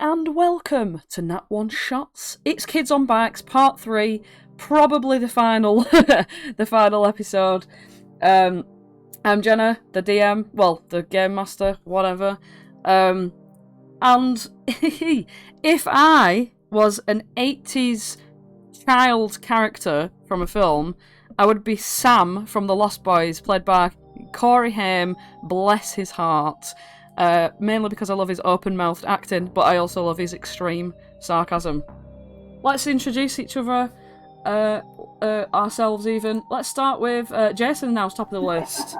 And welcome to Nat One Shots. It's Kids on Bikes, Part 3, probably the final the final episode. I'm Jenna, the DM, well, the game master, whatever. And if I was an 80s child character from a film, I would be Sam from The Lost Boys, played by Corey Haim, bless his heart. Mainly because I love his open-mouthed acting, but I also love his extreme sarcasm. Let's introduce each other, ourselves even. Let's start with Jason, now's top of the list.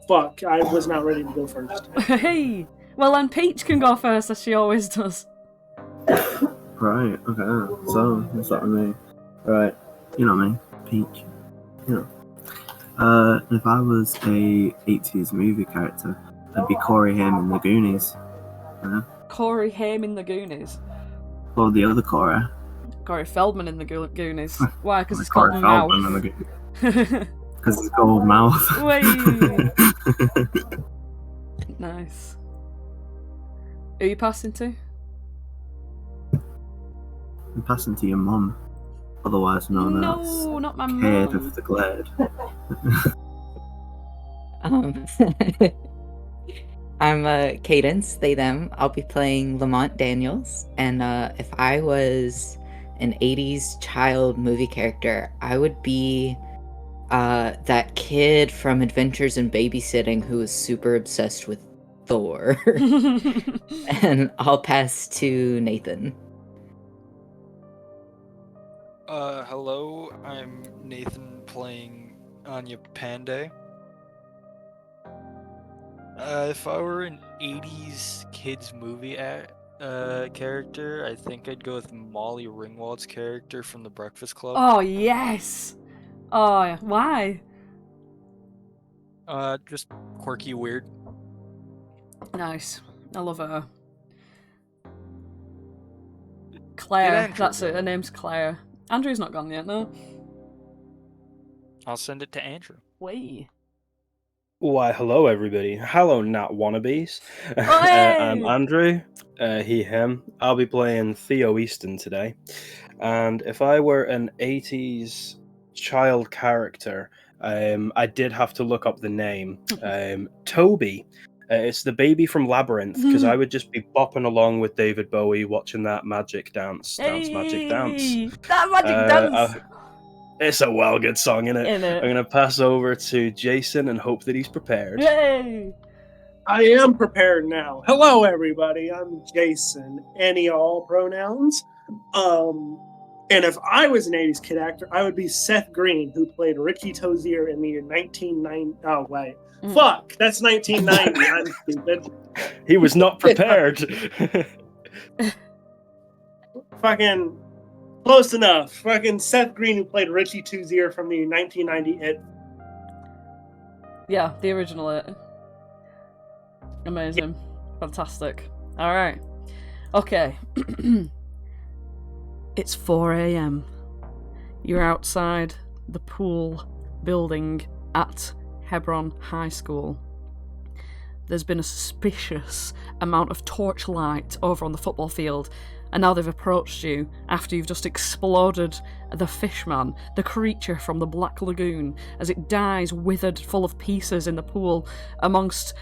Fuck, I was not ready to go first. Hey! Well, then Peach can go first, as she always does. Right, okay, so, what's that with me? Right, you know me, Peach. You know. If I was a 80s movie character, I'd be Corey Haim in The Goonies. Yeah? Corey Haim in The Goonies? Or the other Corey. Corey Feldman in The Goonies. Why? Because it's Corey called Feldman Mouth. in The Goonies. Because it's called Mouth. Wait. Nice. Who are you passing to? I'm passing to your mum, otherwise known as No, not my Cade mum. of the Glade. I'm Cadence, they, them. I'll be playing Lamont Daniels. And if I was an 80s child movie character, I would be that kid from Adventures in Babysitting who was super obsessed with Thor. And I'll pass to Nathan. Hello, I'm Nathan playing Anya Panday. If I were an 80s kids movie character, I think I'd go with Molly Ringwald's character from The Breakfast Club. Oh, yes! Oh, why? Just quirky, weird. Nice. I love her. Claire, that's it, her name's Claire. Andrew's not gone yet, no? I'll send it to Andrew. Wait. Why, hello everybody. Hello, Nat Wannabes. I'm Andrew, he, him. I'll be playing Theo Easton today. And if I were an 80s child character, I did have to look up the name. Toby. It's the baby from Labyrinth, because I would just be bopping along with David Bowie watching that magic dance. Magic dance. That magic dance! It's a well good song, innit? I'm going to pass over to Jason and hope that he's prepared. Yay! I am prepared now. Hello, everybody. I'm Jason. Any all pronouns. And if I was an 80s kid actor, I would be Seth Green, who played Richie Tozier in the 1990. Oh, wait. Fuck, that's 1990. I'm stupid. He was not prepared. Fucking close enough. Fucking Seth Green, who played Richie Tozier from the 1990 It. Yeah, the original It. Amazing. Fantastic. Alright. Okay. It's 4 a.m. You're outside the pool building at Hebron High School. There's been a suspicious amount of torchlight over on the football field, and now they've approached you after you've just exploded the fishman, the creature from the Black Lagoon, as it dies withered full of pieces in the pool amongst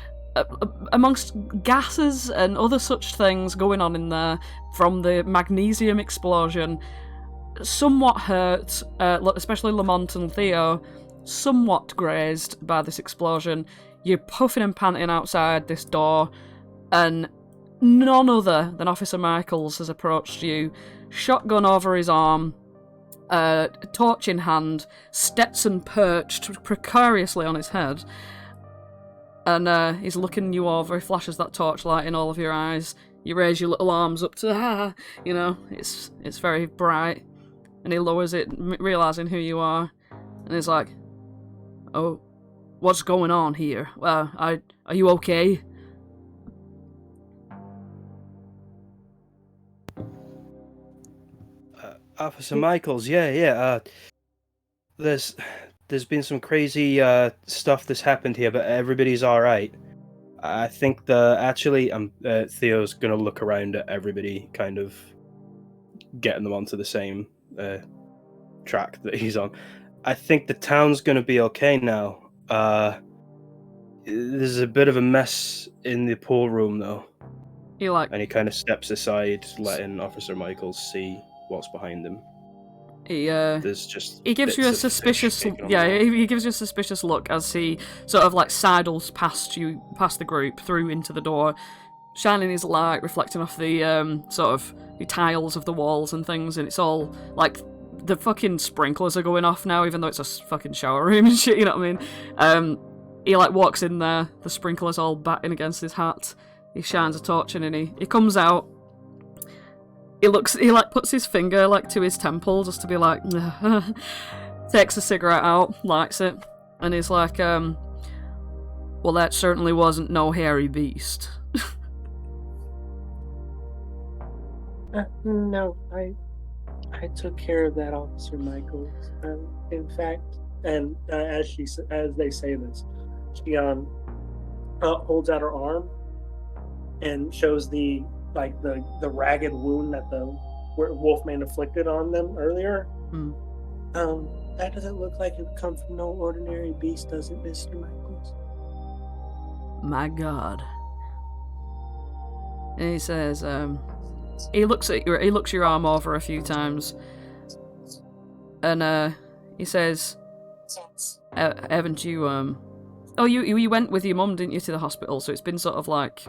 gases and other such things going on in there from the magnesium explosion. Somewhat hurt, especially Lamont and Theo, somewhat grazed by this explosion. You're puffing and panting outside this door, and none other than Officer Michaels has approached you, shotgun over his arm, torch in hand, Stetson perched precariously on his head, and he's looking you over. He flashes that torchlight in all of your eyes. You raise your little arms up to, it's very bright, and he lowers it, realising who you are, and he's like, "Oh, what's going on here? Are you okay?" Officer Michaels, yeah. There's been some crazy stuff that's happened here, but everybody's all right. I think Theo's gonna look around at everybody, kind of getting them onto the same track that he's on. I think the town's gonna be okay now. There's a bit of a mess in the pool room though. And he kind of steps aside, letting Officer Michaels see what's behind him. He gives you a suspicious he gives you a suspicious look as he sort of like sidles past the group through into the door, shining his light, reflecting off the sort of the tiles of the walls and things, and it's all like the fucking sprinklers are going off now, even though it's a fucking shower room and shit, you know what I mean? He like walks in there, the sprinklers all batting against his hat. He shines a torch in and he comes out. He like puts his finger like to his temple just to be like, takes a cigarette out, lights it, and he's like, well, that certainly wasn't no hairy beast. No, I took care of that, Officer Michaels. In fact, and as they say this, Xian holds out her arm and shows the ragged wound that the Wolfman inflicted on them earlier. That doesn't look like it would come from no ordinary beast, does it, Mr. Michaels? My God. And he says, he looks your arm over a few times, and he says, haven't you oh, you went with your mum, didn't you, to the hospital? So it's been sort of like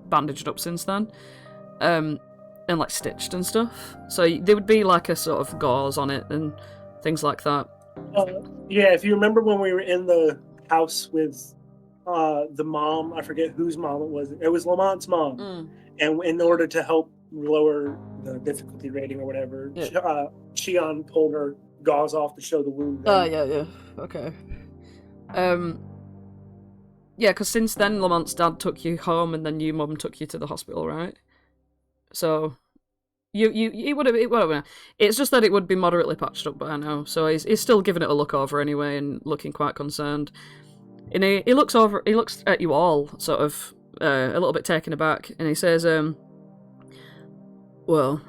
bandaged up since then, and like stitched and stuff. So there would be like a sort of gauze on it and things like that. Yeah, if you remember when we were in the house with the mom, I forget whose mom it was. It was Lamont's mom, and in order to help lower the difficulty rating or whatever, Xian pulled her gauze off to show the wound. Yeah, okay. Yeah, because since then, Lamont's dad took you home, and then your mum took you to the hospital, right? So, it would have. It's just that it would be moderately patched up by now. So he's still giving it a look over anyway, and looking quite concerned. And he looks at you all, sort of a little bit taken aback, and he says, "Well,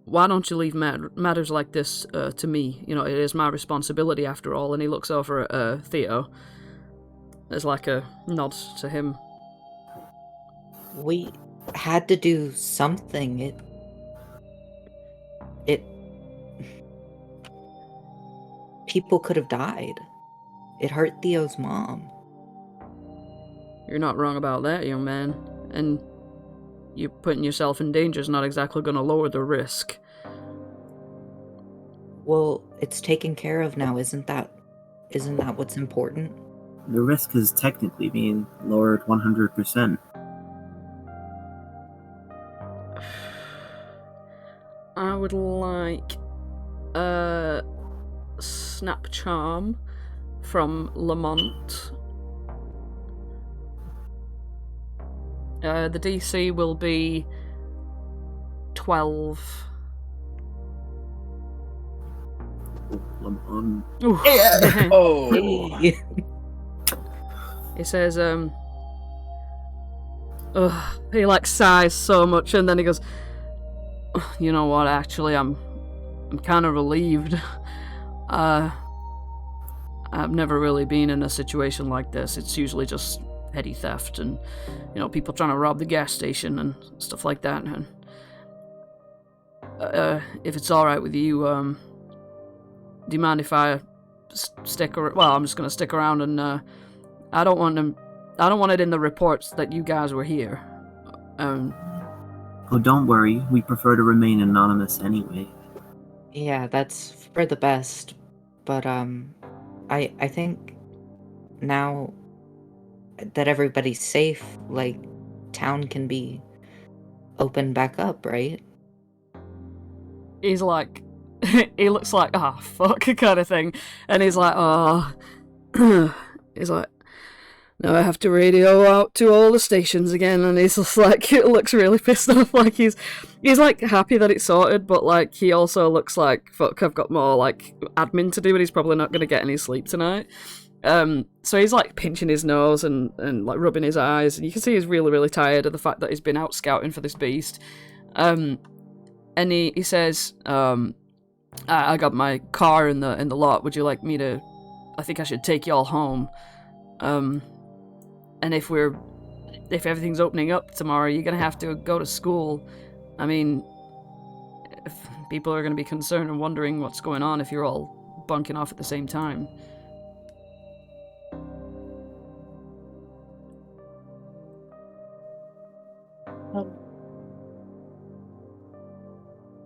why don't you leave matters like this to me? You know, it is my responsibility after all." And he looks over at Theo. There's like a nod to him. We had to do something. It people could have died. It hurt Theo's mom. You're not wrong about that, young man. And you putting yourself in danger is not exactly going to lower the risk. Well, it's taken care of now, isn't that what's important? The risk is technically being lowered 100%. I would like a snap charm from Lamont. The DC will be 12. Lamont. Oh. He says, he like sighs so much, and then he goes, "You know what, actually, I'm kind of relieved. I've never really been in a situation like this. It's usually just petty theft and, you know, people trying to rob the gas station and stuff like that. And if it's alright with you, do you mind if I stick around? Well, I'm just going to stick around, and I don't want it in the reports that you guys were here. Oh, don't worry. We prefer to remain anonymous anyway. Yeah, that's for the best. But I think now that everybody's safe, like, town can be opened back up, right? He's like, he looks like, oh, fuck, kind of thing. And he's like, oh, he's like, now I have to radio out to all the stations again. And he's just like, it looks really pissed off. Like, he's like happy that it's sorted, but like, he also looks like, fuck, I've got more like admin to do, and he's probably not going to get any sleep tonight. So he's like pinching his nose and like rubbing his eyes, and you can see he's really, really tired of the fact that he's been out scouting for this beast. And he says, I got my car in the lot. Would you like me to? I think I should take y'all home. And if everything's opening up tomorrow, you're gonna have to go to school. I mean, if people are gonna be concerned and wondering what's going on if you're all bunking off at the same time.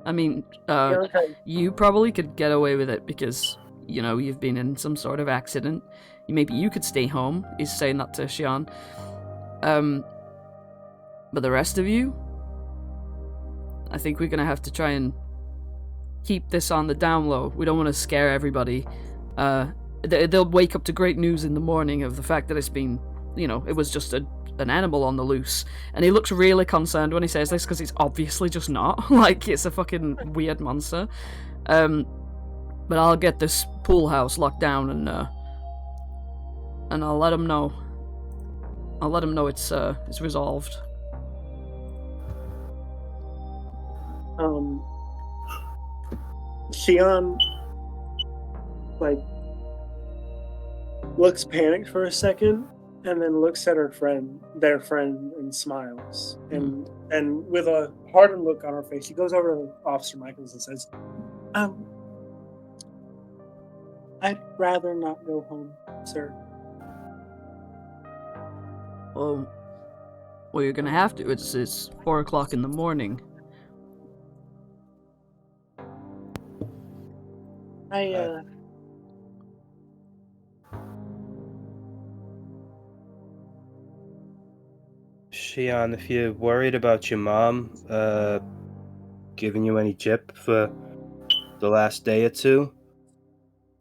I mean, you probably could get away with it because, you know, you've been in some sort of accident. Maybe you could stay home. He's saying that to Xian. But the rest of you, I think we're gonna have to try and keep this on the down low. We don't want to scare everybody. They'll wake up to great news in the morning of the fact that it's been, you know, it was just an animal on the loose. And he looks really concerned when he says this because it's obviously just not. Like, it's a fucking weird monster. But I'll get this pool house locked down and I'll let him know. I'll let him know it's resolved. Xian, like, looks panicked for a second, and then looks at their friend, and smiles. And with a hardened look on her face, she goes over to Officer Michaels and says, I'd rather not go home, sir. Well, you're gonna have to. It's 4 o'clock in the morning. Xian, if you're worried about your mom giving you any jip for the last day or two,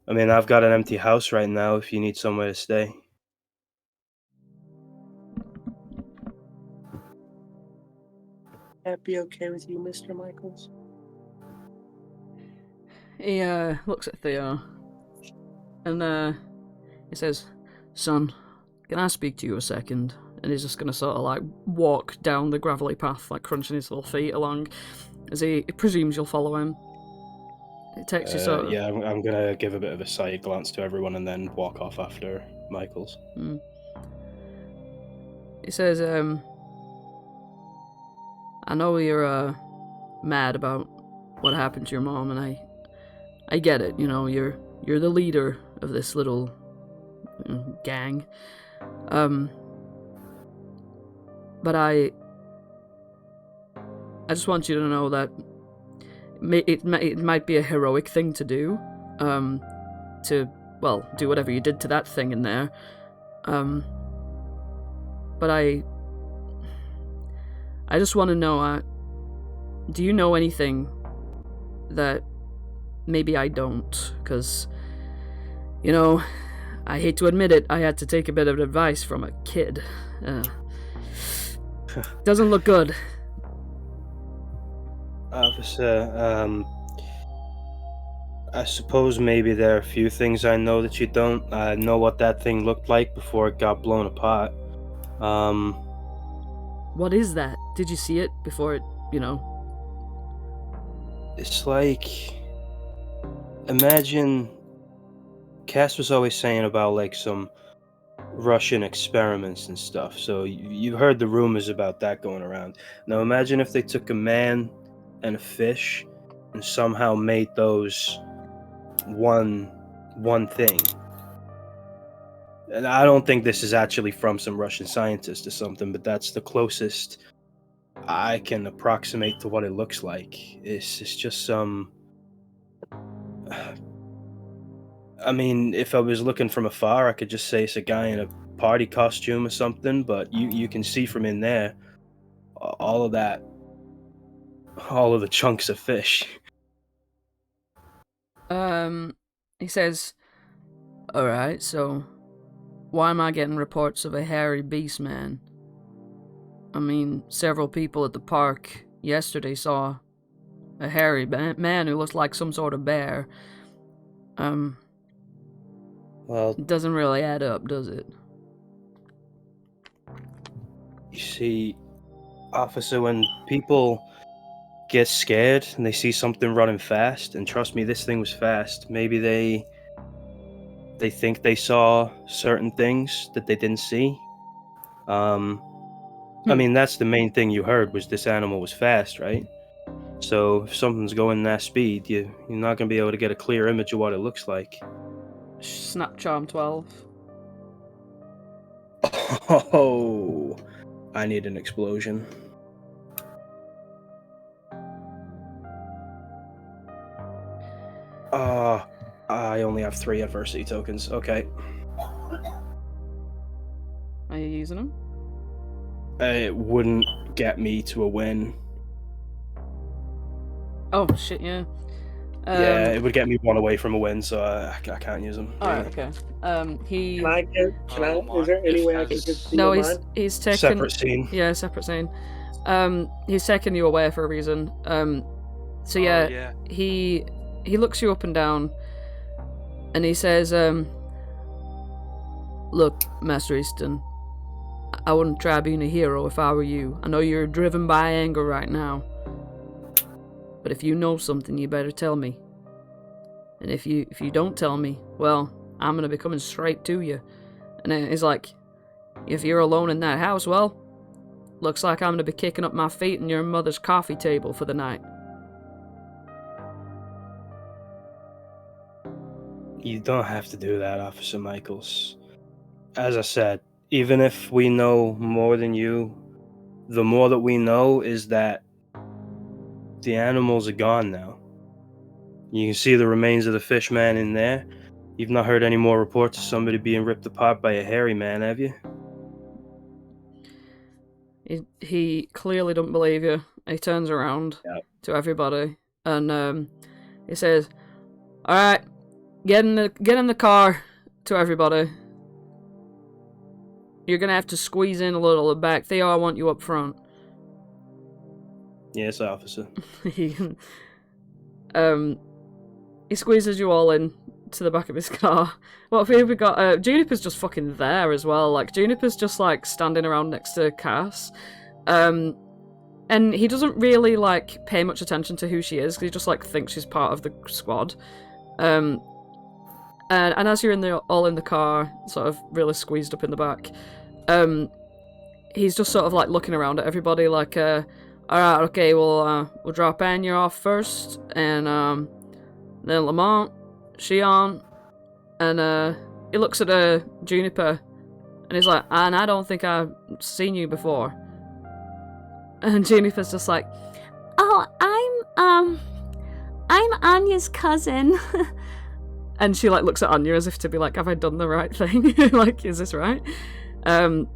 I mean, I've got an empty house right now if you need somewhere to stay. That be okay with you, Mr. Michaels? He looks at Theo and he says, "Son, can I speak to you a second?" And he's just gonna sort of like walk down the gravelly path, like crunching his little feet along, as he presumes you'll follow him. It takes you sort of... Yeah, I'm gonna give a bit of a side glance to everyone and then walk off after Michaels. He says, I know you're mad about what happened to your mom, and I get it. You know, you're the leader of this little gang. But I just want you to know that it might be a heroic thing to do, to, well, do whatever you did to that thing in there. But I just want to know, do you know anything that maybe I don't? Because, you know, I hate to admit it, I had to take a bit of advice from a kid. Doesn't look good. Officer, I suppose maybe there are a few things I know that you don't. I know what that thing looked like before it got blown apart. What is that? Did you see it before it, you know? It's like, imagine, Cass was always saying about like some Russian experiments and stuff, so you heard the rumors about that going around. Now imagine if they took a man and a fish and somehow made those one thing. And I don't think this is actually from some Russian scientist or something, but that's the closest I can approximate to what it looks like. It's just some... I mean, if I was looking from afar, I could just say it's a guy in a party costume or something, but you can see from in there all of that, all of the chunks of fish. He says, alright, so why am I getting reports of a hairy beast man? I mean, several people at the park yesterday saw a hairy man who looks like some sort of bear. Well, It doesn't really add up, does it? you see, officer, when people get scared and they see something running fast, and trust me, this thing was fast, maybe they think they saw certain things that they didn't see. I mean, that's the main thing you heard was this animal was fast, right? So if something's going that speed, you're not going to be able to get a clear image of what it looks like. Snap charm 12. Oh, I need an explosion. I only have 3 adversity tokens. Okay. Are you using them? It wouldn't get me to a win. Oh, shit, yeah. Yeah, it would get me 1 away from a win, so I can't use them. Alright, okay. He... Can I get? Is there any way I can get? No, he's taken... Separate scene. Yeah, separate scene. He's taken you away for a reason. So yeah, he looks you up and down, and he says, "Look, Master Easton, I wouldn't try being a hero if I were you. I know you're driven by anger right now, but if you know something, you better tell me. And if you don't tell me, well, I'm gonna be coming straight to you." And he's like, "If you're alone in that house, well, looks like I'm gonna be kicking up my feet in your mother's coffee table for the night." You don't have to do that, Officer Michaels. As I said, even if we know more than you, the more that we know is that the animals are gone now. You can see the remains of the fish man in there. You've not heard any more reports of somebody being ripped apart by a hairy man, have you? He clearly doesn't believe you. He turns around to everybody and he says, "Alright, get in the car," to everybody. "You're gonna have to squeeze in a little at the back. Theo, I want you up front." Yes, officer. he squeezes you all in to the back of his car. What have we got? Juniper's just fucking there as well. Like, Juniper's just, like, standing around next to Cass. And he doesn't really, like, pay much attention to who she is, because he just, like, thinks she's part of the squad. And as you're all in the car, sort of really squeezed up in the back, he's just sort of, like, looking around at everybody, like, "Alright, okay, we'll drop Anya off first, and then Lamont, Xian," and he looks at Juniper, and he's like, "And I don't think I've seen you before." And Juniper's just like, "Oh, I'm Anya's cousin." And she, like, looks at Anya as if to be like, "Have I done the right thing? Like, is this right?" And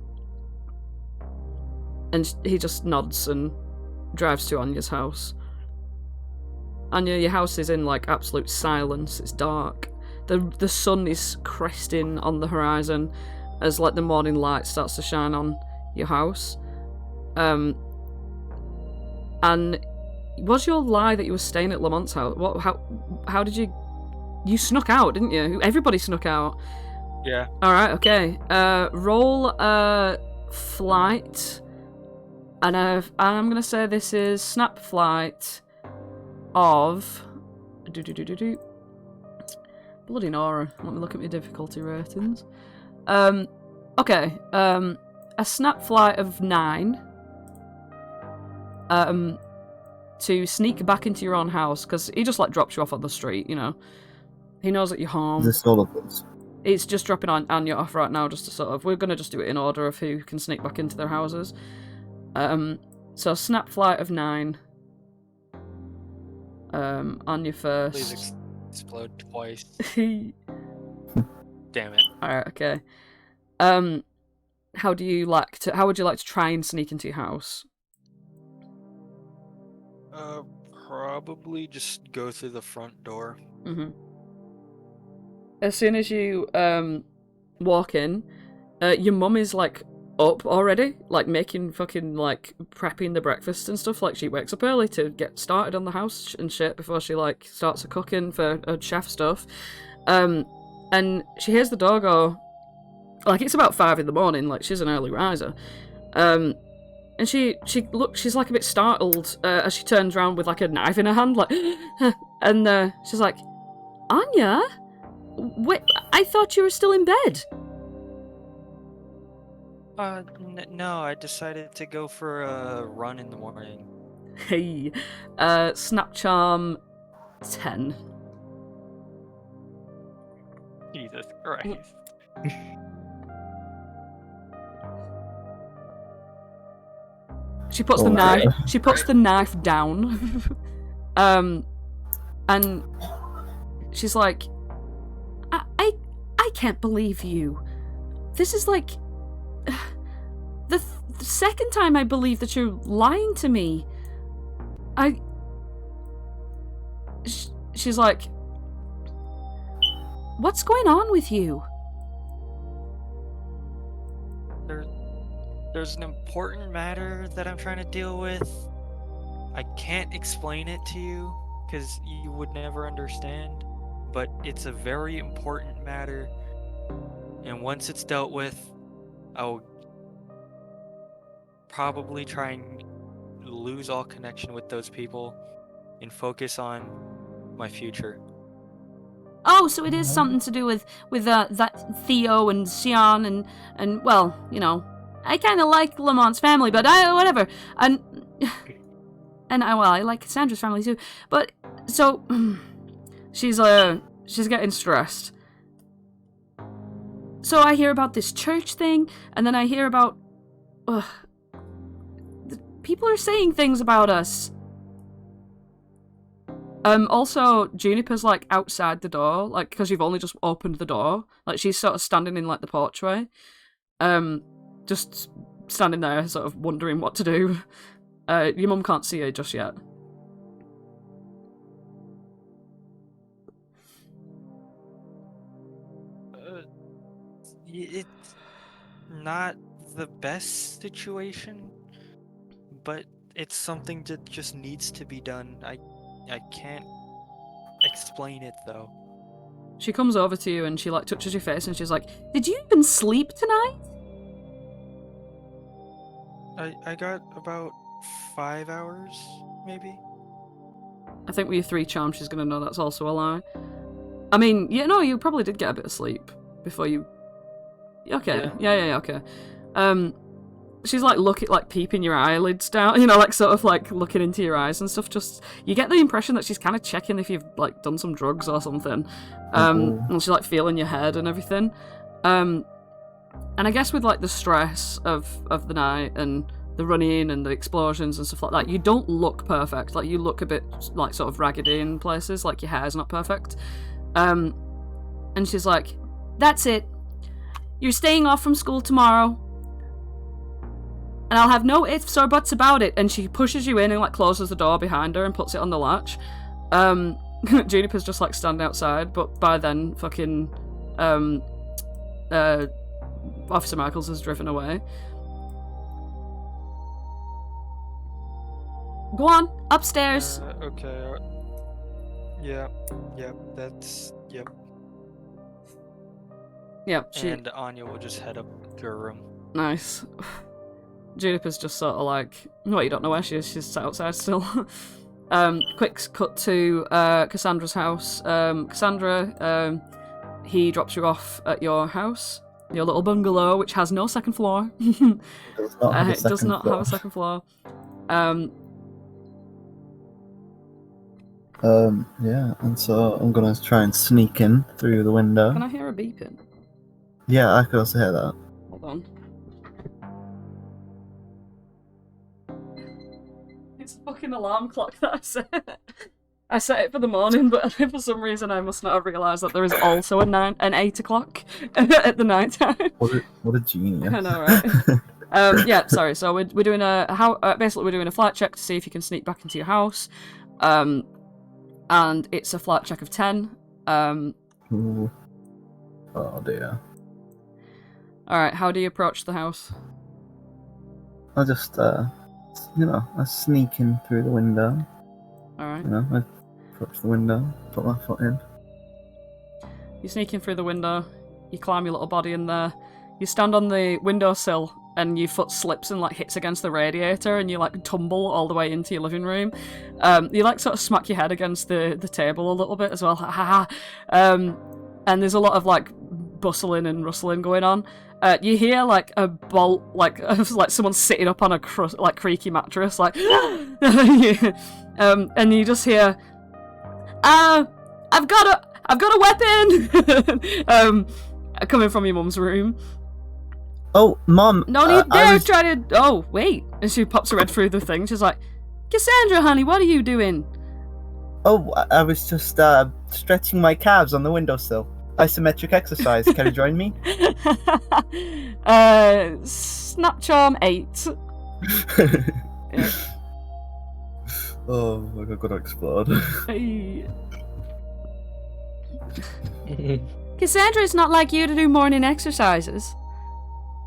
he just nods and drives to Anya's house. Anya, your house is in, like, absolute silence. It's dark. The sun is cresting on the horizon as, like, the morning light starts to shine on your house. And was your lie that you were staying at Lamont's house? How did you... You snuck out, didn't you? Everybody snuck out. Yeah. Alright, okay. Roll flight. And I'm gonna say this is snap flight of... Bloody Nora. Let me look at my difficulty ratings. Okay. A snap flight of 9. To sneak back into your own house, because he just, like, drops you off on the street, you know. He knows that you're home. Is this all of us? It's just dropping Anya off right now, just to sort of... We're going to just do it in order of who can sneak back into their houses. So snap flight of 9. Anya first. Please explode twice. Damn it. Alright, okay. How would you like to try and sneak into your house? Probably just go through the front door. Mm-hmm. As soon as you walk in, your mum is, like, up already, like, making fucking, like, prepping the breakfast and stuff. Like, she wakes up early to get started on the house and shit before she, like, starts her cooking for her chef stuff. and she hears the door go. Like, it's about 5 a.m, like, she's an early riser. And she looks, she's like a bit startled as she turns around with like a knife in her hand, like, and she's like, Anya? Wait, I thought you were still in bed. No, I decided to go for a run in the morning. Hey, snap charm 10. Jesus Christ. She puts the knife. She puts the knife down, and she's like, I can't believe you. This is like the second time I believe that you're lying to me. She's like, what's going on with you? There's an important matter that I'm trying to deal with. I can't explain it to you because you would never understand, but it's a very important matter, and once it's dealt with, I'll probably try and lose all connection with those people and focus on my future. Oh, so it is something to do with that Theo and Xian and well, you know, I kind of like Lamont's family, but whatever. And I like Cassandra's family too. But so she's getting stressed. So I hear about this church thing, and then I hear about people are saying things about us. Also, Juniper's like outside the door, like because you've only just opened the door. Like she's sort of standing in like the porchway. Just standing there, sort of wondering what to do. Your mum can't see her just yet. It's not the best situation, but it's something that just needs to be done. I can't explain it though. She comes over to you and she like touches your face and she's like, "Did you even sleep tonight?" I got about 5 hours, maybe. I think with your 3 charms, she's gonna know that's also a lie. I mean, yeah, no, you probably did get a bit of sleep before you. Okay, yeah, okay. She's like peeping your eyelids down, you know, like sort of like looking into your eyes and stuff. Just you get the impression that she's kind of checking if you've like done some drugs or something. And she's like feeling your head and everything. And I guess with like the stress of the night and the running and the explosions and stuff like that, you don't look perfect. Like you look a bit like sort of raggedy in places, like your hair's not perfect. And she's like, "That's it. You're staying off from school tomorrow. And I'll have no ifs or buts about it." And she pushes you in and like closes the door behind her and puts it on the latch. Juniper's just like standing outside, but by then fucking Officer Michaels has driven away. Go on, upstairs. Okay. Yep, that's... Yep. Yeah, And Anya will just head up to her room. Nice. Juniper's just sort of like, what, you don't know where she is? She's sat outside still. Quick cut to Cassandra's house. Cassandra, he drops you off at your house, your little bungalow, which has no second floor. It does not have a second floor. Yeah, and so I'm gonna try and sneak in through the window. Can I hear a beeping? Yeah, I could also hear that. Hold on. It's a fucking alarm clock that I set. I set it for the morning, but for some reason I must not have realised that there is also an 8 o'clock at the night time. What a genius. I know, right? Yeah, sorry. So we're doing basically we're doing a flight check to see if you can sneak back into your house. And it's a flight check of 10. Ooh. Oh dear. Alright, how do you approach the house? I just, I sneak in through the window. Alright. I approach the window, put my foot in. You sneak in through the window. You climb your little body in there. You stand on the windowsill, and your foot slips and like hits against the radiator, and you like tumble all the way into your living room. You like sort of smack your head against the table a little bit as well. And there's a lot of like bustling and rustling going on. You hear like a bolt, like someone sitting up on a creaky mattress, like, and you just hear, I've got a weapon, coming from your mum's room. Oh, Mom. No need dare try to. Oh, wait. And she pops her head through the thing. She's like, Cassandra, honey, what are you doing? Oh, I was just stretching my calves on the windowsill. Isometric exercise. Can you join me? Snap charm 8. Yeah. Oh, I'm gonna explode. Hey. Cassandra, it's not like you to do morning exercises.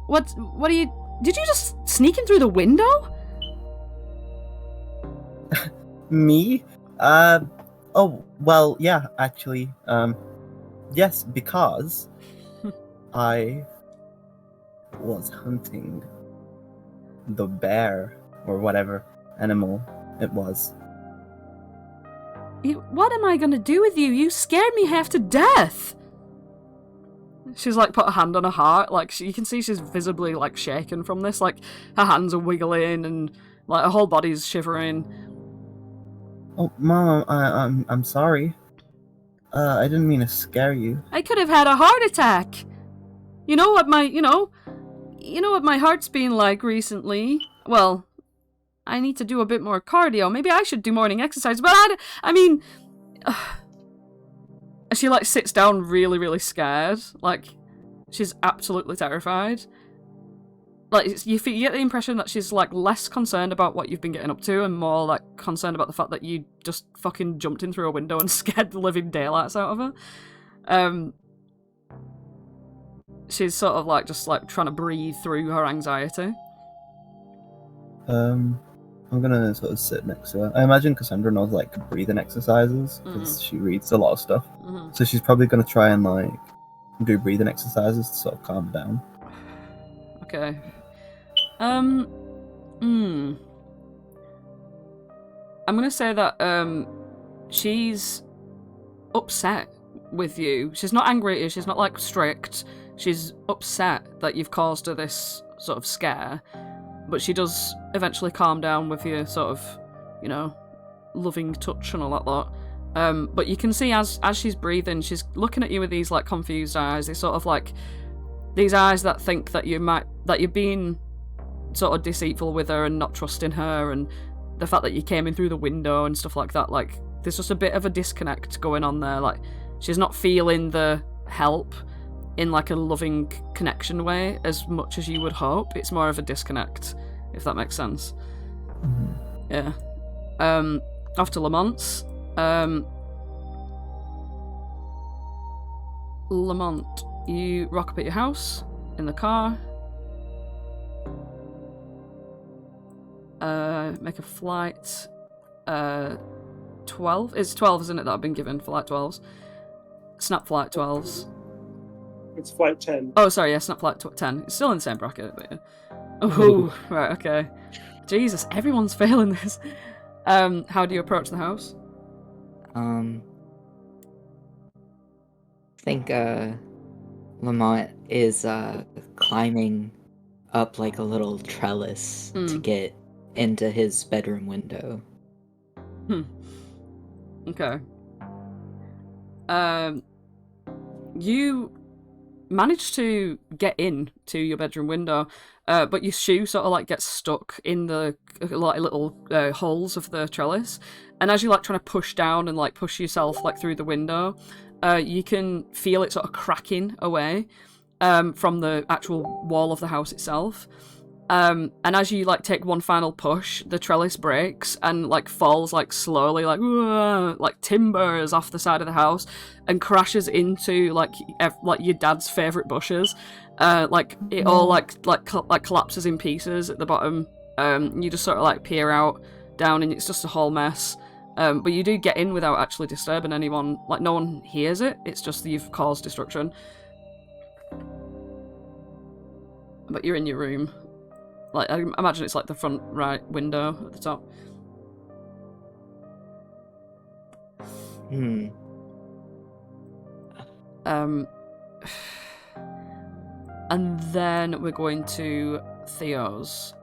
What are you... Did you just sneak in through the window? Me? Oh, well, yeah, actually. Yes, because I was hunting the bear, or whatever animal it was. What am I gonna do with you? You scared me half to death! She's like put a hand on her heart, like you can see she's visibly like shaken from this, like her hands are wiggling and like her whole body's shivering. Oh, Mom, I'm sorry. I didn't mean to scare you. I could have had a heart attack. You know what my heart's been like recently. Well, I need to do a bit more cardio. Maybe I should do morning exercise, but I mean. She like sits down really, really scared. Like, she's absolutely terrified. Like, you get the impression that she's like less concerned about what you've been getting up to and more like concerned about the fact that you just fucking jumped in through a window and scared the living daylights out of her. She's sort of like just like trying to breathe through her anxiety. I'm gonna sort of sit next to her. I imagine Cassandra knows like breathing exercises because she reads a lot of stuff. So she's probably gonna try and like do breathing exercises to sort of calm her down. Okay. I'm gonna say that she's upset with you. She's not angry at you. She's not like strict. She's upset that you've caused her this sort of scare. But she does eventually calm down with your sort of, you know, loving touch and all that lot. But you can see as she's breathing, she's looking at you with these like confused eyes. These sort of like these eyes that think that you're being sort of deceitful with her and not trusting her, and the fact that you came in through the window and stuff like that. Like there's just a bit of a disconnect going on there. Like she's not feeling the help in like a loving connection way as much as you would hope. It's more of a disconnect, if that makes sense. Yeah. Off to Lamont's. Lamont, you rock up at your house in the car. Make a flight 12. It's 12, isn't it, that I've been given? Flight 12s. Snap flight 12s. It's flight 10. Oh, sorry, yeah, snap flight 10. It's still in the same bracket, but yeah. Oh, right, okay. Jesus, everyone's failing this. How do you approach the house? I think Lamont is climbing up like a little trellis to get into his bedroom window. Okay. You manage to get in to your bedroom window, but your shoe sort of like gets stuck in the like little holes of the trellis, and as you're like trying to push down and like push yourself like through the window, you can feel it sort of cracking away from the actual wall of the house itself. And as you like take one final push, the trellis breaks and like falls like slowly, like timbers off the side of the house, and crashes into like your dad's favorite bushes. Like it all like collapses in pieces at the bottom. You just sort of like peer out down, and it's just a whole mess. But you do get in without actually disturbing anyone. Like, no one hears it. It's just that you've caused destruction. But you're in your room. Like, I imagine it's like the front right window at the top. And then we're going to Theo's.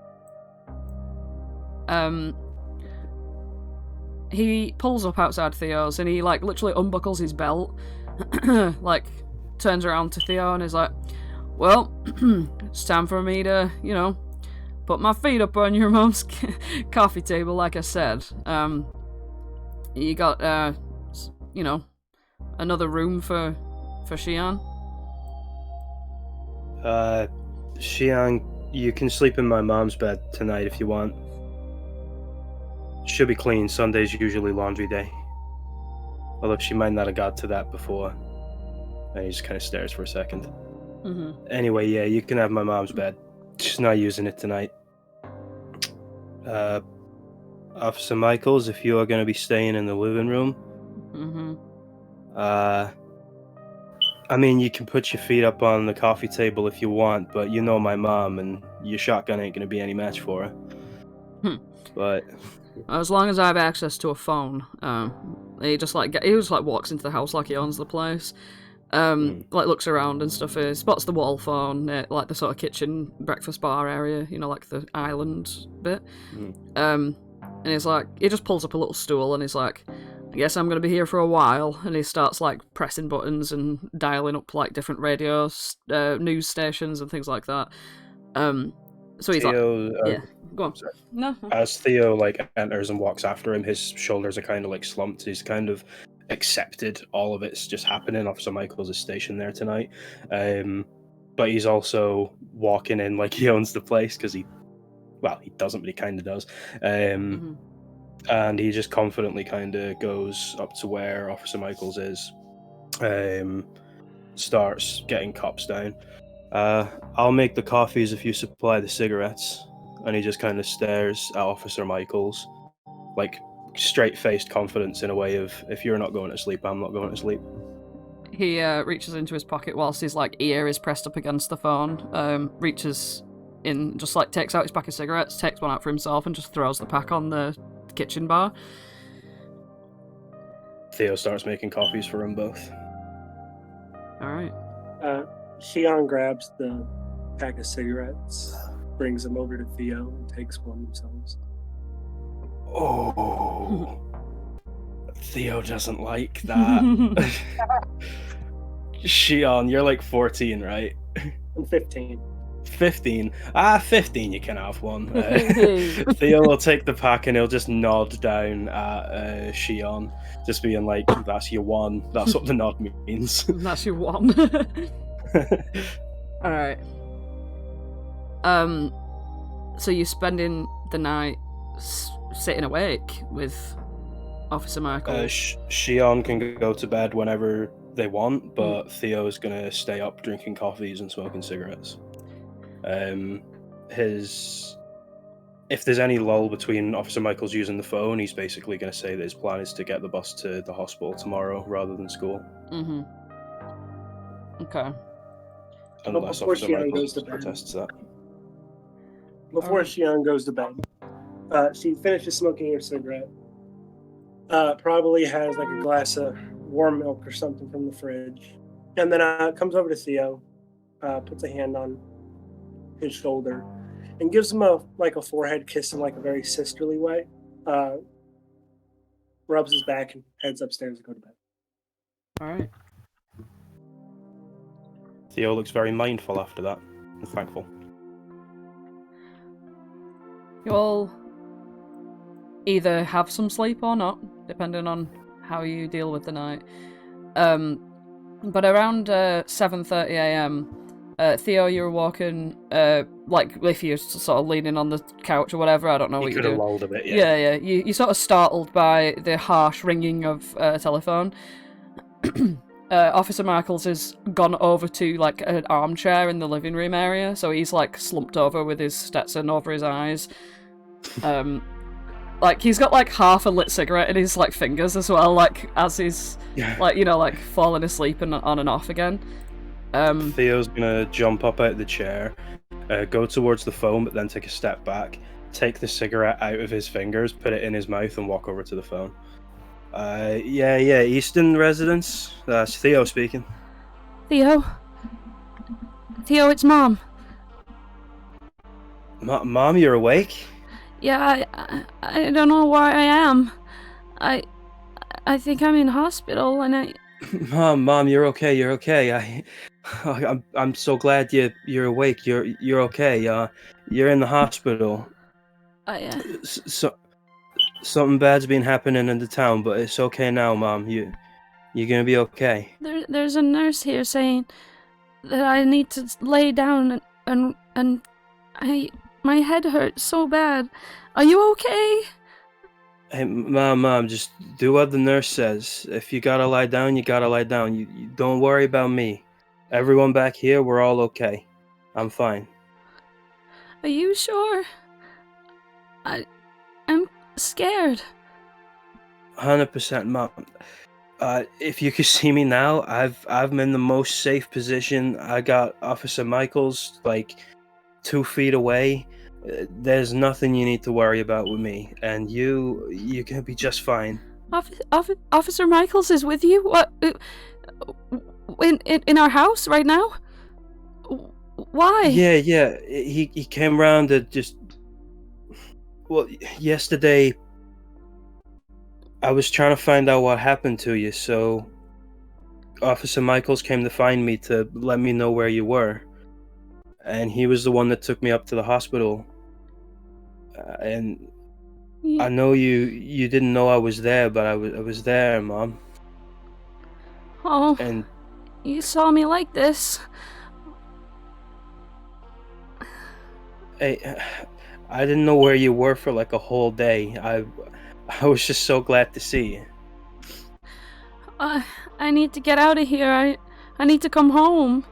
He pulls up outside Theo's and he like literally unbuckles his belt, like turns around to Theo and is like, "Well, it's time for me to, put my feet up on your mom's coffee table, like I said. You got, another room for Xian?" Xian, you can sleep in my mom's bed tonight if you want. Should be clean. Sunday's usually laundry day. Although she might not have got to that before. And he just kind of stares for a second. Mm-hmm. Anyway, yeah, you can have my mom's bed. She's not using it tonight. Officer Michaels, if you are going to be staying in the living room, I mean, you can put your feet up on the coffee table if you want, but you know my mom, and your shotgun ain't going to be any match for her. But as long as I have access to a phone, he just walks into the house like he owns the place. Like looks around and stuff. Spots the wall phone, like the sort of kitchen breakfast bar area, like the island bit. And he's like, he just pulls up a little stool and he's like, "I guess I'm gonna be here for a while." And he starts like pressing buttons and dialing up like different radios, news stations and things like that. So he's Theo, yeah, go on. Sorry. No. As Theo like enters and walks after him, his shoulders are kind of like slumped. He's kind of accepted all of it's just happening. Officer Michaels is stationed there tonight, but he's also walking in like he owns the place because he doesn't, but he kind of does. And he just confidently kind of goes up to where Officer Michaels is, starts getting cops down. "I'll make the coffees if you supply the cigarettes." And he just kind of stares at Officer Michaels, like straight-faced confidence in a way of, if you're not going to sleep, I'm not going to sleep. He reaches into his pocket whilst his like ear is pressed up against the phone, reaches in, just like takes out his pack of cigarettes, takes one out for himself and just throws the pack on the kitchen bar. Theo starts making coffees for them both. Alright. Xian grabs the pack of cigarettes, brings them over to Theo, and takes one themselves. Oh, Theo doesn't like that. Xian, you're like 14, right? I'm 15. 15. 15, you can have one. Theo will take the pack and he'll just nod down at Xian, just being like, "That's your one." That's what the nod means. That's your one. Alright. So you're spending the night sitting awake with Officer Michaels? Xian can go to bed whenever they want, but Theo's gonna stay up drinking coffees and smoking cigarettes. If there's any lull between Officer Michaels using the phone, he's basically going to say that his plan is to get the bus to the hospital tomorrow rather than school. Okay. Unless before Officer Xian Michaels goes to bed. protests that. Before Xian goes to bed, she finishes smoking her cigarette. Probably has like a glass of warm milk or something from the fridge, and then comes over to Theo, puts a hand on his shoulder, and gives him a forehead kiss in like a very sisterly way. Rubs his back and heads upstairs to go to bed. All right. Theo looks very mindful after that and thankful. You all either have some sleep or not, depending on how you deal with the night. But around 7:30 a.m., Theo, you were walking, like if you're sort of leaning on the couch or whatever, I don't know what you're doing. You could have lulled a bit, yeah. Yeah. You're sort of startled by the harsh ringing of a telephone. Officer Michaels has gone over to like an armchair in the living room area, so he's like slumped over with his Stetson over his eyes. like he's got like half a lit cigarette in his like fingers as well, like as he's like like falling asleep and on and off again. Theo's gonna jump up out of the chair, go towards the phone, but then take a step back, take the cigarette out of his fingers, put it in his mouth, and walk over to the phone. Yeah, Easton residence. That's Theo speaking. Theo, it's Mom. Mom, you're awake? Yeah, I don't know where I am. I think I'm in hospital, and I. Mom, you're okay. You're okay. I'm so glad you're awake. You're okay. You're in the hospital. So something bad's been happening in the town, but it's okay now, Mom. You're gonna be okay. There's a nurse here saying that I need to lay down and my head hurts so bad. Are you okay? Hey, Mom, just do what the nurse says. If you gotta lie down, you gotta lie down. You don't worry about me. Everyone back here, we're all okay. I'm fine. Are you sure? I'm scared. 100%, Mom. If you could see me now, I'm in the most safe position. I got Officer Michaels like 2 feet away. There's nothing you need to worry about with me, and you're gonna be just fine. Officer Michaels is with you? What? In our house right now? Why? Yeah. He came around to just. Well, yesterday I was trying to find out what happened to you, so Officer Michaels came to find me to let me know where you were. And he was the one that took me up to the hospital. And I know you didn't know I was there, but I was there, Mom. Oh, and you saw me like this. Hey, I didn't know where you were for like a whole day. I was just so glad to see you. I need to get out of here. I need to come home.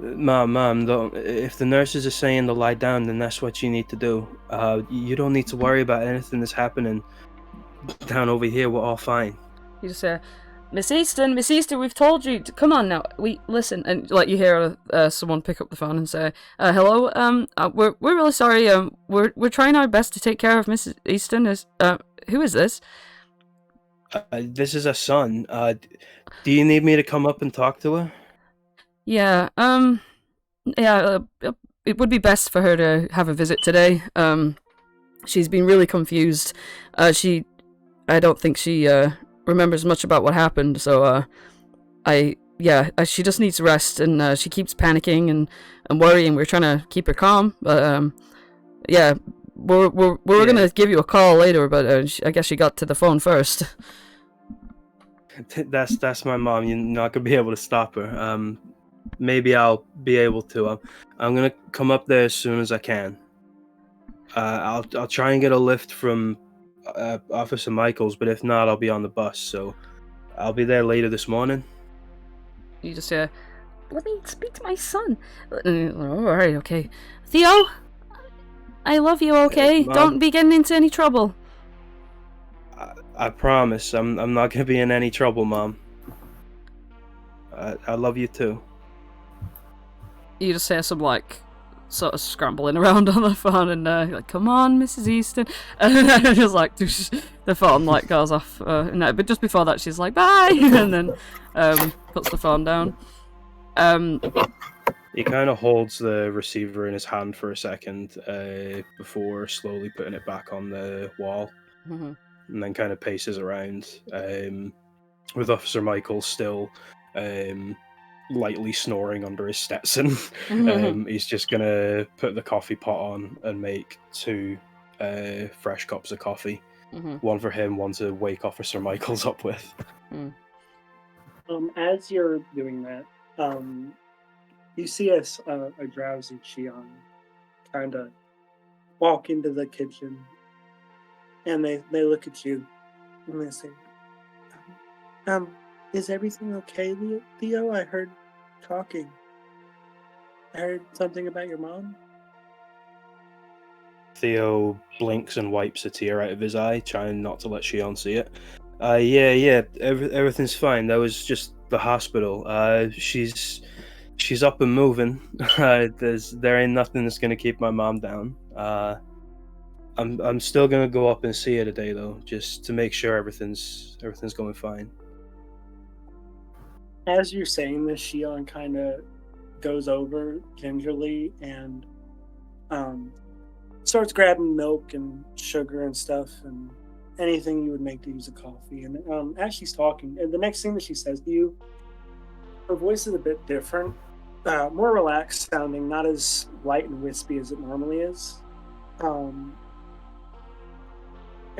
Mom, don't. If the nurses are saying to lie down, then that's what you need to do. You don't need to worry about anything that's happening down over here. We're all fine. You just say, Miss Easton, we've told you. Come on now. We listen, and like you hear someone pick up the phone and say, "Hello. We're really sorry. We're trying our best to take care of Mrs. Easton. Who is this?" This is her son. Do you need me to come up and talk to her? Yeah. It would be best for her to have a visit today. She's been really confused. I don't think she remembers much about what happened, so she just needs rest, and she keeps panicking and worrying. We're trying to keep her calm, but we're gonna give you a call later, but I guess she got to the phone first. That's my mom. You're not gonna be able to stop her. Maybe I'll be able to. I'm gonna come up there as soon as I can. I'll try and get a lift from Officer Michaels, but if not, I'll be on the bus. So I'll be there later this morning. You just say, "Let me speak to my son." All right, okay. Theo, I love you. Okay, don't be getting into any trouble. I promise, I'm not gonna be in any trouble, Mom. I love you too. You just hear some like sort of scrambling around on the phone, and like, "Come on, Mrs. Easton," and then just like the phone like goes off. But just before that, she's like, "Bye," and then puts the phone down. He kind of holds the receiver in his hand for a second before slowly putting it back on the wall, and then kind of paces around with Officer Michael still lightly snoring under his Stetson. He's just gonna put the coffee pot on and make 2 fresh cups of coffee. One for him, one to wake Officer Michaels up with. As you're doing that, you see a drowsy Xian kind of walk into the kitchen, and they look at you and they say, "Is everything okay, Theo? I heard talking. I heard something about your mom." Theo blinks and wipes a tear out of his eye, trying not to let Xian see it. Yeah, everything's fine. That was just the hospital. She's up and moving. There ain't nothing that's gonna keep my mom down. I'm still gonna go up and see her today though, just to make sure everything's going fine. As you're saying this, Xian kind of goes over gingerly and starts grabbing milk and sugar and stuff and anything you would make to use a coffee. And as she's talking, and the next thing that she says to you, her voice is a bit different, more relaxed sounding, not as light and wispy as it normally is. And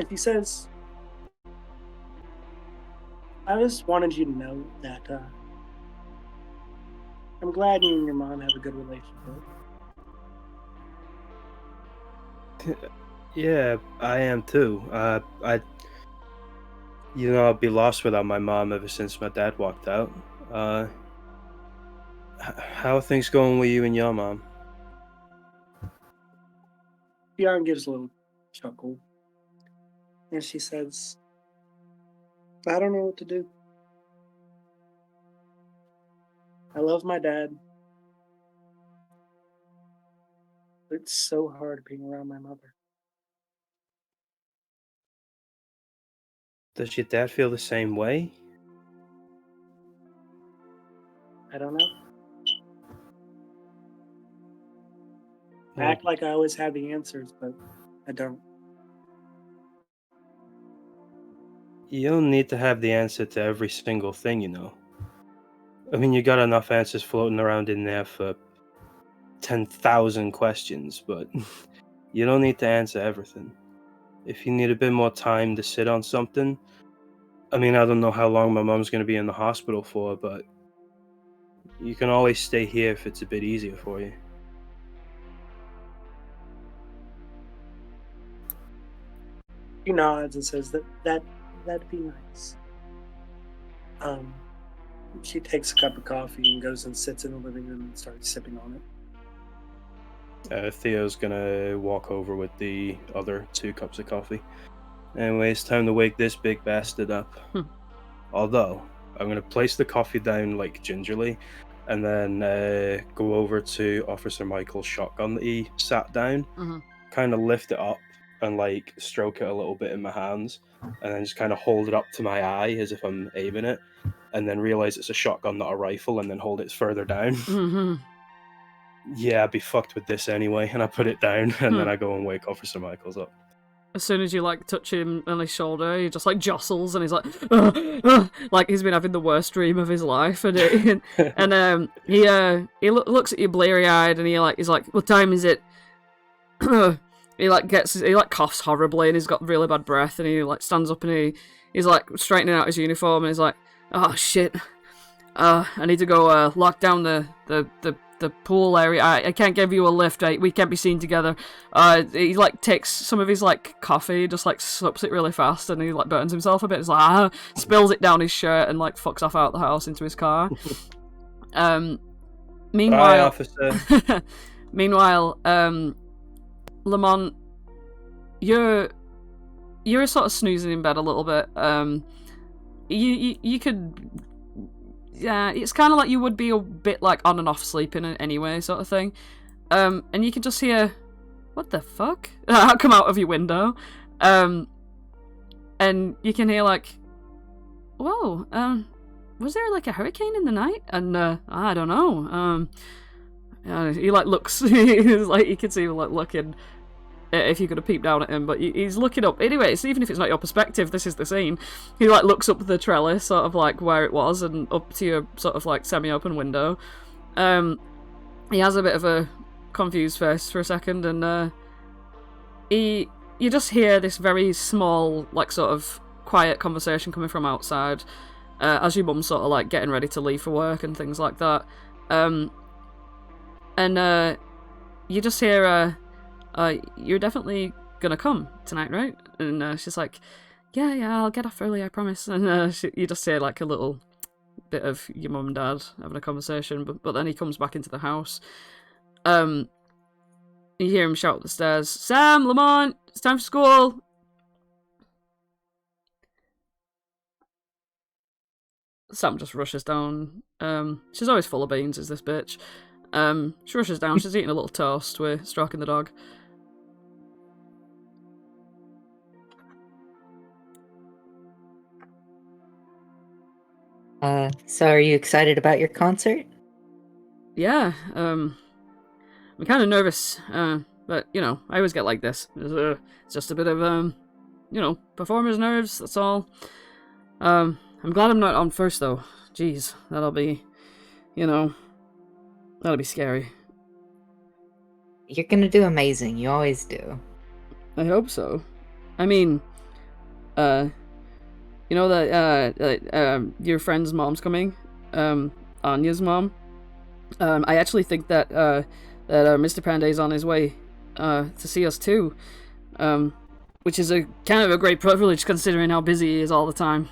she says, I just wanted you to know that I'm glad you and your mom have a good relationship. Yeah, I am too. I'd be lost without my mom ever since my dad walked out. How are things going with you and your mom? Xian gives a little chuckle. And she says, I don't know what to do. I love my dad. It's so hard being around my mother. Does your dad feel the same way? I don't know. I act like I always have the answers, but I don't. You don't need to have the answer to every single thing, you know. I mean, you got enough answers floating around in there for 10,000 questions, but you don't need to answer everything. If you need a bit more time to sit on something, I mean, I don't know how long my mom's going to be in the hospital for, but you can always stay here if it's a bit easier for you. He nods and says that'd be nice. She takes a cup of coffee and goes and sits in the living room and starts sipping on it. Theo's gonna walk over with the other 2 cups of coffee. Anyway, it's time to wake this big bastard up. Although, I'm gonna place the coffee down like gingerly, and then go over to Officer Michael's shotgun that he sat down, kind of lift it up and like stroke it a little bit in my hands, and then just kind of hold it up to my eye as if I'm aiming it, and then realize it's a shotgun, not a rifle, and then hold it further down. Yeah, I'd be fucked with this anyway, and I put it down, and then I go and wake Officer Michaels up. As soon as you like touch him on his shoulder, he just like jostles, and he's like, like he's been having the worst dream of his life, and he looks at you bleary eyed, and he's like, what time is it? he coughs horribly, and he's got really bad breath, and he like stands up, and he's like straightening out his uniform, and he's like, oh shit, I need to go lock down the pool area. I can't give you a lift. We can't be seen together. He like takes some of his like coffee, just like sups it really fast, and he like burns himself a bit. He's like spills it down his shirt and like fucks off out the house into his car. Meanwhile, bye, officer. Meanwhile, Lamont, you're sort of snoozing in bed a little bit. You could. Yeah, it's kind of like you would be a bit like on and off sleeping anyway, sort of thing. And you can just hear, what the fuck? Come out of your window. And you can hear like, whoa, was there like a hurricane in the night? And I don't know. He like looks, he's like, you can see him like looking, if you could have peeped down at him, but he's looking up. Anyway, even if it's not your perspective, this is the scene. He like looks up the trellis, sort of like where it was, and up to your sort of like semi-open window. He has a bit of a confused face for a second, and you just hear this very small, like sort of quiet conversation coming from outside, as your mum's sort of like getting ready to leave for work and things like that. And you just hear you're definitely gonna come tonight, right? And she's like, yeah, I'll get off early, I promise. And you just hear like a little bit of your mum and dad having a conversation, but then he comes back into the house. And You hear him shout up the stairs, Sam, Lamont, it's time for school. Sam just rushes down. She's always full of beans, is this bitch. She rushes down, she's eating a little toast with stroking the dog. So are you excited about your concert? Yeah, I'm kind of nervous, but, you know, I always get like this. It's just a bit of, you know, performer's nerves, that's all. I'm glad I'm not on first, though. Jeez, that'll be, you know, that'll be scary. You're gonna do amazing, you always do. I hope so. I mean, you know that, your friend's mom's coming? Anya's mom? I actually think that Mr. Pandey's on his way to see us too, which is a kind of a great privilege considering how busy he is all the time.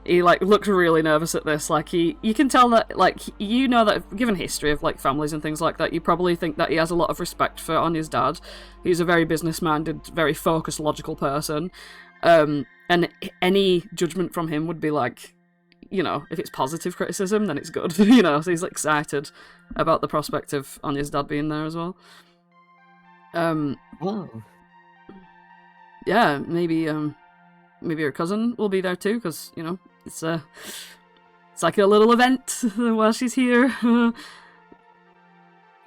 He like looks really nervous at this. Like you can tell that, like, you know that given history of like families and things like that, you probably think that he has a lot of respect for Anya's dad. He's a very business-minded, very focused, logical person, and any judgment from him would be like, you know, if it's positive criticism, then it's good, you know, so he's excited about the prospect of Anya's dad being there as well. Oh. Yeah, maybe her cousin will be there too, because, you know, it's like a little event while she's here.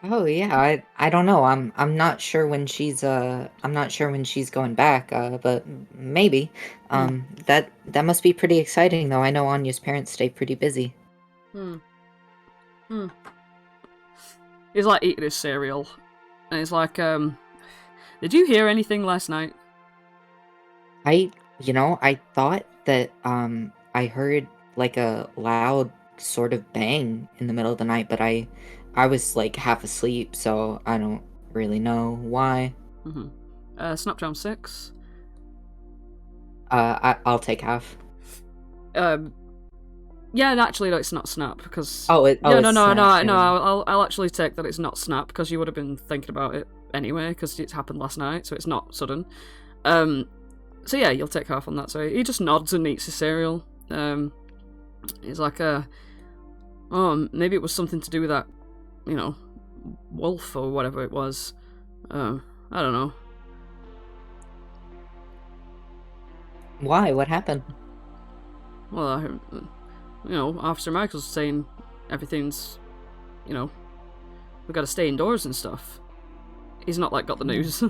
Oh yeah, I don't know. I'm not sure when she's going back, but maybe. That must be pretty exciting though. I know Anya's parents stay pretty busy. He's like eating his cereal, and he's like, did you hear anything last night? I thought that I heard like a loud sort of bang in the middle of the night, but I was like half asleep, so I don't really know why. Snapdown 6. I'll take half. Yeah, actually, no, it's not Snap because. No. I'll actually take that it's not Snap because you would have been thinking about it anyway because it happened last night, so it's not sudden. So yeah, you'll take half on that. So he just nods and eats his cereal. He's like, oh, maybe it was something to do with that, you know, wolf or whatever it was. I don't know. Why? What happened? Well, I heard, you know, Officer Michael's saying everything's, you know, we've got to stay indoors and stuff. He's not like got the news.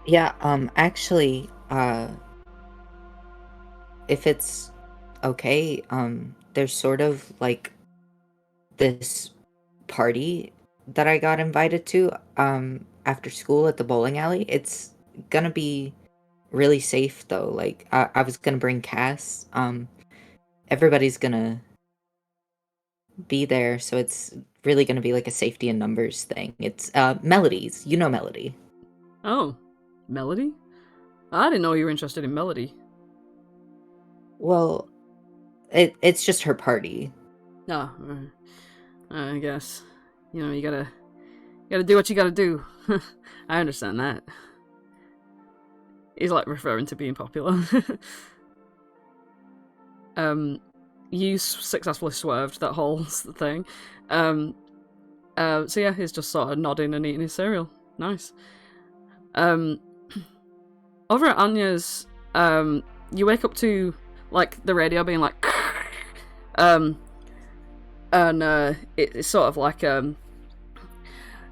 Yeah, actually, if it's okay, there's sort of like this party that I got invited to, after school at the bowling alley. It's gonna be really safe though. Like, I was gonna bring Cass. Everybody's gonna be there, so it's really gonna be like a safety in numbers thing. It's, Melody's. You know Melody. Oh. Melody? I didn't know you were interested in Melody. Well, it's just her party. No, I guess. You know, you gotta do what you gotta do. I understand that. He's like referring to being popular. You successfully swerved that whole thing. So yeah, he's just sort of nodding and eating his cereal. Nice. Over at Anya's, you wake up to like the radio being like, and it's sort of like,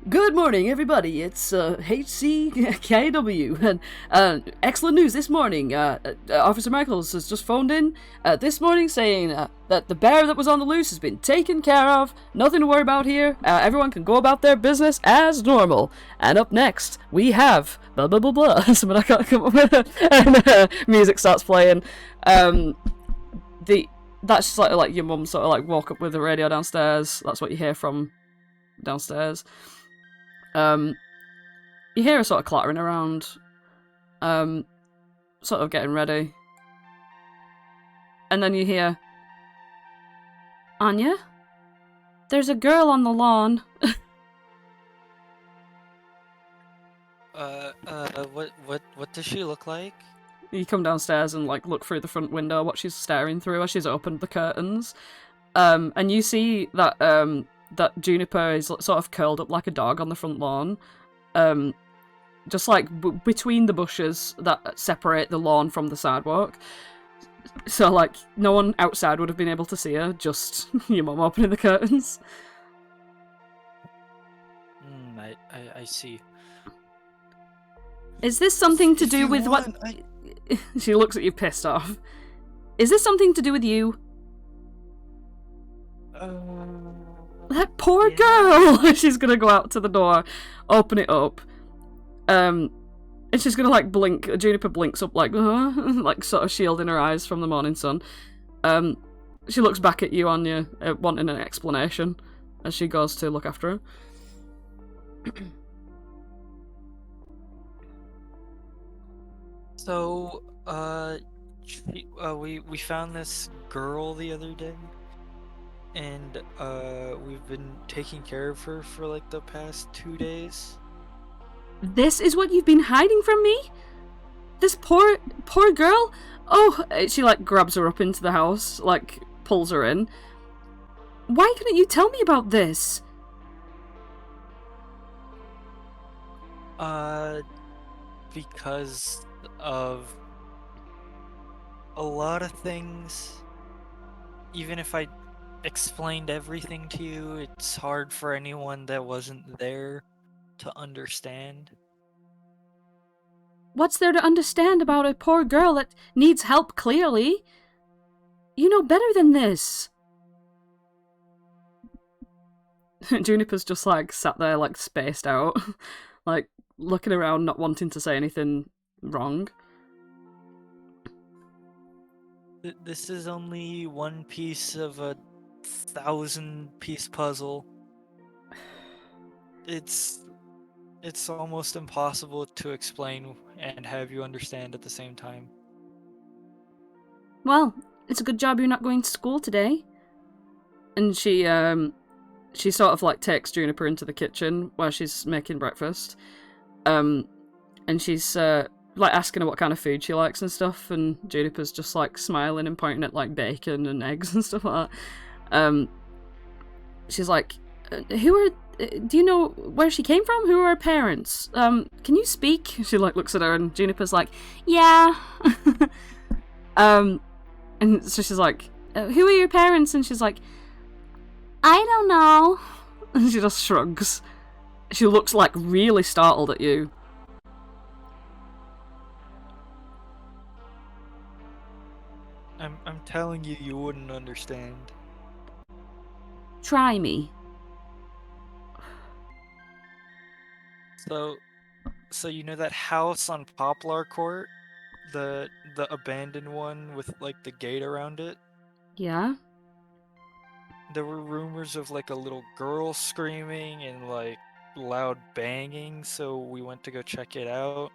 good morning, everybody. It's HCKW, and excellent news this morning. Officer Michaels has just phoned in this morning saying that the bear that was on the loose has been taken care of. Nothing to worry about here. Everyone can go about their business as normal. And up next, we have blah blah blah blah. Something I can't come up with. And music starts playing. That's just like your mum sort of like walk up with the radio downstairs. That's what you hear from downstairs. You hear her sort of clattering around, sort of getting ready. And then you hear, Anya? There's a girl on the lawn. What does she look like? You come downstairs and like look through the front window, what she's staring through as she's opened the curtains. And you see that that Juniper is sort of curled up like a dog on the front lawn. Just like between the bushes that separate the lawn from the sidewalk. So like no one outside would have been able to see her, just your mum opening the curtains. I see. Is this something to If do you with want, what... She looks at you pissed off. Is this something to do with you? That poor girl! She's gonna go out to the door, open it up, and she's gonna like blink. Juniper blinks up like, like sort of shielding her eyes from the morning sun. She looks back at you, Anya, wanting an explanation as she goes to look after her. So, we found this girl the other day, and we've been taking care of her for like the past 2 days. This is what you've been hiding from me? This poor girl? Oh, she like grabs her up into the house, like pulls her in. Why couldn't you tell me about this? Because of a lot of things. Even if I explained everything to you, it's hard for anyone that wasn't there to understand. What's there to understand about a poor girl that needs help, clearly? You know better than this. Juniper's just like sat there like spaced out, like looking around, not wanting to say anything wrong. This is only one piece of a 1,000-piece puzzle. It's almost impossible to explain and have you understand at the same time. Well, it's a good job you're not going to school today. And she sort of like takes Juniper into the kitchen where she's making breakfast. And she's like asking her what kind of food she likes and stuff, and Juniper's just like smiling and pointing at like bacon and eggs and stuff like that. She's like, do you know where she came from? Who are her parents? Can you speak? She like looks at her, and Juniper's like, yeah. And so she's like, who are your parents? And she's like, I don't know. And she just shrugs. She looks like really startled at you. I'm telling you, you wouldn't understand. Try me. So you know that house on Poplar Court? The abandoned one with like the gate around it? Yeah? There were rumors of like a little girl screaming and like loud banging, so we went to go check it out.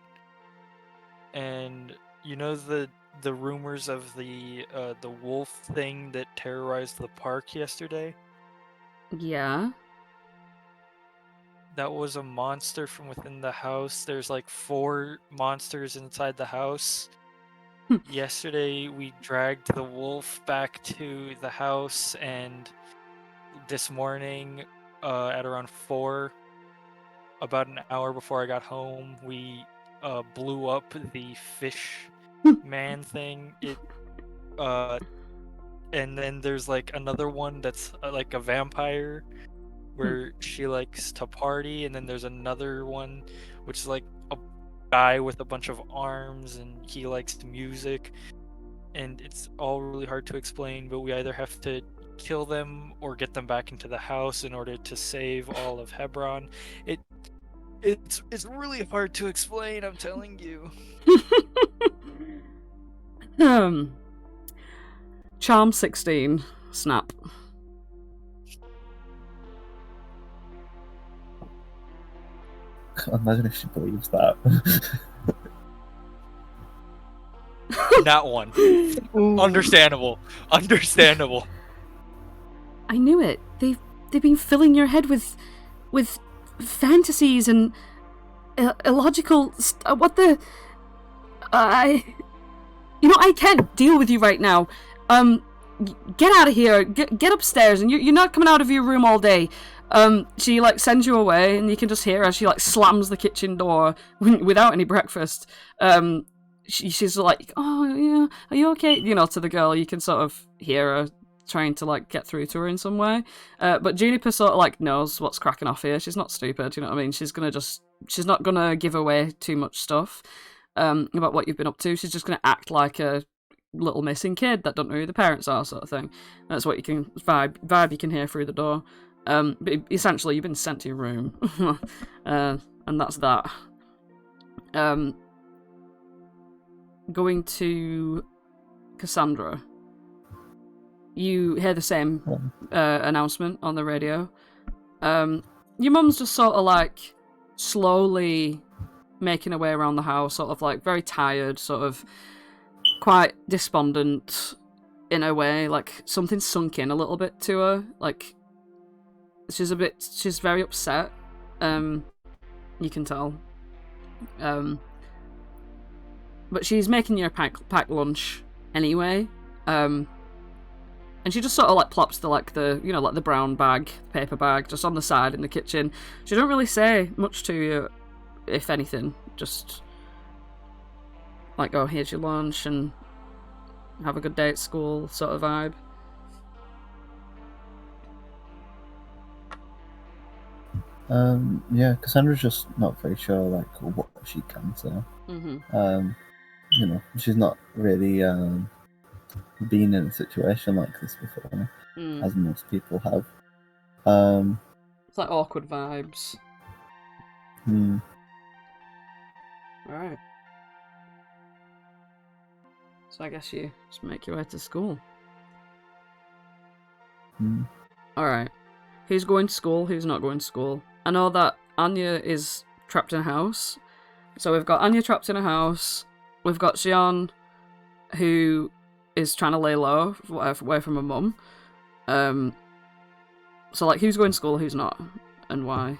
And you know the rumors of the wolf thing that terrorized the park yesterday? Yeah? That was a monster from within the house. There's like 4 monsters inside the house. Yesterday we dragged the wolf back to the house, and this morning at around 4, about an hour before I got home, we blew up the fish man thing. And then there's like another one that's like a vampire where she likes to party, and then there's another one which is like a guy with a bunch of arms and he likes music, and it's all really hard to explain, but we either have to kill them or get them back into the house in order to save all of Hebron. It's really hard to explain, I'm telling you. Charm 16. Snap. Imagine if she believes that. Not one. Understandable. Understandable. I knew it. They've been filling your head with fantasies and illogical. What the? I can't deal with you right now. Get out of here. Get upstairs, and you're not coming out of your room all day. She like sends you away, and you can just hear her. She like slams the kitchen door without any breakfast. She's like, "Oh yeah, are you okay?" You know, to the girl, you can sort of hear her trying to like get through to her in some way. But Juniper sort of like knows what's cracking off here. She's not stupid, you know what I mean? She's not gonna give away too much stuff about what you've been up to. She's just gonna act like a little missing kid that don't know who the parents are, sort of thing. That's what you can vibe you can hear through the door. But essentially, you've been sent to your room, and that's that. Going to Cassandra. You hear the same announcement on the radio. Your mum's just sort of like slowly making her way around the house, sort of like very tired, sort of quite despondent in a way, like something sunk in a little bit to her. Like she's very upset. You can tell. But she's making you a packed lunch anyway. And she just sort of like plops the brown bag, paper bag, just on the side in the kitchen. She don't really say much to you, if anything. Just like, oh, here's your lunch and have a good day at school sort of vibe. Yeah, Cassandra's just not very sure like what she can say. Mm-hmm. She's not really been in a situation like this before, as most people have. It's like awkward vibes. Alright. So I guess you just make your way to school. Alright. Who's going to school? Who's not going to school? I know that Anya is trapped in a house. So we've got Anya trapped in a house. We've got Xian, who is trying to lay low away from her mum. So like, who's going to school, who's not, and why?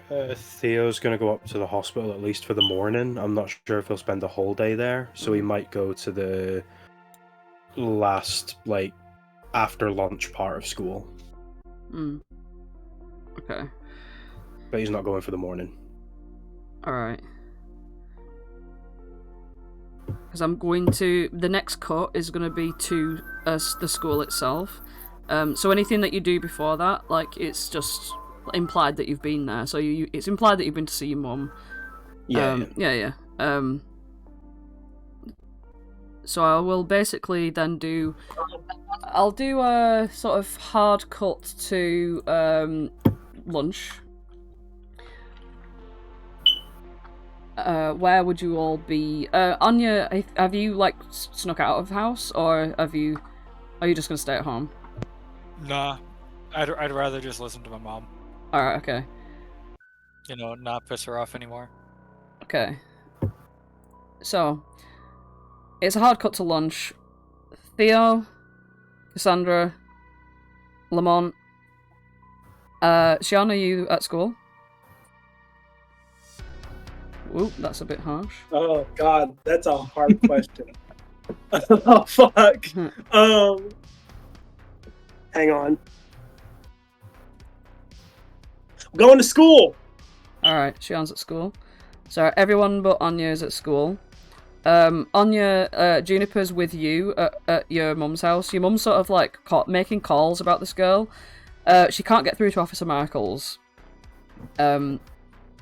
Theo's going to go up to the hospital at least for the morning. I'm not sure if he'll spend the whole day there, so he might go to the last, like, after lunch part of school. Okay. But he's not going for the morning. Alright. Because the next cut is going to be to the school itself. So anything that you do before that, like, it's just implied that you've been there. So it's implied that you've been to see your mum. Yeah. So I will basically then I'll do a sort of hard cut to lunch. Where would you all be? Anya, have you like snuck out of the house, or are you just gonna stay at home? Nah, I'd rather just listen to my mom. All right, okay. Not piss her off anymore. Okay. So it's a hard cut to lunch. Theo, Cassandra, Lamont, Xian, are you at school? Ooh, that's a bit harsh. Oh God, that's a hard question. Oh fuck. Hang on. I'm going to school. All right, Xian's at school. So everyone but Anya is at school. Anya, Juniper's with you at your mum's house. Your mum's sort of like making calls about this girl. She can't get through to Officer Markles.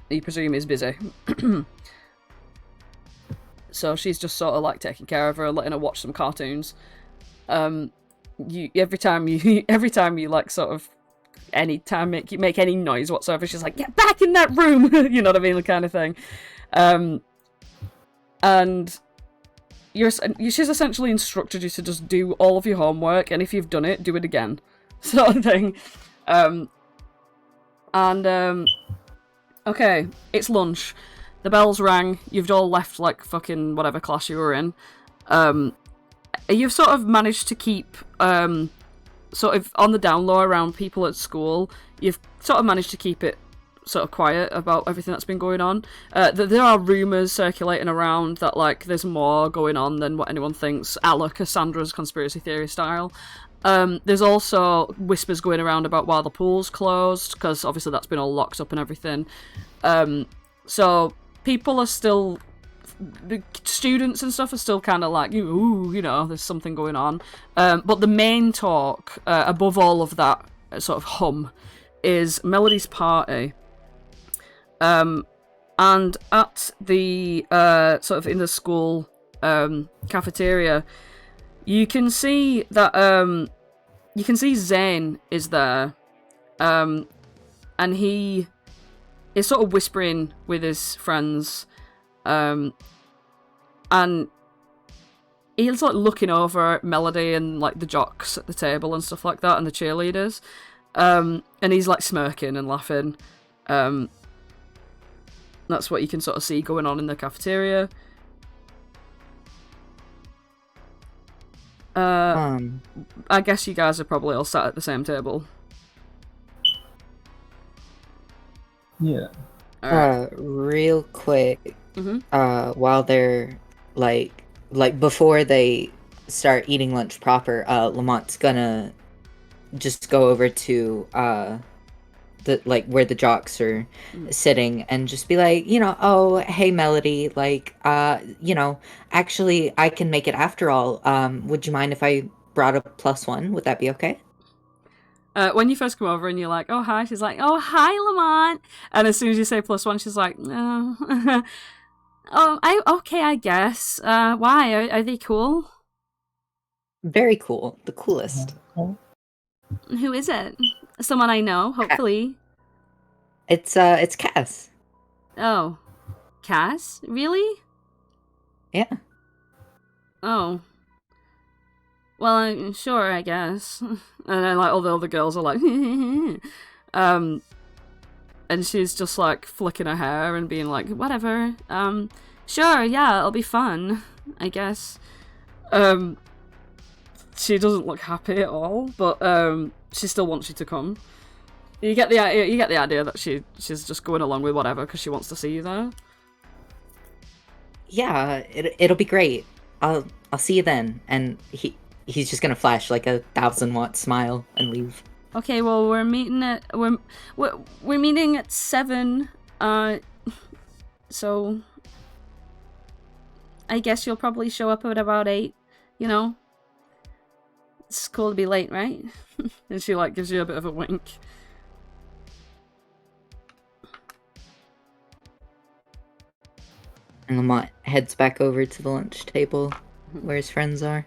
You presume is busy. So she's just sort of like taking care of her, letting her watch some cartoons. Every time you like sort of anytime you make any noise whatsoever, she's like, get back in that room. You know what I mean, the kind of thing. And she's essentially instructed you to just do all of your homework, and if you've done it, do it again, sort of thing. Okay, it's lunch. The bells rang. You've all left like fucking whatever class you were in. You've sort of managed to keep sort of on the down low around people at school. You've sort of managed to keep it sort of quiet about everything that's been going on. There are rumours circulating around that like there's more going on than what anyone thinks, a la Cassandra's conspiracy theory style. There's also whispers going around about why the pool's closed, because obviously that's been all locked up and everything. So people are still, the students and stuff are still kind of like, ooh, you know, there's something going on. But the main talk, above all of that sort of hum, is Melody's party. And at the sort of in the school cafeteria, you can see that Zane is there, and he is sort of whispering with his friends, and he's like looking over at Melody and like the jocks at the table and stuff like that, and the cheerleaders, and he's like smirking and laughing. That's what you can sort of see going on in the cafeteria. I guess you guys are probably all sat at the same table. Yeah. Real quick, Mm-hmm. while they're like before they start eating lunch proper, Lamont's gonna just go over to the like where the jocks are sitting and just be like, you know, oh hey Melody, like you know, actually I can make it after all. Would you mind if I brought a +1? Would that be okay? When you first come over and you're like, oh hi, she's like, oh hi Lamont, and as soon as you say +1, she's like, no. Oh, I guess. Why? Are they cool? Very cool. The coolest. Who is it? Someone I know, hopefully. It's Cass. Oh. Cass? Really? Yeah. Oh. Well, I'm sure, I guess. And then, like, all the other girls are like, and she's just, like, flicking her hair and being like, whatever. Sure, yeah, it'll be fun, I guess. She doesn't look happy at all, but, she still wants you to come. You get the idea that she's just going along with whatever because she wants to see you there. Yeah, it'll be great. I'll see you then. And he's just gonna flash like a 1,000-watt smile and leave. Okay, well we're meeting at 7. So I guess you'll probably show up at about 8. You know, it's cool to be late, right? And she like gives you a bit of a wink. And Lamont heads back over to the lunch table where his friends are.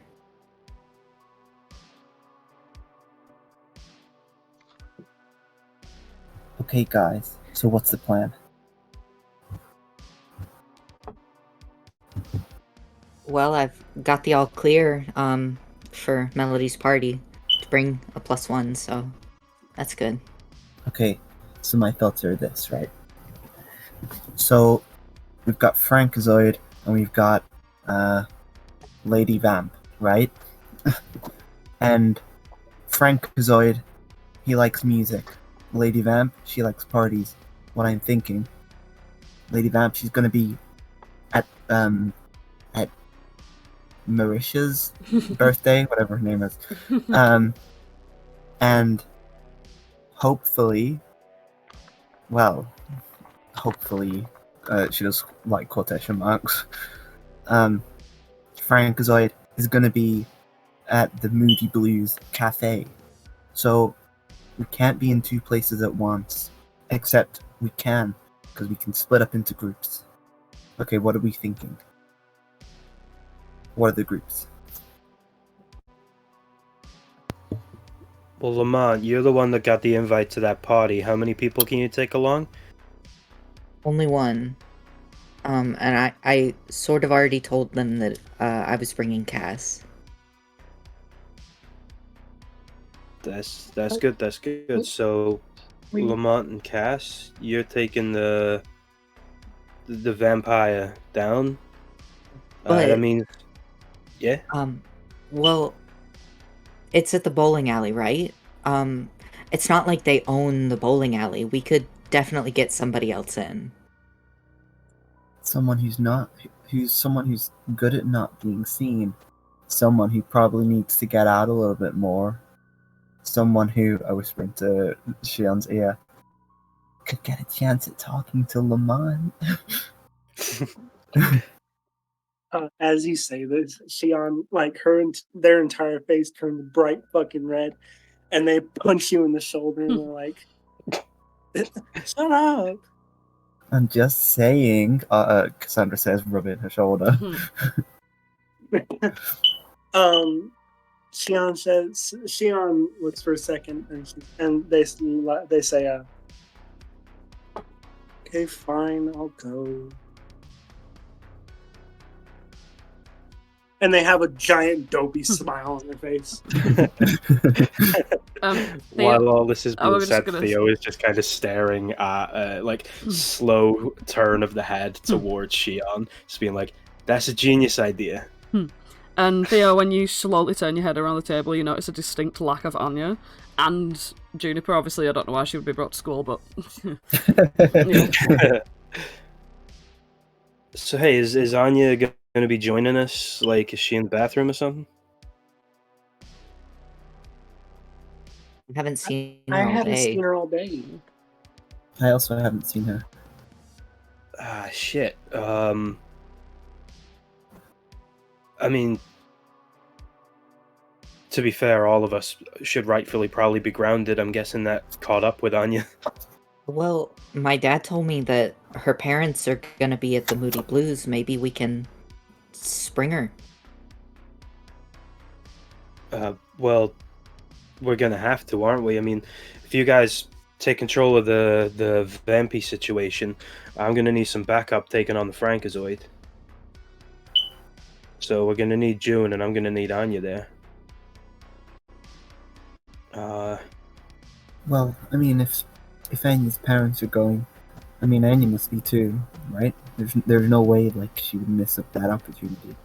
Okay, guys. So what's the plan? Well, I've got the all clear for Melody's party to bring a +1, so that's good. Okay, so my thoughts are this, right? So we've got Frankazoid and we've got Lady Vamp, right? And Frankazoid, he likes music. Lady Vamp, she likes parties. What I'm thinking, Lady Vamp, she's gonna be at Marisha's birthday, whatever her name is. And hopefully, she does like quotation marks. Frankazoid is gonna be at the Moody Blues Cafe. So we can't be in 2 places at once. Except we can, because we can split up into groups. Okay, what are we thinking? What are the groups? Well, Lamont, you're the one that got the invite to that party. How many people can you take along? Only one. And I sort of already told them that I was bringing Cass. That's good. That's good. So Lamont and Cass, you're taking the vampire down. But That means, yeah. well, it's at the bowling alley, right? It's not like they own the bowling alley. We could definitely get somebody else in. Someone who's good at not being seen. Someone who probably needs to get out a little bit more. Someone who, I whisper into Xian's ear, could get a chance at talking to Lamont. As you say this, Xian, like their entire face turns bright fucking red, and they punch you in the shoulder, and they're like, "Shut up!" I'm just saying, Cassandra says, rubbing her shoulder. Xian looks for a second, and they say, "Okay, fine, I'll go." And they have a giant dopey smile on their face. While all this is being was said, just Theo is just kind of staring at slow turn of the head towards Xian, just being like, "That's a genius idea." And Theo, when you slowly turn your head around the table, you notice a distinct lack of Anya and Juniper. Obviously, I don't know why she would be brought to school, but yeah. So hey, is Anya going to be joining us? Like, is she in the bathroom or something? I haven't seen her I all haven't day. seen her all day. I also haven't seen her. Ah, shit. I mean, to be fair, all of us should rightfully probably be grounded. I'm guessing that caught up with Anya. Well, my dad told me that her parents are gonna be at the Moody Blues. Maybe we can spring her. Well, we're gonna have to, aren't we? I mean, if you guys take control of the Vampy situation, I'm gonna need some backup taking on the Frankazoid. So we're gonna need June, and I'm gonna need Anya there. Well, I mean, if Anya's parents are going, I mean, Anya must be too, right? There's no way like she would miss up that opportunity.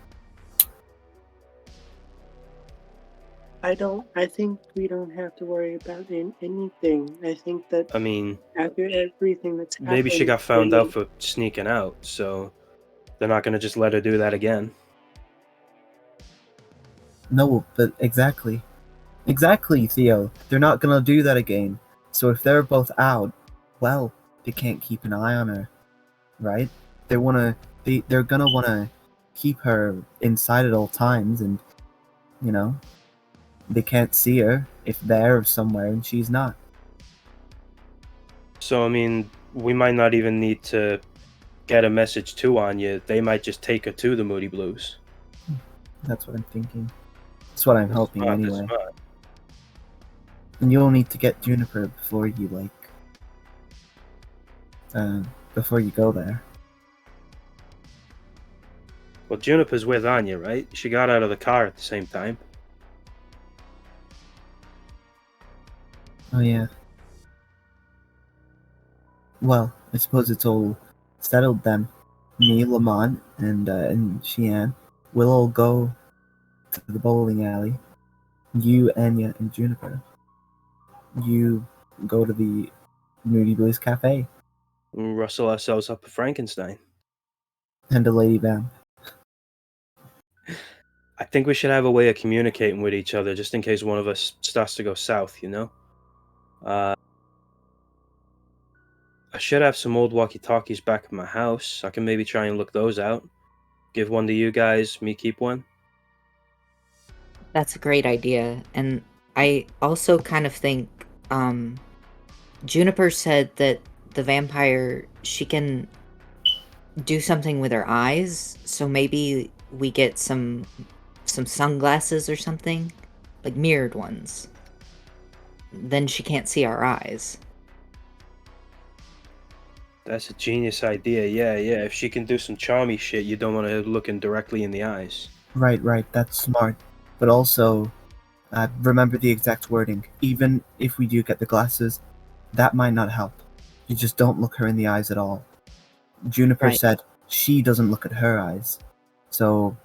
I think we don't have to worry about anything. I think that I mean, after everything that's happened, maybe she got found out for sneaking out, so they're not gonna just let her do that again. No, but exactly, Theo. They're not gonna do that again. So if they're both out, well, they can't keep an eye on her, right? They're gonna wanna keep her inside at all times, and you know, they can't see her if they're somewhere and she's not. So I mean, we might not even need to get a message to Anya. They might just take her to the Moody Blues. That's what I'm thinking. That's what I'm hoping Smart, anyway. smart. And you'll need to get Juniper before you before you go there. Well, Juniper's with Anya, right? She got out of the car at the same time. Oh yeah. Well, I suppose it's all settled then. Me, Lamont, and Xian will all go to the bowling alley. You, Anya, and Juniper. You go to the Moody Blues Cafe. And rustle ourselves up a Frankenstein. And a Lady Vamp. I think we should have a way of communicating with each other just in case one of us starts to go south, you know? I should have some old walkie-talkies back at my house. I can maybe try and look those out. Give one to you guys, me keep one. That's a great idea. And I also kind of think Juniper said that the vampire, she can do something with her eyes, so maybe we get some sunglasses or something, like mirrored ones. Then she can't see our eyes. That's a genius idea, yeah. If she can do some charmy shit, you don't want to look in directly in the eyes. Right, that's smart. But also, remember the exact wording. Even if we do get the glasses, that might not help. You just don't look her in the eyes at all. Juniper Right. said she doesn't look at her eyes. So,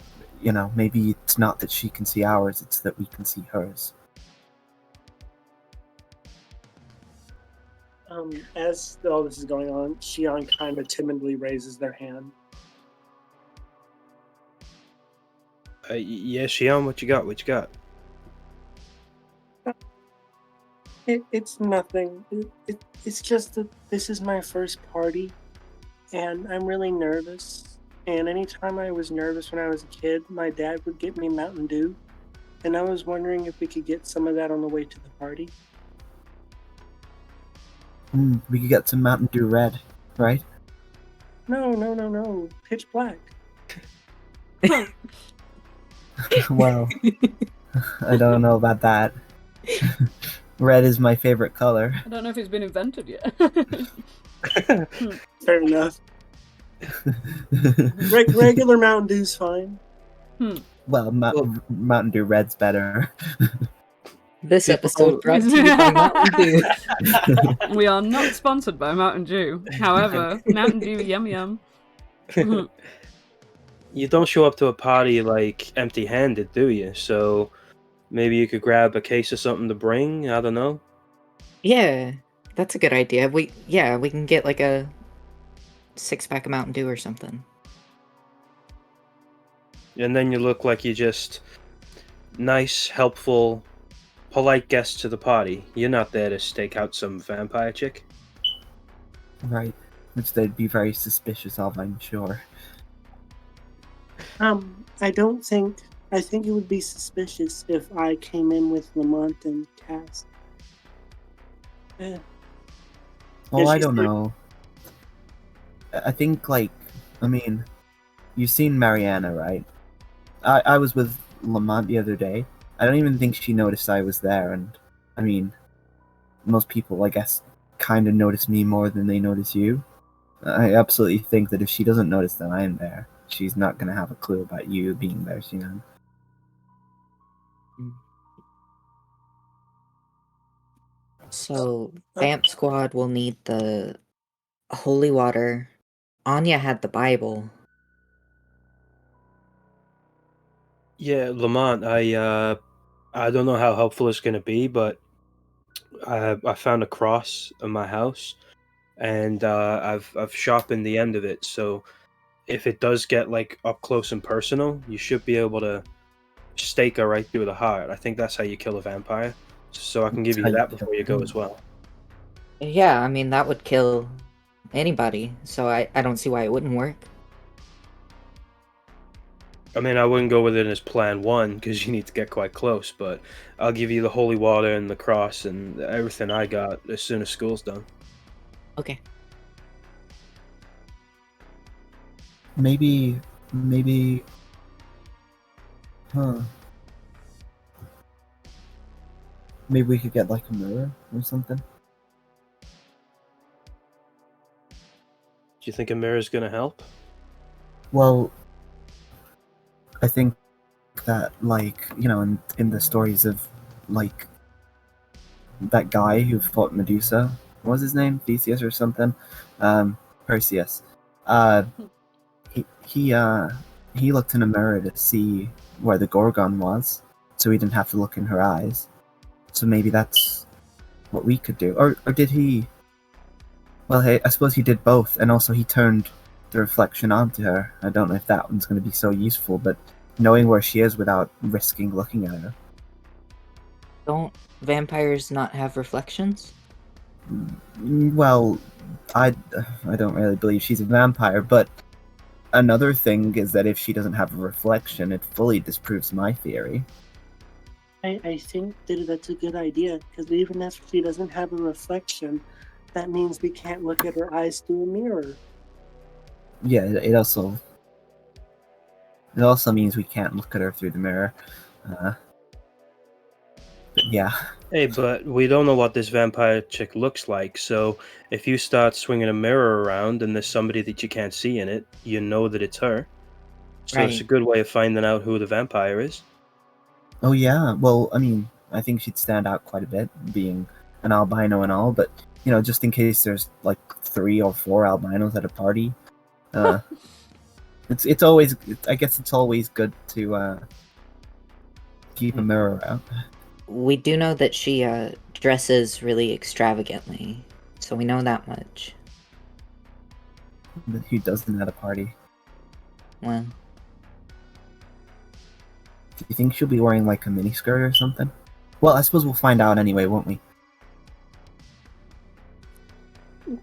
maybe it's not that she can see ours, it's that we can see hers. As all this is going on, Xian kind of timidly raises their hand. Yeah, Xian, what you got? What you got? It's nothing. It's just that this is my first party, and I'm really nervous. And anytime I was nervous when I was a kid, my dad would get me Mountain Dew. And I was wondering if we could get some of that on the way to the party. We could get some Mountain Dew Red, right? No. Pitch black. Well, I don't know about that. Red is my favorite color. I don't know if it's been invented yet. Fair enough. Regular Mountain Dew's fine. Well, Mountain Dew Red's better. This episode brought to you by Mountain Dew. We are not sponsored by Mountain Dew. However, Mountain Dew, yum yum. You don't show up to a party like empty-handed, do you? So maybe you could grab a case of something to bring. I don't know. Yeah, that's a good idea. We can get like a 6-pack of Mountain Dew or something. And then you look like you're just nice, helpful, polite guests to the party. You're not there to stake out some vampire chick. Right. Which they'd be very suspicious of, I'm sure. I think it would be suspicious if I came in with Lamont and Cass. Well, I don't know. I think, you've seen Mariana, right? I was with Lamont the other day. I don't even think she noticed I was there, and, most people, I guess, kind of notice me more than they notice you. I absolutely think that if she doesn't notice that I'm there, she's not going to have a clue about you being there, Xian. So, Vamp Squad will need the holy water. Anya had the Bible. Yeah, Lamont, I don't know how helpful it's going to be, but I found a cross in my house, and I've sharpened the end of it. So if it does get up close and personal, you should be able to stake her right through the heart. I think that's how you kill a vampire. So I can give you that before you go as well. Yeah, that would kill anybody. So I don't see why it wouldn't work. I wouldn't go with it as plan 1 because you need to get quite close, but I'll give you the holy water and the cross and everything I got as soon as school's done. Okay. Maybe, maybe we could get a mirror or something. Do you think a mirror's gonna help? Well, I think that, in the stories of, that guy who fought Medusa, what was his name? Theseus or something? Perseus. He looked in a mirror to see where the Gorgon was, so he didn't have to look in her eyes. So maybe that's what we could do. Or did he... Well, hey, I suppose he did both, and also he turned the reflection onto her. I don't know if that one's going to be so useful, but knowing where she is without risking looking at her. Don't vampires not have reflections? Well, I don't really believe she's a vampire, but another thing is that if she doesn't have a reflection, it fully disproves my theory. I think that that's a good idea, because even if she doesn't have a reflection, that means we can't look at her eyes through a mirror. Yeah, it also means we can't look at her through the mirror. But yeah. Hey, but we don't know what this vampire chick looks like, so if you start swinging a mirror around and there's somebody that you can't see in it, you know that it's her. So it's a good way of finding out who the vampire is. Oh yeah, well, I think she'd stand out quite a bit, being an albino and all, but just in case there's like 3 or 4 albinos at a party. It's always, I guess it's always good to keep a mirror out. We do know that she dresses really extravagantly, so we know that much. But who doesn't at a party? Well, Do you think she'll be wearing like a miniskirt or something? Well, I suppose we'll find out anyway, won't we?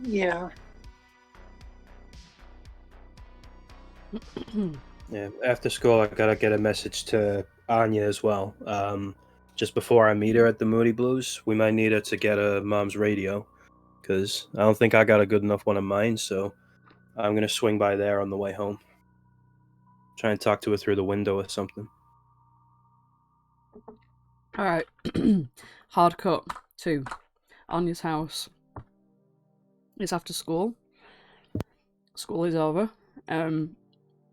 Yeah. Yeah, after school, I gotta get a message to Anya as well. Just before I meet her at the Moody Blues, we might need her to get a mom's radio, because I don't think I got a good enough one of mine, so I'm gonna swing by there on the way home. Try and talk to her through the window or something. Alright. Hard cut to Anya's house. It's after school. School is over.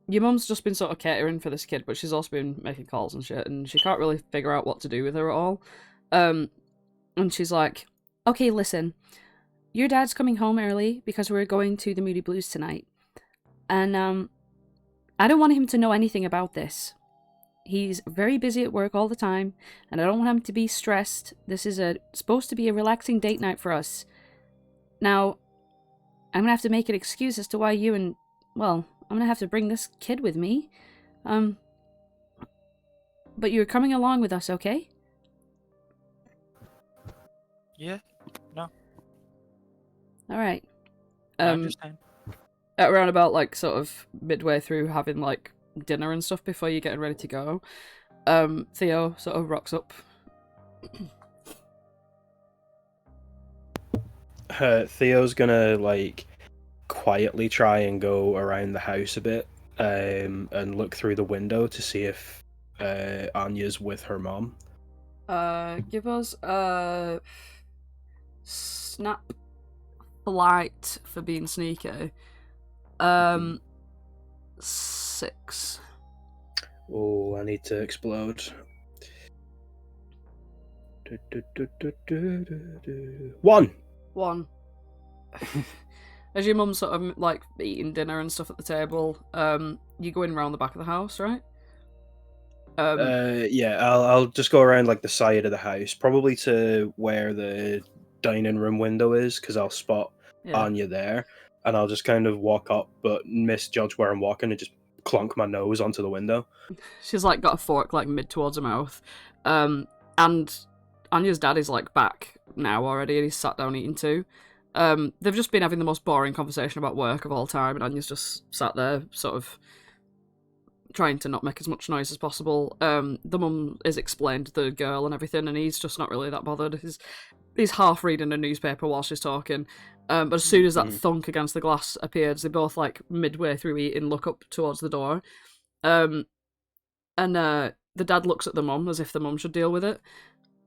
Your mum's just been sort of catering for this kid, but she's also been making calls and shit, and she can't really figure out what to do with her at all. And she's like, okay, listen, your dad's coming home early because we're going to the Moody Blues tonight. And, I don't want him to know anything about this. He's very busy at work all the time, and I don't want him to be stressed. This is supposed to be a relaxing date night for us. Now, I'm gonna have to make an excuse as to why you and, well, I'm gonna have to bring this kid with me. But you're coming along with us, okay? Yeah. No. Alright. I understand. Around about, like, sort of midway through having, like, dinner and stuff before you're getting ready to go, Theo sort of rocks up. Theo's gonna, like, quietly try and go around the house a bit, and look through the window to see if Anya's with her mom. Give us a snap flight for being sneaky. 6. Oh, I need to explode. 1. 1. As your mum's sort of like eating dinner and stuff at the table, you're going around the back of the house, right? Yeah, I'll just go around like the side of the house, probably to where the dining room window is, because I'll spot Anya there, and I'll just kind of walk up, but misjudge where I'm walking and just clunk my nose onto the window. She's like got a fork like mid towards her mouth, and Anya's dad is like back now already, and he's sat down eating too. They've just been having the most boring conversation about work of all time, and Anya's just sat there, sort of trying to not make as much noise as possible. The mum is explained the girl and everything, and he's just not really that bothered. He's half reading a newspaper while she's talking. But as soon as that thunk against the glass appears, they both, like, midway through eating, look up towards the door. And the dad looks at the mum as if the mum should deal with it.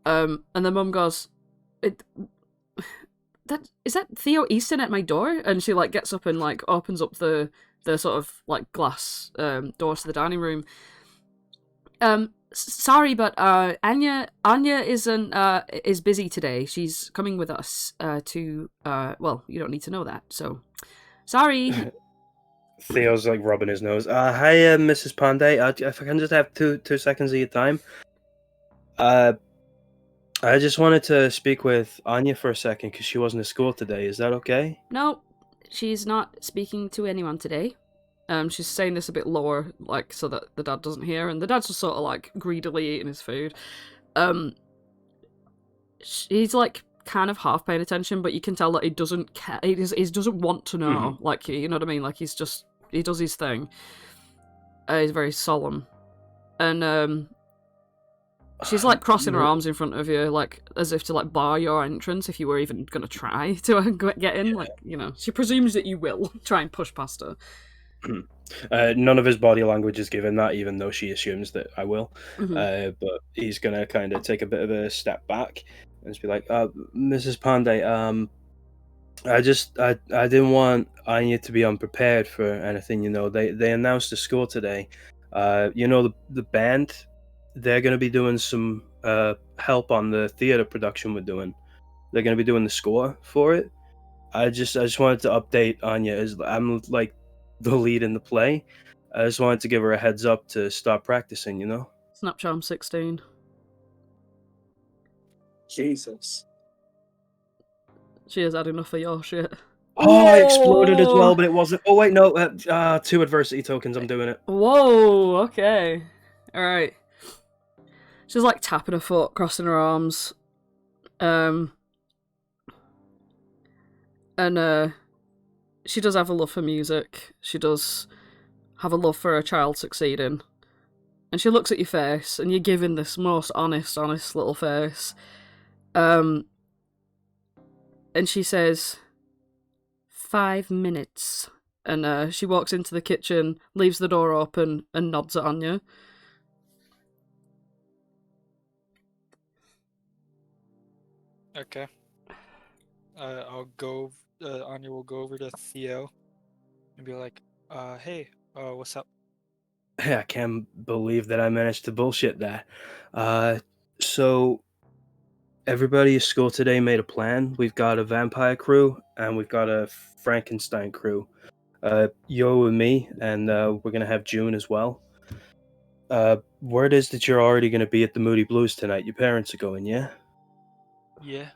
And the mum goes, is that Theo Easton at my door? And she, like, gets up and, like, opens up the sort of, like, glass doors to the dining room. Sorry, but Anya is busy today. She's coming with us to well, you don't need to know that, so sorry. Theo's like rubbing his nose. Hi, Mrs. Pandey. If I can just have two seconds of your time. I just wanted to speak with Anya for a second because she wasn't at school today. Is that okay? No, she's not speaking to anyone today. She's saying this a bit lower, like, so that the dad doesn't hear, and the dad's just sort of, like, greedily eating his food. He's, like, kind of half paying attention, but you can tell that he doesn't care, he doesn't want to know, like, you know what I mean? Like, he does his thing. He's very solemn. And, she's, like, crossing her arms in front of you, like, as if to, like, bar your entrance if you were even gonna try to get in, like, you know. She presumes that you will try and push past her. None of his body language is given that, even though she assumes that I will. But he's gonna kind of take a bit of a step back and just be like, Mrs. Pandey, I didn't want Anya to be unprepared for anything. You know, they announced at school today. You know, the band, they're gonna be doing some help on the theater production we're doing. They're going to be doing the score for it. I just wanted to update Anya as I'm like the lead in the play. I just wanted to give her a heads up to start practicing, you know? Snapchat, I'm 16. Jesus. She has had enough of your shit. Oh, I exploded as well, Whoa! but it wasn't. Oh, wait, no. 2 adversity tokens. I'm doing it. Whoa, okay. Alright. She's like tapping her foot, crossing her arms. And she does have a love for music. She does have a love for a child succeeding. And she looks at your face, and you're giving this most honest little face. And she says, 5 minutes. And she walks into the kitchen, leaves the door open, and nods at Anya. Okay. I'll go. Anya will go over to Theo and be like, hey, what's up? I can't believe that I managed to bullshit that. So everybody at school today made a plan. We've got a vampire crew and we've got a Frankenstein crew. Yo and me, and we're gonna have June as well. Word is that you're already gonna be at the Moody Blues tonight. Your parents are going, yeah? Yeah.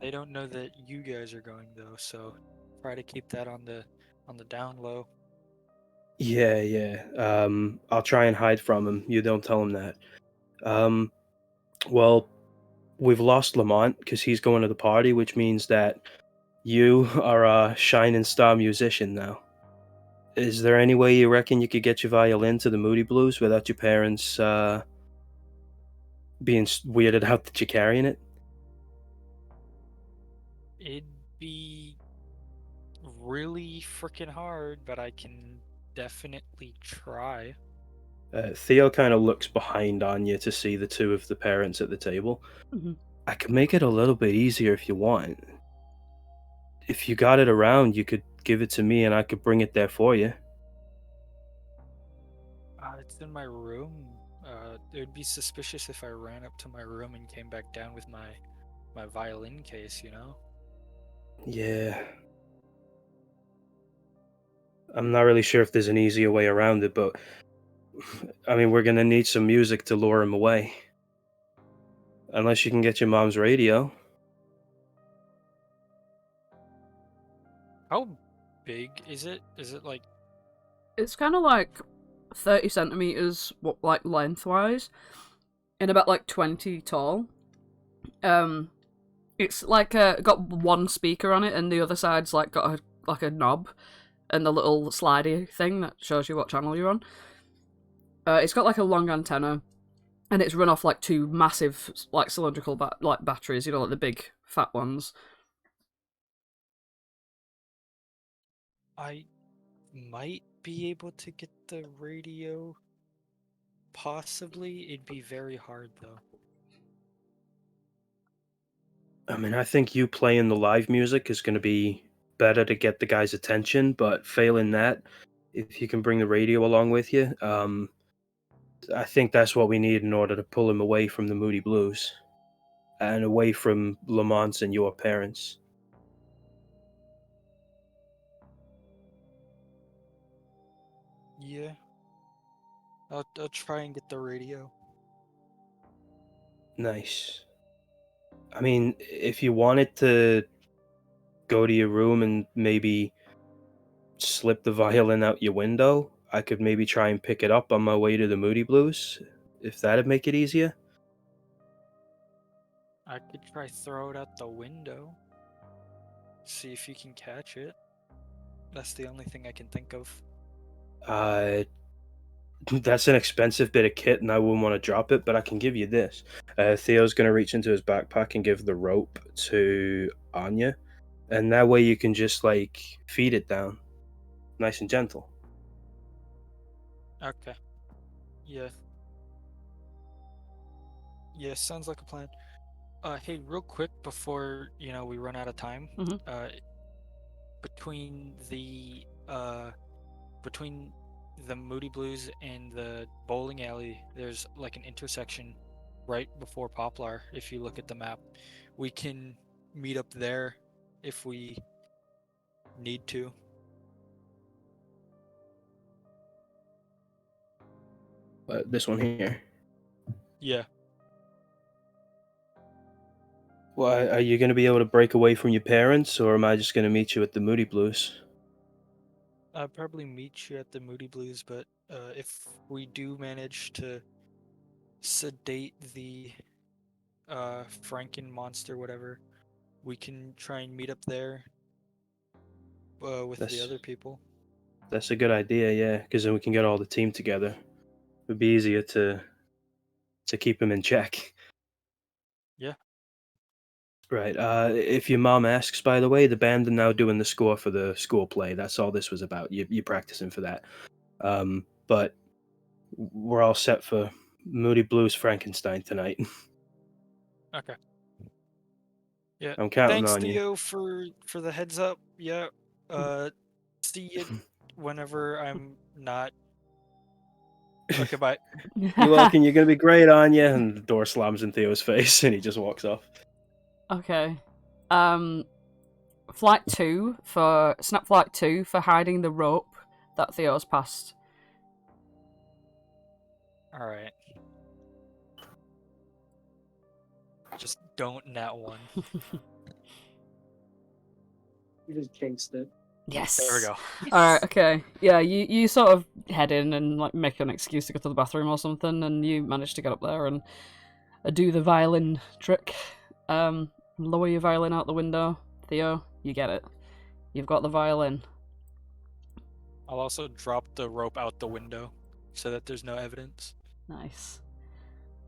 They don't know that you guys are going though, so try to keep that on the down low. Yeah. I'll try and hide from him. You don't tell him that. Well, we've lost Lamont because he's going to the party, which means that you are a shining star musician now. Is there any way you reckon you could get your violin to the Moody Blues without your parents being weirded out that you're carrying it? It'd be really freaking hard, but I can definitely try. Theo kind of looks behind Anya to see the two of the parents at the table. Mhm. I could make it a little bit easier if you want. If you got it around, you could give it to me and I could bring it there for you. It's in my room. It would be suspicious if I ran up to my room and came back down with my violin case, you know? Yeah. I'm not really sure if there's an easier way around it, but I mean, we're gonna need some music to lure him away. Unless you can get your mom's radio. How big is it? Is it like... It's kind of like 30 centimeters, like lengthwise, and about like 20 tall. It's like got one speaker on it, and the other side's like got a knob, and the little slidey thing that shows you what channel you're on. It's got like a long antenna, and it's run off like 2 massive like cylindrical batteries, you know, like the big fat ones. I might be able to get the radio. Possibly. It'd be very hard though. I mean, I think you playing the live music is going to be better to get the guy's attention, but failing that, if you can bring the radio along with you, I think that's what we need in order to pull him away from the Moody Blues and away from Lamont's and your parents. Yeah. I'll try and get the radio. Nice. I mean, if you wanted to go to your room and maybe slip the violin out your window, I could maybe try and pick it up on my way to the Moody Blues, if that'd make it easier. I could try throw it out the window. See if you can catch it. That's the only thing I can think of. That's an expensive bit of kit and I wouldn't want to drop it, but I can give you this. Theo's going to reach into his backpack and give the rope to Anya, and that way you can just, like, feed it down. Nice and gentle. Okay. Yeah. Yeah, sounds like a plan. Hey, real quick before, we run out of time. Mhm. Between the Moody Blues and the bowling alley, there's like an intersection right before Poplar. If you look at the map, we can meet up there if we need to. This one here. Yeah. Well, are you going to be able to break away from your parents, or am I just going to meet you at the Moody Blues? I'll probably meet you at the Moody Blues, but if we do manage to sedate the Franken monster, whatever, we can try and meet up there with the other people. That's a good idea, yeah, because then we can get all the team together. It would be easier to keep them in check. Yeah. Right. If your mom asks, by the way, the band are now doing the score for the school play. That's all this was about. You're practicing for that. But we're all set for Moody Blues Frankenstein tonight. Okay. Yeah. I'm counting Thanks, on you. Theo, for the heads up. Yeah. See you whenever I'm not. Okay, bye. You're welcome. You're going to be great, Anya. And the door slams in Theo's face, and he just walks off. Okay. Flight 2 for Snap Flight 2 for hiding the rope that Theo's passed. All right. Just don't nat one. You just jinxed it. Yes. There we go. Alright, okay. Yeah, you sort of head in and like make an excuse to go to the bathroom or something, and you manage to get up there and do the violin trick. Lower your violin out the window. Theo, you get it. You've got the violin. I'll also drop the rope out the window so that there's no evidence. Nice.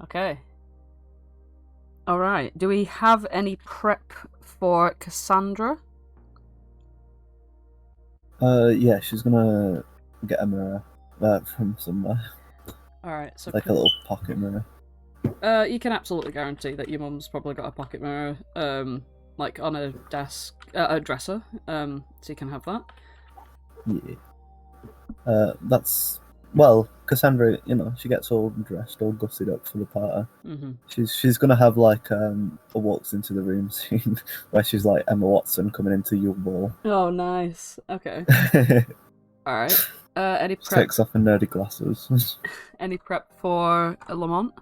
Okay. Alright, do we have any prep for Cassandra? Yeah, she's gonna get a mirror from somewhere. Alright, so like a little pocket mirror. You can absolutely guarantee that your mum's probably got a pocket mirror, like on a desk, a dresser, so you can have that. Yeah. That's, well, Cassandra, you know, she gets all dressed, all gutted up for the party. Mm-hmm. She's gonna have like a walks into the room scene where she's like Emma Watson coming into your ball. Oh, nice. Okay. Alright. Any prep? Takes off her nerdy glasses. Any prep for Lamont?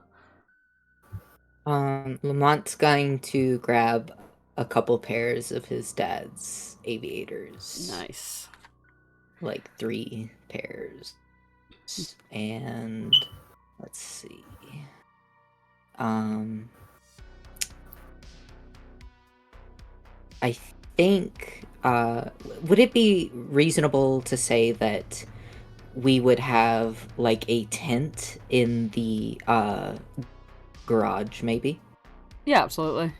Lamont's going to grab a couple pairs of his dad's aviators. Nice. Like 3 pairs. And let's see. I think would it be reasonable to say that we would have like a tent in the garage, maybe? Yeah, absolutely.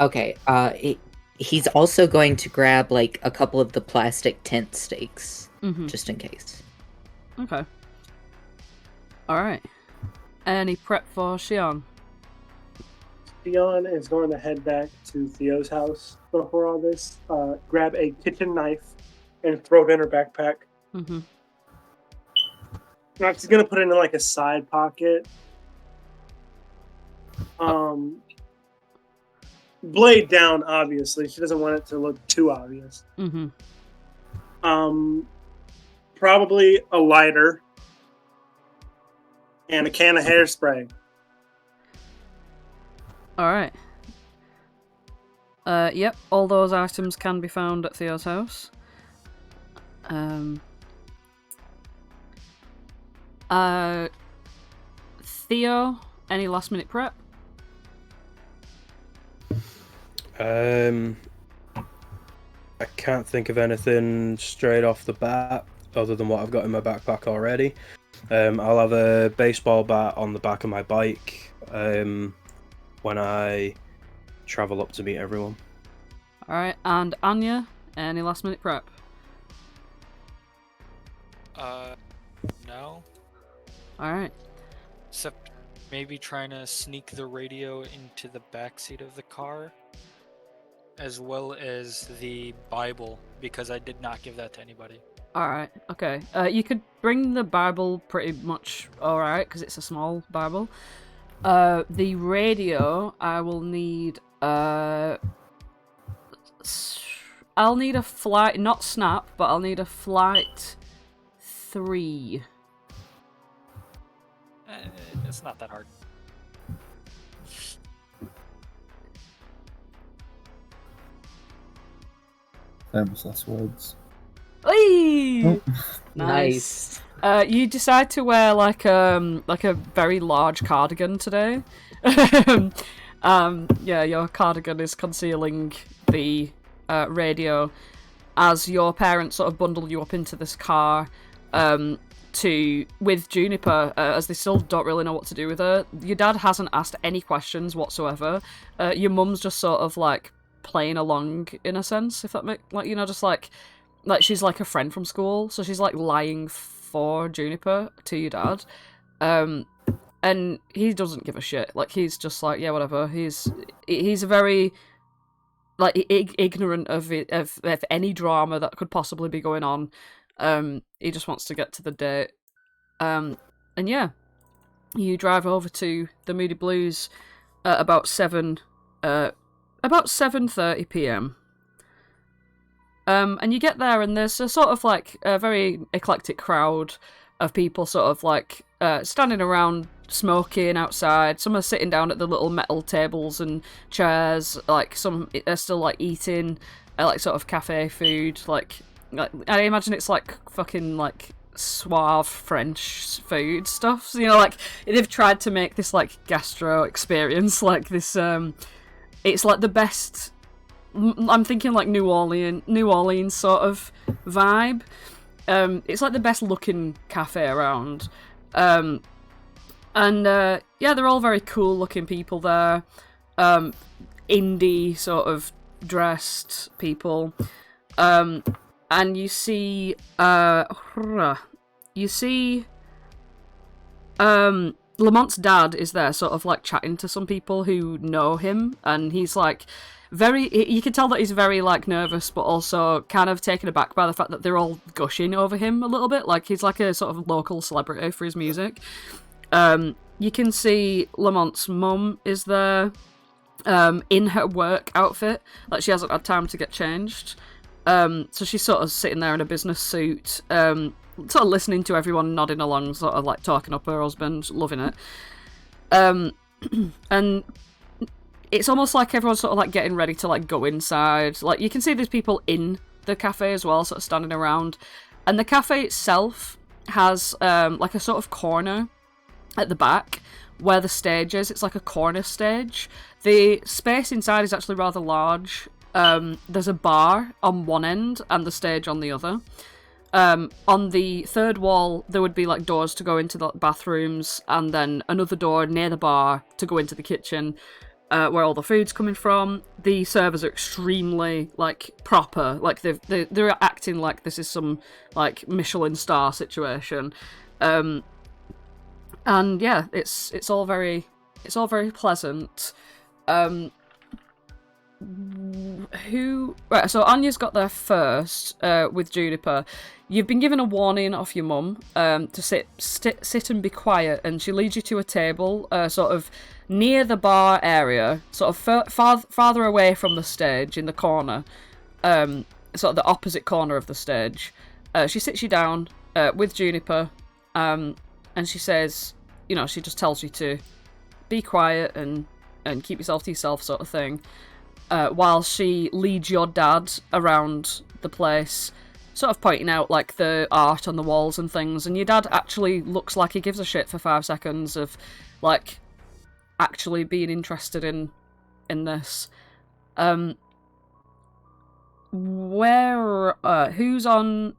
Okay, he's also going to grab like a couple of the plastic tent stakes, just in case. Okay. Alright. Any prep for Xian? Xian is going to head back to Theo's house before all this, grab a kitchen knife, and throw it in her backpack. Mm-hmm. Now she's going to put it in like a side pocket. Blade down, obviously. She doesn't want it to look too obvious. Mm-hmm. Probably a lighter and a can of hairspray. Alright. Yep, all those items can be found at Theo's house. Theo, any last minute prep? I can't think of anything straight off the bat other than what I've got in my backpack already. I'll have a baseball bat on the back of my bike when I travel up to meet everyone. Alright, and Anya, any last minute prep? No. Alright. Except maybe trying to sneak the radio into the backseat of the car, as well as the Bible, because I did not give that to anybody. Alright, okay. You could bring the Bible pretty much alright, because it's a small Bible. The radio, I will need I'll need a flight, not snap, but I'll need a flight 3. It's not that hard. Famous last words. Whee! Oh. Nice. You decide to wear like a very large cardigan today. Yeah, your cardigan is concealing the radio as your parents sort of bundle you up into this car with Juniper, as they still don't really know what to do with her. Your dad hasn't asked any questions whatsoever. Your mum's just sort of like playing along in a sense, if that makes, like, you know, just like she's like a friend from school, so she's like lying for Juniper to your dad. And he doesn't give a shit. Like, he's just like, yeah, whatever. He's a very like ignorant of any drama that could possibly be going on. He just wants to get to the date. And yeah, you drive over to the Moody Blues at about 7:30 p.m. And you get there, and there's a sort of like a very eclectic crowd of people, sort of like standing around smoking outside. Some are sitting down at the little metal tables and chairs. Like, some are still like eating like sort of cafe food. Like I imagine it's like fucking like suave French food stuff. You know, like they've tried to make this like gastro experience, like this. It's like the best. I'm thinking like New Orleans sort of vibe. It's like the best looking cafe around. Yeah, they're all very cool looking people there. Indie sort of dressed people. And you see Lamont's dad is there sort of like chatting to some people who know him, and he's like you can tell that he's very like nervous, but also kind of taken aback by the fact that they're all gushing over him a little bit. Like, he's like a sort of local celebrity for his music. You can see Lamont's mum is there, in her work outfit. Like, she hasn't had time to get changed. So she's sort of sitting there in a business suit, sort of listening to everyone nodding along, sort of like talking up her husband, loving it. And it's almost like everyone's sort of like getting ready to like go inside. Like, you can see there's people in the cafe as well, sort of standing around. And the cafe itself has like a sort of corner at the back where the stage is. It's like a corner stage. The space inside is actually rather large. There's a bar on one end and the stage on the other. On the third wall, there would be like doors to go into the bathrooms, and then another door near the bar to go into the kitchen, where all the food's coming from. The servers are extremely like proper, like they're acting like this is some like Michelin star situation. And yeah, it's all very pleasant. Right, so Anya's got there first with Juniper. You've been given a warning off your mum to sit and be quiet, and she leads you to a table sort of near the bar area, sort of farther away from the stage in the corner, sort of the opposite corner of the stage. She sits you down with Juniper, and she says, you know, she just tells you to be quiet and keep yourself to yourself, sort of thing. While she leads your dad around the place, sort of pointing out like the art on the walls and things, and your dad actually looks like he gives a shit for 5 seconds of like actually being interested in this. Who's on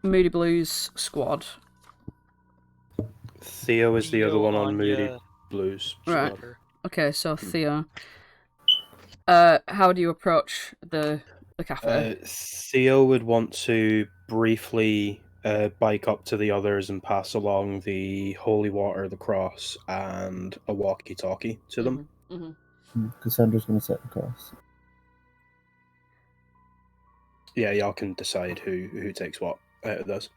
Moody Blues squad? Theo is the other one on Anya, Moody Blues. Right. Poplar. Okay, so Theo. How do you approach the cafe? Theo would want to briefly bike up to the others and pass along the holy water, the cross, and a walkie-talkie to them. Mm-hmm. Cassandra's going to set the cross. Yeah, y'all can decide who takes what out of those.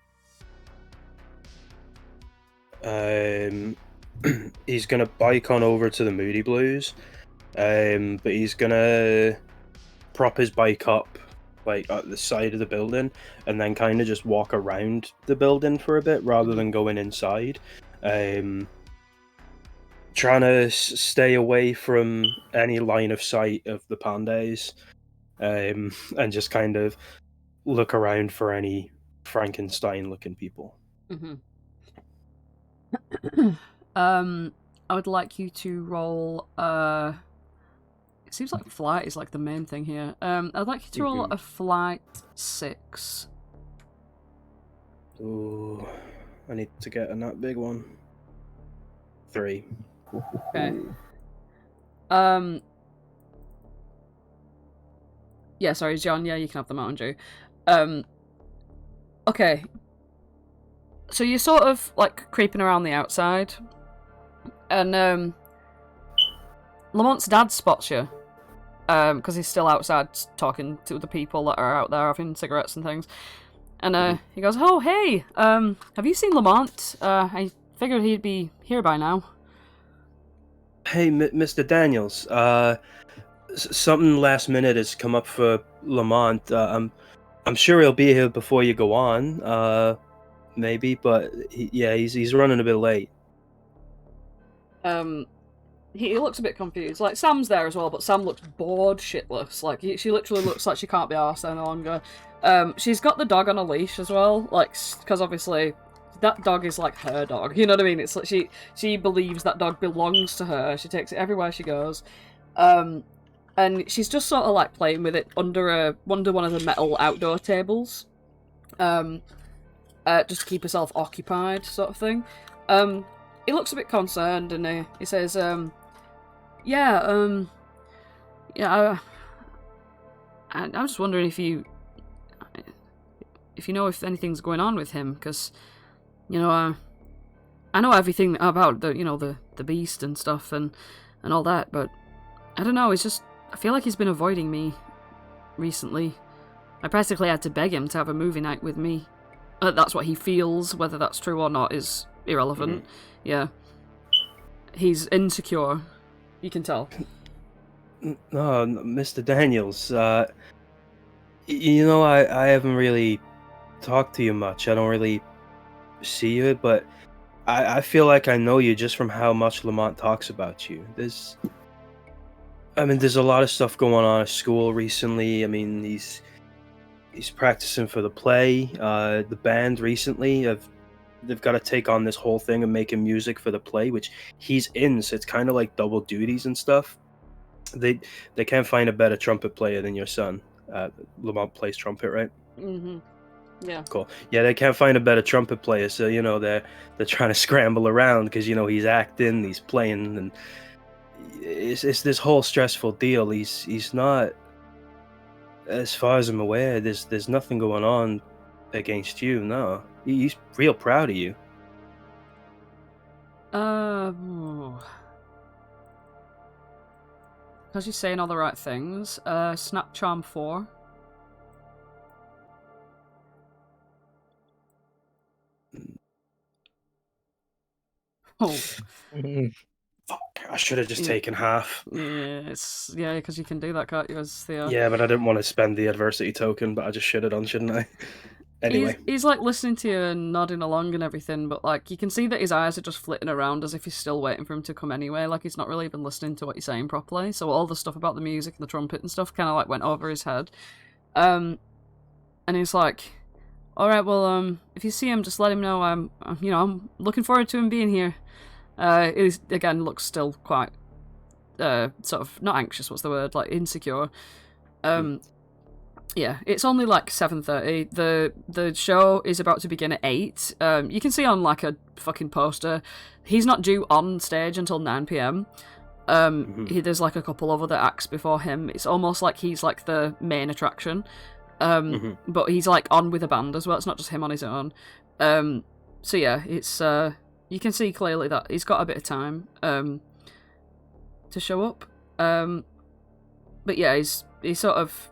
He's going to bike on over to the Moody Blues. but he's gonna prop his bike up like at the side of the building and then kind of just walk around the building for a bit rather than going inside. Trying to stay away from any line of sight of the pandas, and just kind of look around for any Frankenstein-looking people. Mm-hmm. I would like you to roll. It seems like flight is like the main thing here. I'd like you to roll a flight 6. Ooh, I need to get a that big one. 3. Okay. Yeah, sorry, John. Yeah, you can have the Mountain Dew. Okay. So you're sort of like creeping around the outside, and Lamont's dad spots you, because he's still outside talking to the people that are out there having cigarettes and things. And he goes, "Oh, hey, have you seen Lamont? I figured he'd be here by now." Hey, Mr. Daniels. Something last minute has come up for Lamont. I'm sure he'll be here before you go on. Maybe, but he's running a bit late. He looks a bit confused. Like, Sam's there as well, but Sam looks bored shitless. Like, she literally looks like she can't be arsed any longer. She's got the dog on a leash as well, like, because obviously that dog is like her dog, you know what I mean? It's like she believes that dog belongs to her. She takes it everywhere she goes. And she's just sort of like playing with it under one of the metal outdoor tables. Just to keep herself occupied, sort of thing. He looks a bit concerned, and he says, I'm just wondering if you know if anything's going on with him, because, you know, I know everything about the beast and stuff and all that, but I don't know, I feel like he's been avoiding me recently. I practically had to beg him to have a movie night with me. That's what he feels. Whether that's true or not is irrelevant. Yeah. He's insecure. You can tell. Oh, Mr. Daniels, you know, I haven't really talked to you much. I don't really see you, but I feel like I know you just from how much Lamont talks about you. There's a lot of stuff going on at school recently. I mean, he's practicing for the play. The band recently they've got to take on this whole thing of making music for the play, which he's in, so it's kind of like double duties and stuff. They can't find a better trumpet player than your son. Lamont plays trumpet, right? Mm-hmm. Yeah. Cool. Yeah, they can't find a better trumpet player, so you know they're trying to scramble around because you know he's acting, he's playing, and it's this whole stressful deal. He's not, as far as I'm aware, there's nothing going on against you. No, he's real proud of you. Because you're saying all the right things. Snap Charm 4. Oh. Fuck, I should have just taken half. Yeah, because you can do that, can't you, as Theo? Yeah, but I didn't want to spend the adversity token, but I just should have done, shouldn't I? Anyway. He's like listening to you and nodding along and everything, but like you can see that his eyes are just flitting around as if he's still waiting for him to come anyway. Like he's not really even listening to what you're saying properly. So all the stuff about the music and the trumpet and stuff kind of like went over his head. And he's like, "All right, well, if you see him, just let him know I'm looking forward to him being here." He again looks still quite sort of not anxious. What's the word? Like insecure. Yeah, it's only like 7:30. The show is about to begin at 8. You can see on like a fucking poster, he's not due on stage until 9 p.m. There's like a couple of other acts before him. It's almost like he's like the main attraction. But he's like on with a band as well. It's not just him on his own. So yeah, it's you can see clearly that he's got a bit of time to show up. But yeah, he sort of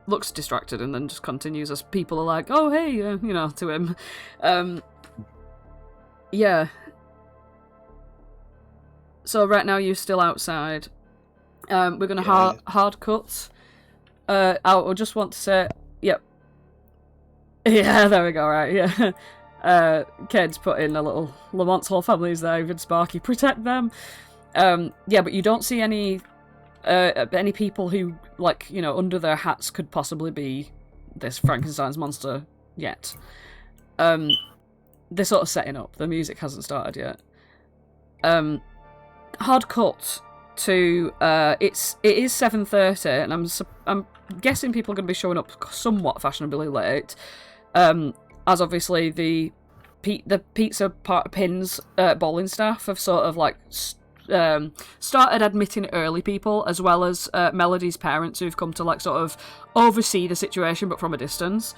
looks distracted and then just continues as people are like, "Oh hey," to him. Yeah. So right now you're still outside, We're going to hard cut. I just want to say, yep. Yeah, there we go, right, yeah. Cade's put in a little, Lamont's whole family's there, even Sparky, protect them. Yeah, but you don't see any people who, like, you know, under their hats could possibly be this Frankenstein's monster yet. They're sort of setting up. The music hasn't started yet. Hard cut to it is 7:30, and I'm guessing people are going to be showing up somewhat fashionably late. As obviously the pizza pins bowling staff have sort of like started admitting early people, as well as Melody's parents who've come to like sort of oversee the situation but from a distance.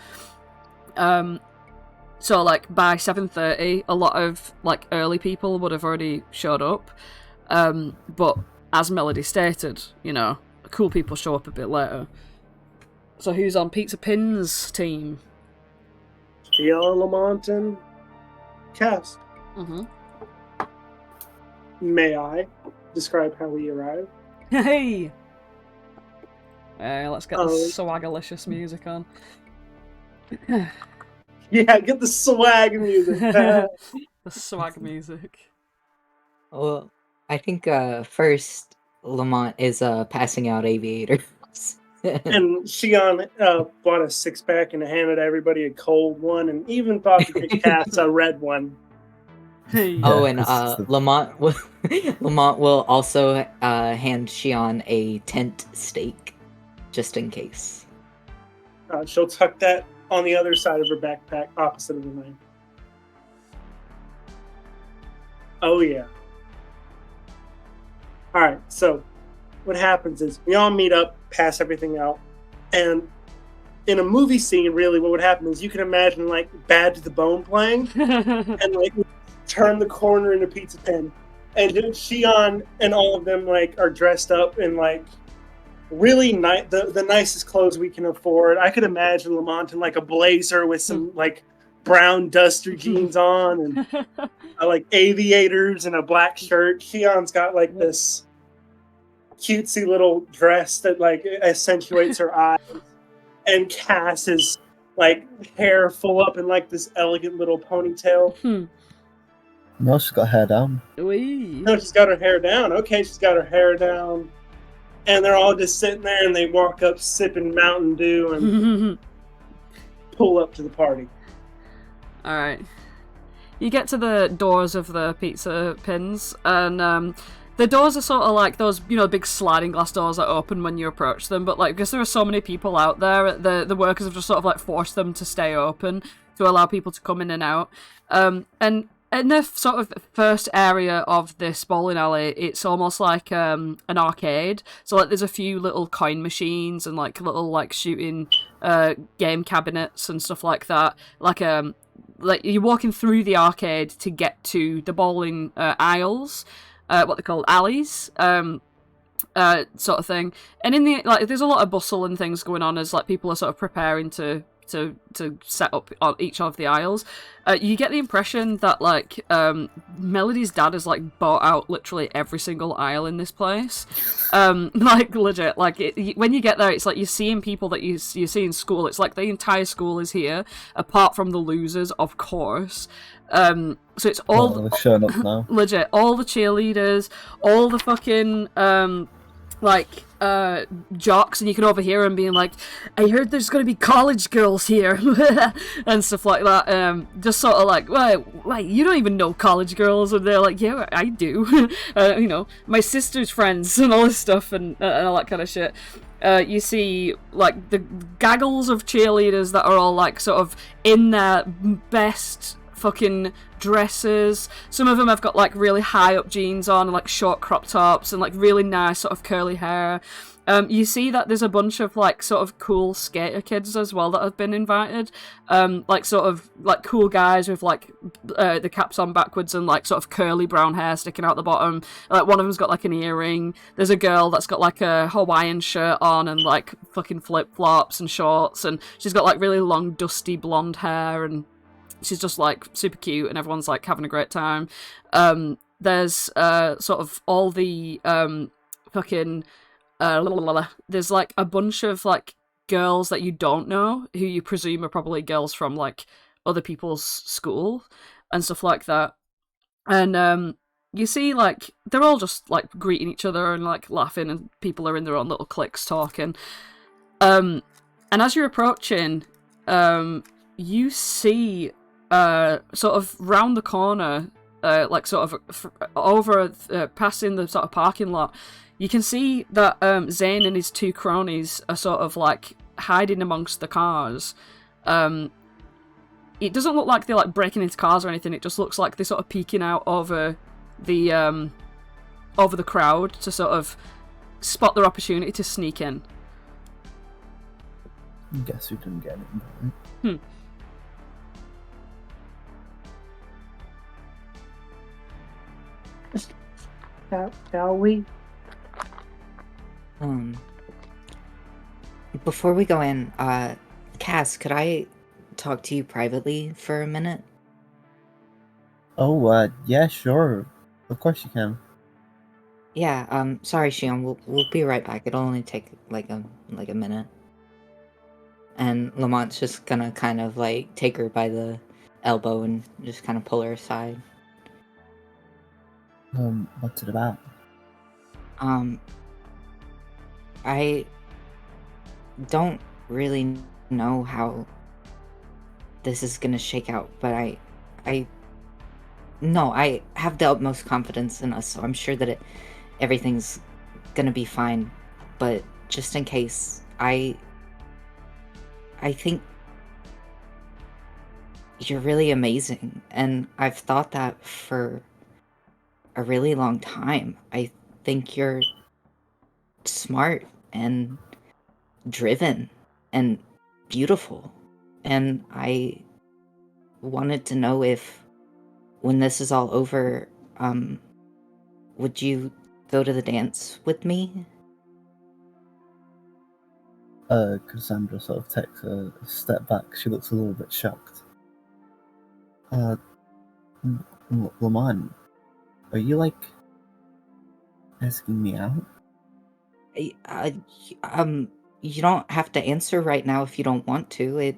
So like by 7:30 a lot of like early people would have already showed up, but as Melody stated, you know, cool people show up a bit later. So who's on Pizza Pin's team? Theo, Lamont, and Cass. Mm-hmm. May I describe how we arrived? Hey! Let's get the swagalicious music on. Yeah, get the swag music. The swag music. Well, I think first Lamont is passing out aviators. And Xian bought a 6-pack and handed everybody a cold one, and even thought to get Cass a red one. Hey. Oh, and Lamont will also hand Xian a tent steak, just in case. She'll tuck that on the other side of her backpack, opposite of the knife. Oh, yeah. Alright, so what happens is we all meet up, pass everything out, and in a movie scene, really, what would happen is you can imagine, like, Bad to the Bone playing, and, like, turn the corner into Pizza Pin. And Xian and all of them, like, are dressed up in, like, really nice, the nicest clothes we can afford. I could imagine Lamont in, like, a blazer with some, like, brown duster jeans on, and, like, aviators and a black shirt. Xian's got, like, this cutesy little dress that, like, accentuates her eyes. And Cass is, like, hair full up in, like, this elegant little ponytail. No, she's got hair down. No, she's got her hair down. Okay, she's got her hair down. And they're all just sitting there, and they walk up sipping Mountain Dew and pull up to the party. Alright. You get to the doors of the Pizza Pins, and the doors are sort of like those, you know, big sliding glass doors that open when you approach them, but like because there are so many people out there, the workers have just sort of like forced them to stay open to allow people to come in and out. And in the sort of first area of this bowling alley, it's almost like an arcade. So like there's a few little coin machines and like little like shooting game cabinets and stuff like that. Like you're walking through the arcade to get to the bowling aisles. What they call alleys, sort of thing. And in the like, there's a lot of bustle and things going on as like people are sort of preparing to set up on each of the aisles. You get the impression that like Melody's dad has like bought out literally every single aisle in this place. Like legit, like when you get there, it's like you're seeing people that you see in school. It's like the entire school is here, apart from the losers, of course. So it's all showing up now. Legit, all the cheerleaders, all the fucking jocks, and you can overhear them being like, I heard there's going to be college girls here and stuff like that. Just sort of like, wait, you don't even know college girls? And they're like, yeah, I do. You know, my sister's friends and all this stuff and all that kind of shit. You see like the gaggles of cheerleaders that are all like sort of in their best fucking dresses. Some of them have got like really high up jeans on and like short crop tops and like really nice sort of curly hair. You see that there's a bunch of like sort of cool skater kids as well that have been invited. Like sort of like cool guys with like the caps on backwards and like sort of curly brown hair sticking out the bottom. Like one of them's got like an earring. There's a girl that's got like a Hawaiian shirt on and like fucking flip flops and shorts, and she's got like really long dusty blonde hair, and she's just like super cute, and everyone's like having a great time. There's sort of all the fucking there's like a bunch of like girls that you don't know who you presume are probably girls from like other people's school and stuff like that. And you see like they're all just like greeting each other and like laughing, and people are in their own little cliques talking. And as you're approaching, you see sort of round the corner, like sort of over passing the sort of parking lot, you can see that Zane and his two cronies are sort of like hiding amongst the cars. It doesn't look like they're like breaking into cars or anything. It just looks like they're sort of peeking out over the crowd to sort of spot their opportunity to sneak in. Guess who didn't get it? Shall we? Before we go in, Cass, could I talk to you privately for a minute? Oh, yeah, sure. Of course you can. Yeah, sorry, Xian, we'll be right back. It'll only take like a minute. And Lamont's just gonna kind of like take her by the elbow and just kind of pull her aside. What's it about? I don't really know how this is gonna shake out, but I have the utmost confidence in us, so I'm sure that everything's gonna be fine. But just in case, I think you're really amazing, and I've thought that for a really long time. I think you're smart and driven and beautiful, and I wanted to know if, when this is all over, would you go to the dance with me? Cassandra sort of takes a step back. She looks a little bit shocked. Lamont, are you like asking me out? You don't have to answer right now if you don't want to.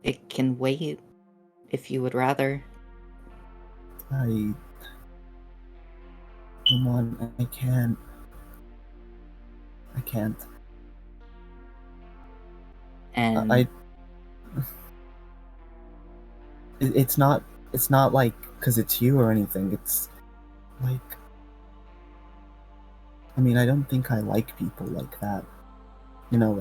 It can wait if you would rather. Lamont, I can't. And it's not like because it's you or anything. It's like, I mean, I don't think I like people like that. You know,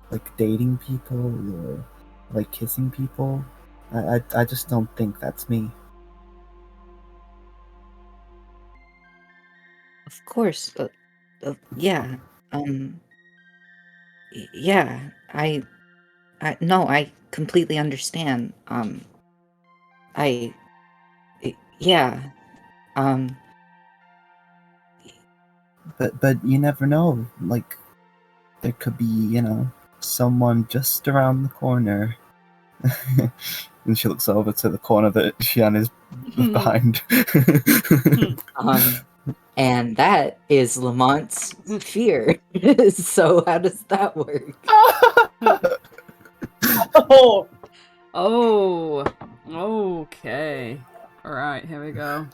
like dating people or like kissing people. I just don't think that's me. of course, yeah. Yeah. No, I completely understand. Yeah. But you never know. Like, there could be, you know, someone just around the corner. And she looks over to the corner that Xian is behind. And that is Lamont's fear. So how does that work? Oh, Okay. Alright, here we go.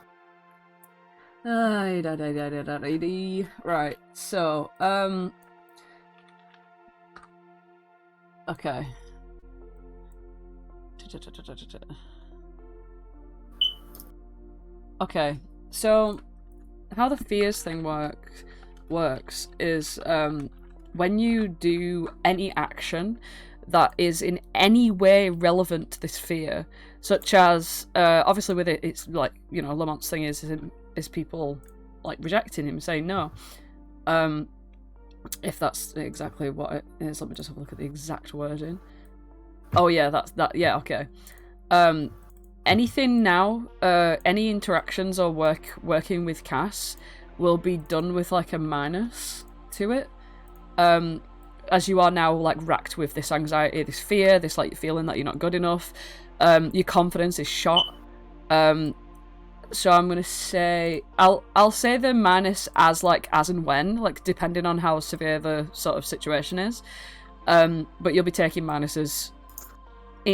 Right, so, okay. Okay, so how the fears thing works is when you do any action that is in any way relevant to this fear, such as obviously with it, it's like, you know, Lamont's thing is people like rejecting him, saying no. If that's exactly what it is, let me just have a look at the exact wording. Oh yeah, that's that. Yeah, okay. Anything now, any interactions or working with Cass will be done with like a minus to it. As you are now like racked with this anxiety, this fear, this like feeling that you're not good enough. Your confidence is shot. So I'm gonna say I'll say the minus as and when, like depending on how severe the sort of situation is. But you'll be taking minuses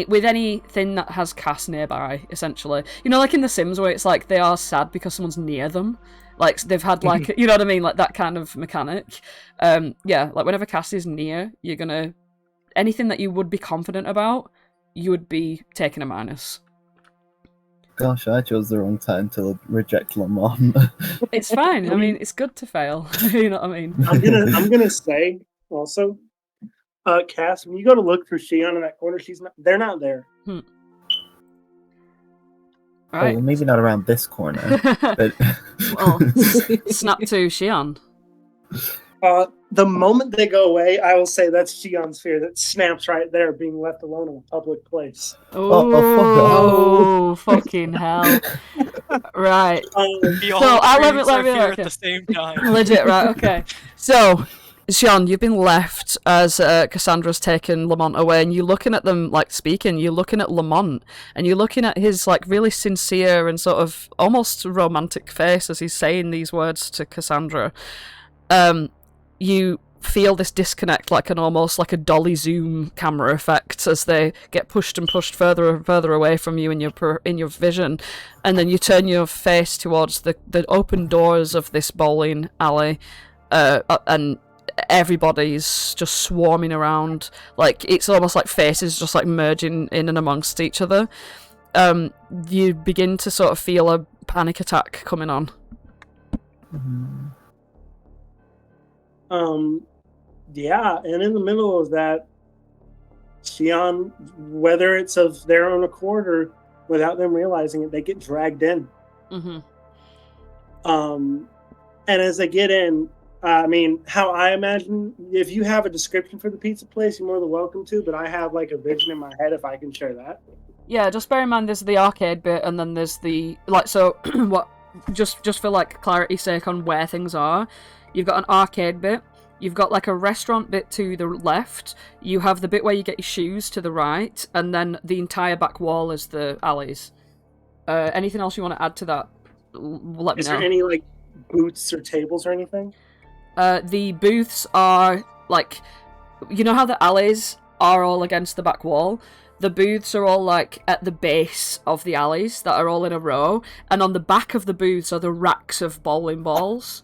with anything that has Cass nearby, essentially. You know, like in The Sims where it's like they are sad because someone's near them. Like they've had like you know what I mean, like that kind of mechanic. Yeah, like whenever Cass is near, you're gonna anything that you would be confident about, you would be taking a minus. Gosh, I chose the wrong time to reject Lamont. It's fine. I mean, it's good to fail. You know what I mean? I'm gonna say also, Cass, when you go to look for Xian in that corner, they're not there. Right. Well, maybe not around this corner. But... Well, snap to Xian. The moment they go away, I will say that's Xian's fear that snaps right there, being left alone in a public place. Oh, fucking hell! Right. We all So I'll experience let our me fear okay. at the same time. Legit, right? Okay. So, Xian, you've been left as Cassandra's taken Lamont away, and you're looking at them like speaking. You're looking at Lamont, and you're looking at his like really sincere and sort of almost romantic face as he's saying these words to Cassandra. You feel this disconnect, like almost like a dolly zoom camera effect, as they get pushed and pushed further and further away from you in your vision, and then you turn your face towards the open doors of this bowling alley, and everybody's just swarming around. Like it's almost like faces just like merging in and amongst each other. You begin to sort of feel a panic attack coming on. Yeah, and in the middle of that, Xian, whether it's of their own accord or without them realizing it, they get dragged in. And as they get in, I mean, how I imagine, if you have a description for the pizza place, you're more than welcome to, but I have like a vision in my head if I can share that. Yeah, just bear in mind there's the arcade bit, and then there's the so what? Just for like clarity's sake on where things are, you've got an arcade bit. You've got like a restaurant bit to the left. You have the bit where you get your shoes to the right, and then the entire back wall is the alleys. Anything else you want to add to that? Let me know. Is there any like booths or tables or anything? The booths are like, you know how the alleys are all against the back wall? The booths are all like at the base of the alleys that are all in a row, and on the back of the booths are the racks of bowling balls.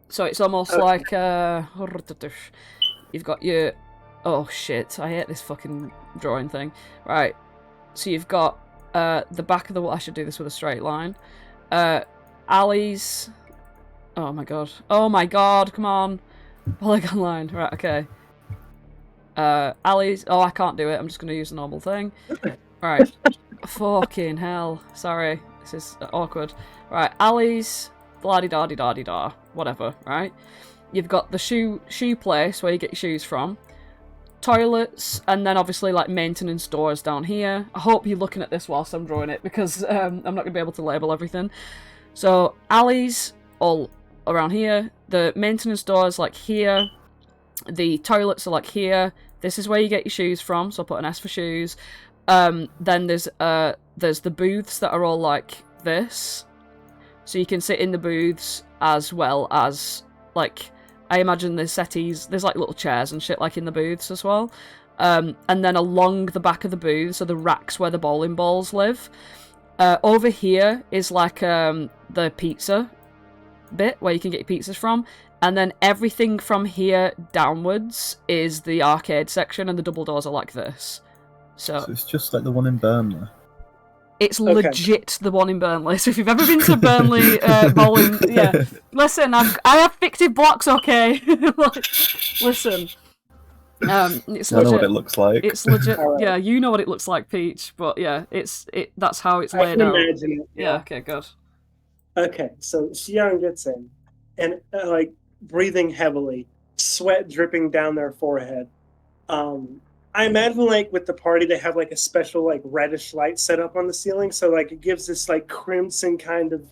So it's almost like you've got your oh shit, I hate this fucking drawing thing. Right. So you've got the back of the wall. I should do this with a straight line. Alleys. Oh my god, come on. Polygon line. Right, okay. Alleys. Oh, I can't do it. I'm just gonna use the normal thing. Right. Fucking hell. Sorry. This is awkward. Right, alleys. Blah-de-da-de-da-de-da. Whatever, right? You've got the shoe place where you get your shoes from. Toilets, and then obviously like maintenance doors down here. I hope you're looking at this whilst I'm drawing it, because I'm not going to be able to label everything. So, alleys all around here. The maintenance doors like here. The toilets are like here. This is where you get your shoes from, so I'll put an S for shoes. Then there's the booths that are all like this. So you can sit in the booths as well as, like, I imagine there's settees, there's like little chairs and shit like in the booths as well. And then along the back of the booths are the racks where the bowling balls live. Over here is like the pizza bit where you can get your pizzas from. And then everything from here downwards is the arcade section, and the double doors are like this. So it's just like the one in Burnley. It's legit the one in Burnley. So if you've ever been to Burnley bowling, yeah, listen, I have fictive blocks, okay? Like, listen, it's legit. I know what it looks like. It's legit. Yeah, you know what it looks like, Peach. But yeah, that's how it's laid out. Imagine it. Yeah. Okay. Good. Okay, so Xian gets in, and like breathing heavily, sweat dripping down their forehead. I imagine, like, with the party, they have, like, a special, like, reddish light set up on the ceiling, so, like, it gives this, like, crimson kind of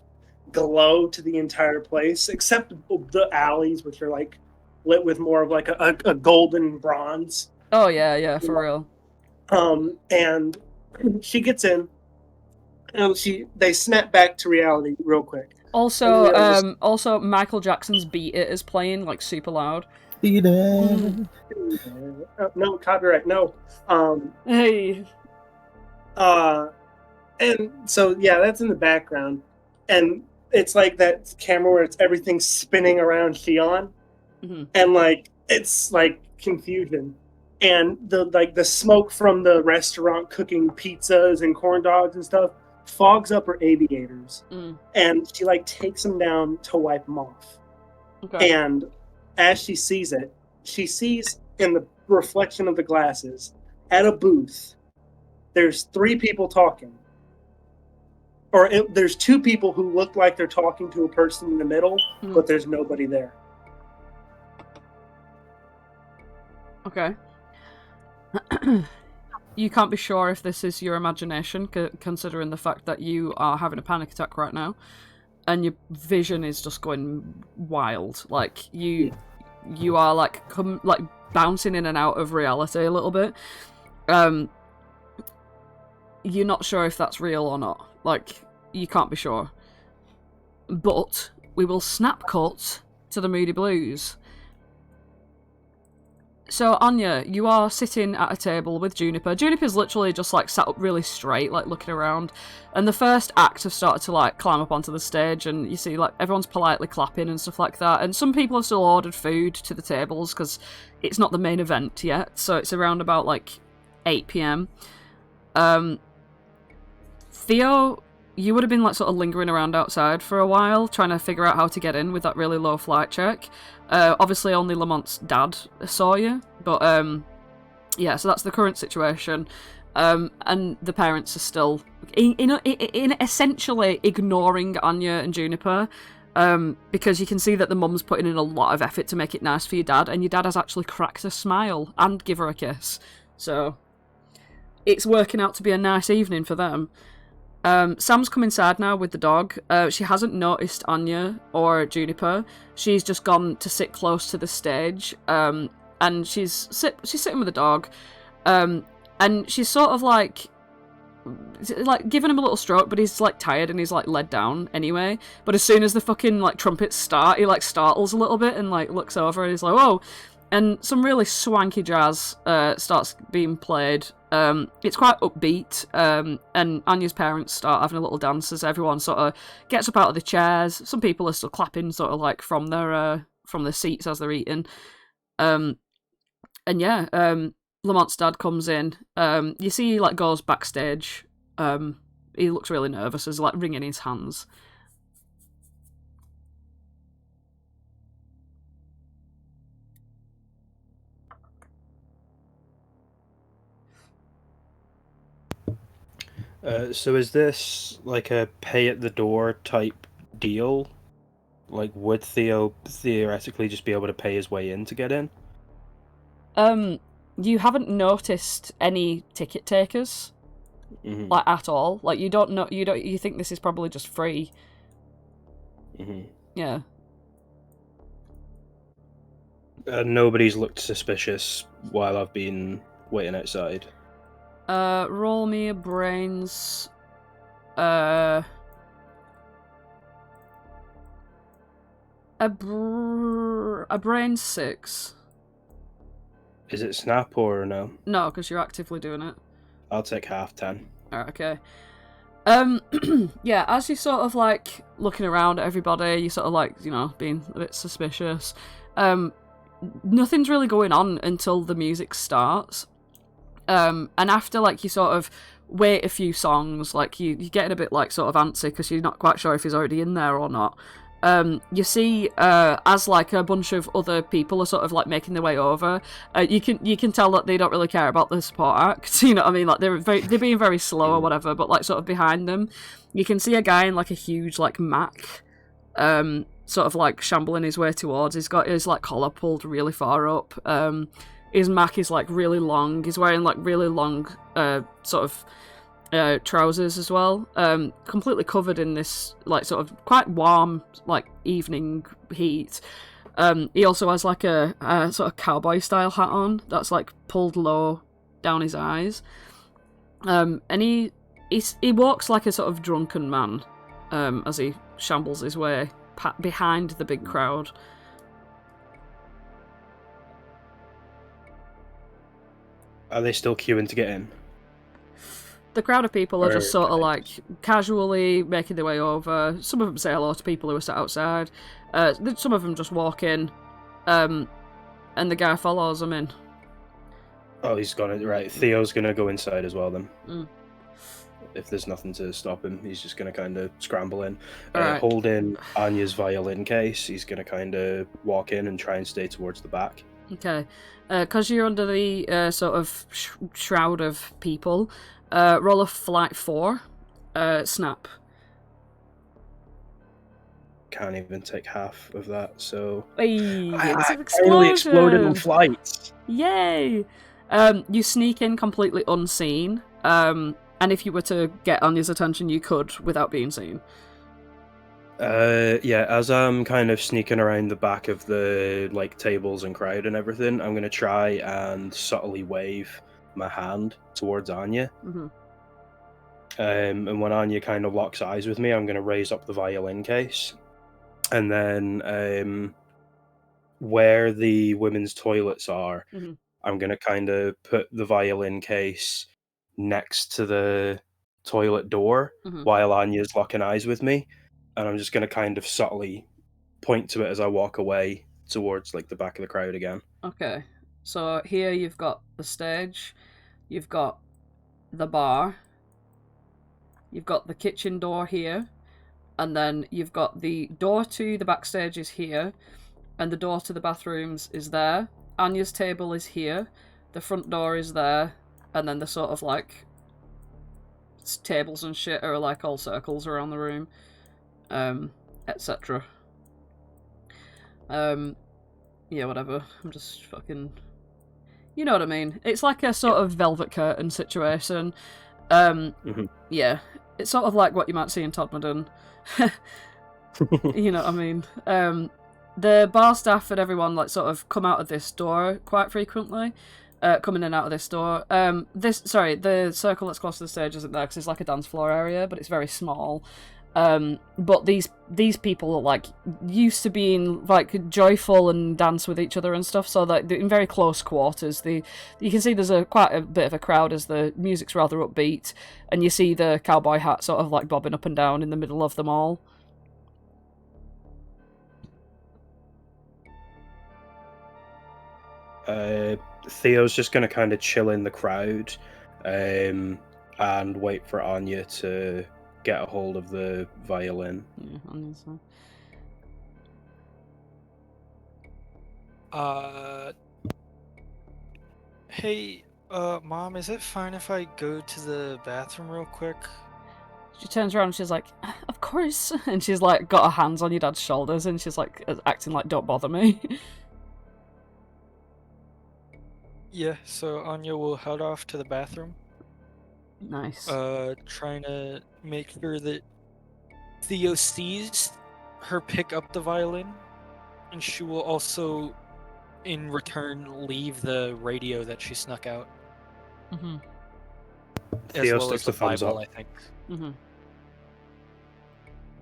glow to the entire place, except the alleys, which are, like, lit with more of, like, a golden bronze. Oh, yeah, for real. And she gets in, They snap back to reality real quick. Also, And also Michael Jackson's "Beat It" is playing like super loud. Beat it. No copyright. No. Hey. And so yeah, that's in the background, and it's like that camera where it's everything spinning around Xian, and like it's like confusion, and the smoke from the restaurant cooking pizzas and corn dogs and stuff fogs up her aviators, and she like takes them down to wipe them off. Okay. And as she sees it, she sees in the reflection of the glasses at a booth, there's 3 people talking. There's 2 people who look like they're talking to a person in the middle, but there's nobody there. Okay. You can't be sure if this is your imagination, considering the fact that you are having a panic attack right now, and your vision is just going wild. Like you are like bouncing in and out of reality a little bit. You're not sure if that's real or not. Like, you can't be sure. But we will snap cut to the Moody Blues. So, Anya, you are sitting at a table with Juniper. Juniper's literally just, like, sat up really straight, like, looking around. And the first act have started to, like, climb up onto the stage, and you see, like, everyone's politely clapping and stuff like that. And some people have still ordered food to the tables, because it's not the main event yet. So it's around about, like, 8 p.m. Theo, you would have been, like, sort of lingering around outside for a while, trying to figure out how to get in with that really low flight check. Obviously, only Lamont's dad saw you, but, yeah, so that's the current situation. And the parents are still, in essentially ignoring Anya and Juniper, because you can see that the mum's putting in a lot of effort to make it nice for your dad, and your dad has actually cracked a smile and give her a kiss. So, it's working out to be a nice evening for them. Sam's come inside now with the dog. She hasn't noticed Anya or Juniper. She's just gone to sit close to the stage, and she's sitting with the dog, and she's sort of like giving him a little stroke, but he's like tired and he's like led down anyway. But as soon as the fucking like trumpets start, he like startles a little bit and like looks over and he's like, whoa. And some really swanky jazz starts being played. It's quite upbeat, and Anya's parents start having a little dance as everyone sort of gets up out of the chairs. Some people are still clapping, sort of like from their seats as they're eating. And yeah, Lamont's dad comes in. You see, he like goes backstage. He looks really nervous, as like wringing his hands. So is this like a pay at the door type deal? Like, would Theo theoretically just be able to pay his way in to get in? You haven't noticed any ticket takers, like at all. Like you don't know. You think this is probably just free. Yeah. Nobody's looked suspicious while I've been waiting outside. Roll me a brains. A brains 6. Is it snap or no? No, because you're actively doing it. I'll take half 10. Alright, okay. Yeah, as you're sort of like looking around at everybody, you're sort of like, you know, being a bit suspicious. Nothing's really going on until the music starts. And after, like, you sort of wait a few songs, like, you're getting a bit, like, sort of antsy because you're not quite sure if he's already in there or not. You see, as, like, a bunch of other people are sort of, like, making their way over, you can tell that they don't really care about the support act, you know what I mean? Like, they're being very slow or whatever, but, like, sort of behind them, you can see a guy in, like, a huge, like, Mac, sort of, like, shambling his way towards. He's got his, like, collar pulled really far up, his Mac is, like, really long. He's wearing, like, really long, sort of, trousers as well. Completely covered in this, like, sort of quite warm, like, evening heat. He also has, like, a sort of cowboy-style hat on that's, like, pulled low down his eyes. And he he walks like a sort of drunken man as he shambles his way behind the big crowd. Are they still queuing to get in? The crowd of people are just sort of Okay. like casually making their way over. Some of them say hello to people who are sat outside. Some of them just walk in, and the guy follows them in. Oh, he's gone. Right, Theo's gonna go inside as well then. Mm. If there's nothing to stop him, he's just gonna kind of scramble in. Alright. Holding Anya's violin case, he's gonna kind of walk in and try and stay towards the back. Okay. Because you're under the sort of shroud of people, roll a flight 4, snap. Can't even take half of that, so... Hey, it's an I really exploded explosion! in flight! Yay! You sneak in completely unseen, and if you were to get Anya's attention, you could without being seen. Yeah, as I'm kind of sneaking around the back of the like tables and crowd and everything, I'm gonna try and subtly wave my hand towards Anya. Mm-hmm. And when Anya kind of locks eyes with me, I'm gonna raise up the violin case, and then where the women's toilets are, Mm-hmm. I'm gonna kind of put the violin case next to the toilet door Mm-hmm. while Anya's locking eyes with me, and I'm just gonna kind of subtly point to it as I walk away towards like the back of the crowd again. Okay, so here you've got the stage, you've got the bar, you've got the kitchen door here, and then you've got the door to the backstage is here, and the door to the bathrooms is there. Anya's table is here, the front door is there, and then the sort of like tables and shit are like all circles around the room, etc. Yeah, whatever. I'm just fucking... You know what I mean? It's like a sort of velvet curtain situation. Yeah. It's sort of like what you might see in Todmorden. You know what I mean? The bar staff and everyone like sort of come out of this door quite frequently. Come in and out of this door. The circle that's close to the stage isn't there because it's like a dance floor area, but it's very small. But these people are like used to being like joyful and dance with each other and stuff, so that in very close quarters. You can see there's quite a bit of a crowd as the music's rather upbeat, and you see the cowboy hat sort of like bobbing up and down in the middle of them all. Theo's just gonna kind of chill in the crowd, and wait for Anya to get a hold of the violin. Yeah, honestly. Hey, Mom, is it fine if I go to the bathroom real quick? She turns around and she's like, "Of course," and she's like got her hands on your dad's shoulders and she's like acting like, "Don't bother me." Yeah, so Anya will head off to the bathroom. Nice. Trying to make sure that Theo sees her pick up the violin, and she will also, in return, leave the radio that she snuck out. Mm-hmm. As Theo well as sticks the the thumbs Bible, up. I think. Mm-hmm.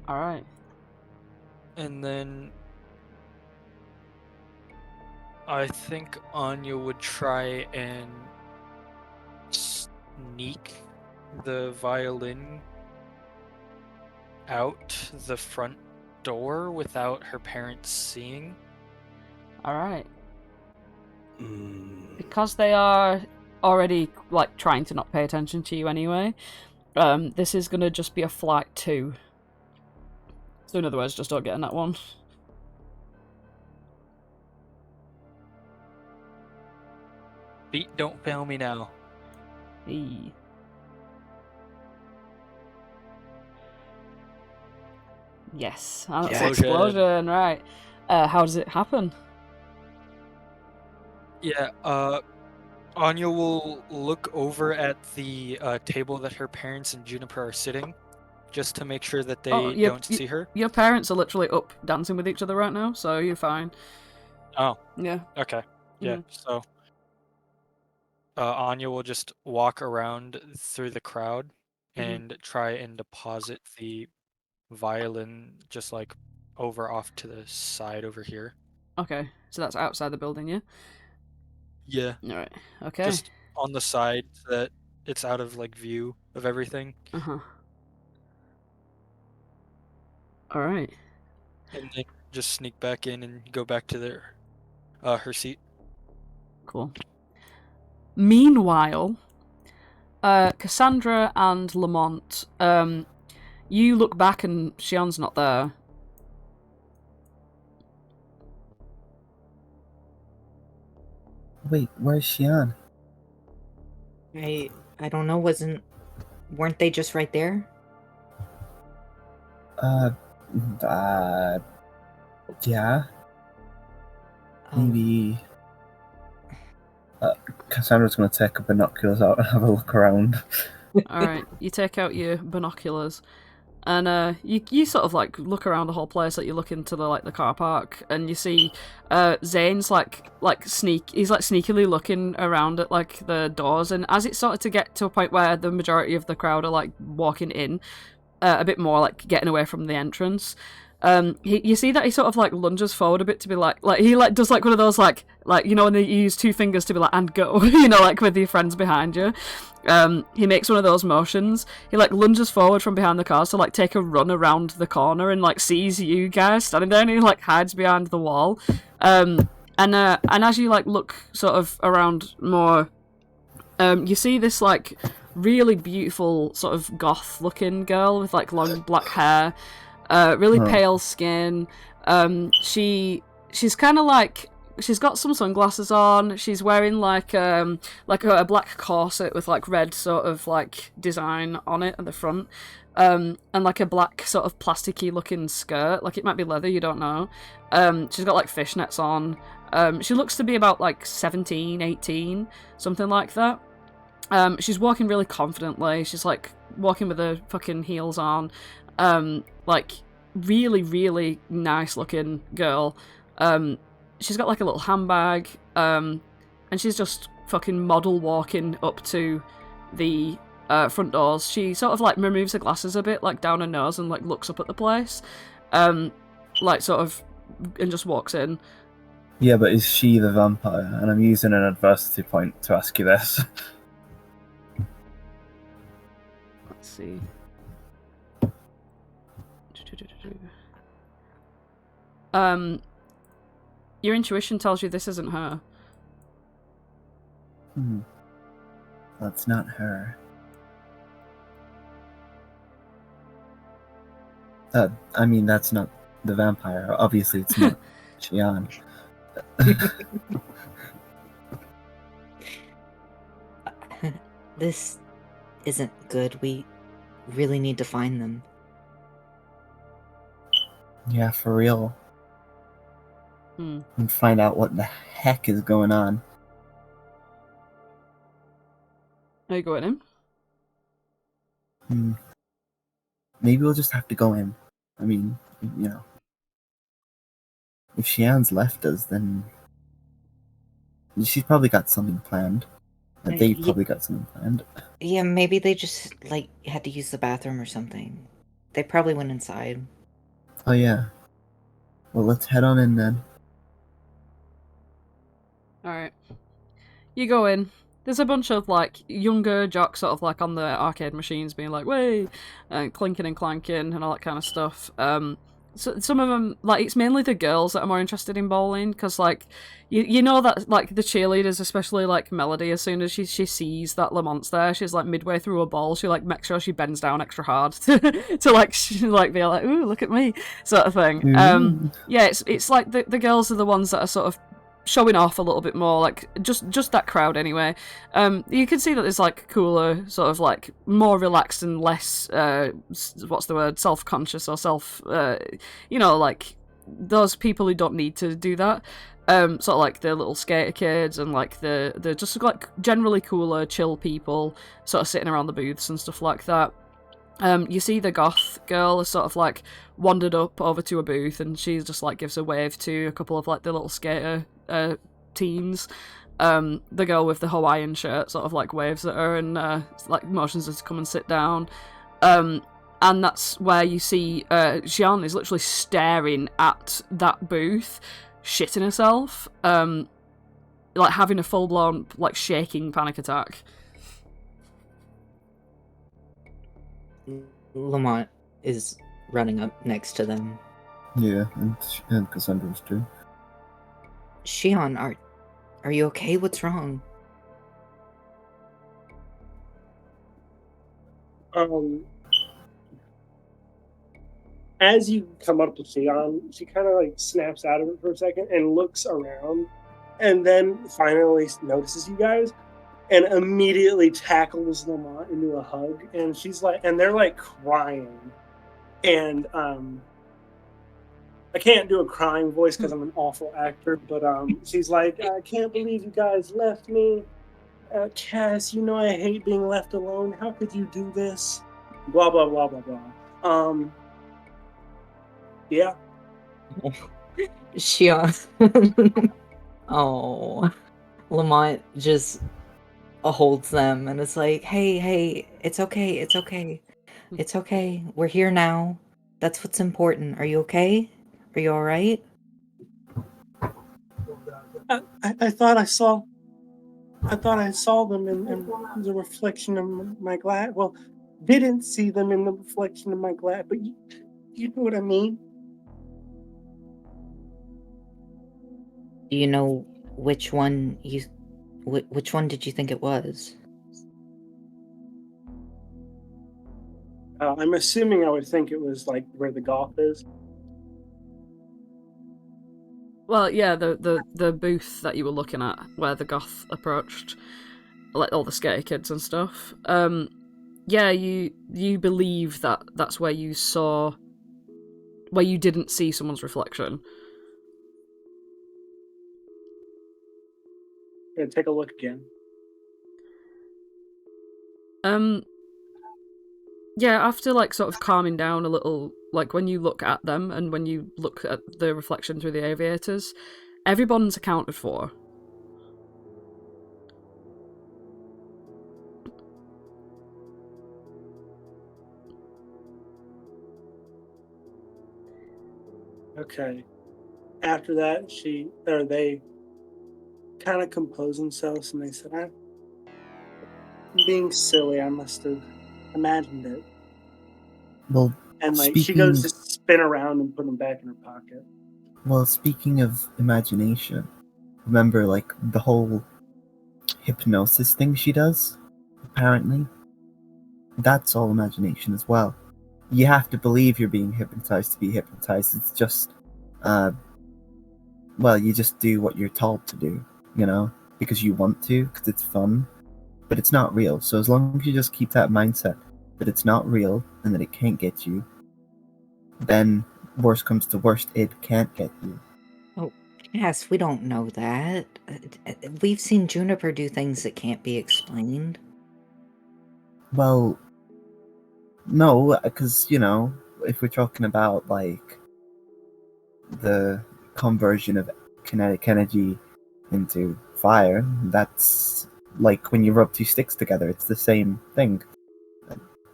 Alright. And then I think Anya would try and sneak the violin out the front door without her parents seeing. Alright. Because they are already like trying to not pay attention to you anyway, this is gonna just be a flight 2. So in other words, just don't get in that one. Beat, don't fail me now. Eee. Yes, that's Yeah. explosion, right. How does it happen? Yeah, Anya will look over at the table that her parents and Juniper are sitting, just to make sure that they don't see her. Your parents are literally up dancing with each other right now, so you're fine. Oh, Yeah. okay. Yeah, so Anya will just walk around through the crowd and try and deposit the violin just like over off to the side over here. Okay, so that's outside the building, yeah? Yeah, Alright, okay. just on the side so that it's out of like view of everything. Uh-huh. Alright. And then just sneak back in and go back to their her seat. Cool. Meanwhile, Cassandra and Lamont, you look back and Xian's not there. Wait, where's Xian? I don't know. Weren't they just right there? Yeah. Oh, Maybe. Cassandra's gonna take her binoculars out and have a look around. Alright, you take out your binoculars. And you sort of like look around the whole place, like you look into the car park, and you see Zane's he's sneakily looking around at like the doors, and as it started to get to a point where the majority of the crowd are like walking in, a bit more like getting away from the entrance. You see that he sort of like lunges forward a bit to be like he like does like one of those like you know when you use two fingers to be like and go, you know, like with your friends behind you. He makes one of those motions. He like lunges forward from behind the cars to like take a run around the corner and like sees you guys standing there, and he like hides behind the wall. And as you like look sort of around more, you see this like really beautiful sort of goth looking girl with like long black hair. Really pale skin. She's kind of like, she's got some sunglasses on. She's wearing like a black corset with like red sort of like design on it at the front, and like a black sort of plasticky looking skirt. Like it might be leather, you don't know. She's got like fishnets on. She looks to be about like 17, 18, something like that. She's walking really confidently. She's like walking with her fucking heels on. Like really, really nice looking girl. She's got like a little handbag, and she's just fucking model walking up to the front doors. She sort of like removes her glasses a bit, like down her nose, and like looks up at the place, like sort of, and just walks in. Yeah, but is she the vampire? And I'm using an adversity point to ask you this. Let's see. Your intuition tells you this isn't her. That's not her. I mean, that's not the vampire. Obviously, it's not Xian. This isn't good. We really need to find them. Yeah, for real. And find out what the heck is going on. Are you going in? Maybe we'll just have to go in. I mean, you know. If Xian's left us, then she's probably got something planned. They've probably got something planned. Yeah, maybe they just, like, had to use the bathroom or something. They probably went inside. Oh, yeah. Well, let's head on in then. Alright. You go in. There's a bunch of, like, younger jocks sort of, like, on the arcade machines being like, way, and clinking and clanking and all that kind of stuff. So some of them, like, it's mainly the girls that are more interested in bowling, because, like, you know that, like, the cheerleaders, especially, like, Melody, as soon as she sees that Lamont's there, she's, like, midway through a ball, she, like, makes sure she bends down extra hard to be like, ooh, look at me, sort of thing. Yeah, it's like the girls are the ones that are sort of showing off a little bit more, like, just that crowd anyway. You can see that there's, like, cooler, sort of, like, more relaxed and less, what's the word, self-conscious or you know, like, those people who don't need to do that. Sort of like the little skater kids and, like, the just, like, generally cooler, chill people sort of sitting around the booths and stuff like that. You see the goth girl has sort of, like, wandered up over to a booth, and she just, like, gives a wave to a couple of, like, the little skater teens. The girl with the Hawaiian shirt sort of like waves at her and like motions her to come and sit down. And that's where you see Xian is literally staring at that booth, shitting herself, like having a full-blown, like, shaking panic attack. Lamont is running up next to them. Yeah, and Cassandra's too. Xian, are you okay? What's wrong? As you come up to Xian, she kind of like snaps out of it for a second and looks around, and then finally notices you guys, and immediately tackles Lamont into a hug. And she's like, and they're like crying, and I can't do a crying voice because I'm an awful actor, but she's like, I can't believe you guys left me. Cass, you know I hate being left alone. How could you do this? Blah, blah, blah, blah, blah. Yeah. Xian. Oh. Lamont just holds them and is like, hey, it's okay, it's okay. It's okay. We're here now. That's what's important. Are you okay? Are you alright? I thought I saw them in the reflection of my glass. Well, didn't see them in the reflection of my glass, but you know what I mean? Do you know which one which one did you think it was? I'm assuming I would think it was like where the goth is. Well, yeah, the booth that you were looking at, where the goth approached, like all the scary kids and stuff. Yeah, you believe that that's where you saw, where you didn't see someone's reflection. Gonna take a look again. Yeah, after like sort of calming down a little, like when you look at them and when you look at the reflection through the aviators, everyone's accounted for. Okay. After that, they kind of compose themselves and they said, I'm being silly. I must have imagined it. Well, And like she goes to spin around and put them back in her pocket. Well, speaking of imagination, remember like the whole hypnosis thing she does? Apparently, that's all imagination as well. You have to believe you're being hypnotized to be hypnotized. It's just, well, you just do what you're told to do, you know, because you want to, because it's fun, but it's not real. So as long as you just keep that mindset that it's not real and that it can't get you, then worst comes to worst, it can't get you. Oh, yes, we don't know that. We've seen Juniper do things that can't be explained. Well, no, because, you know, if we're talking about, like, the conversion of kinetic energy into fire, that's like when you rub two sticks together, it's the same thing.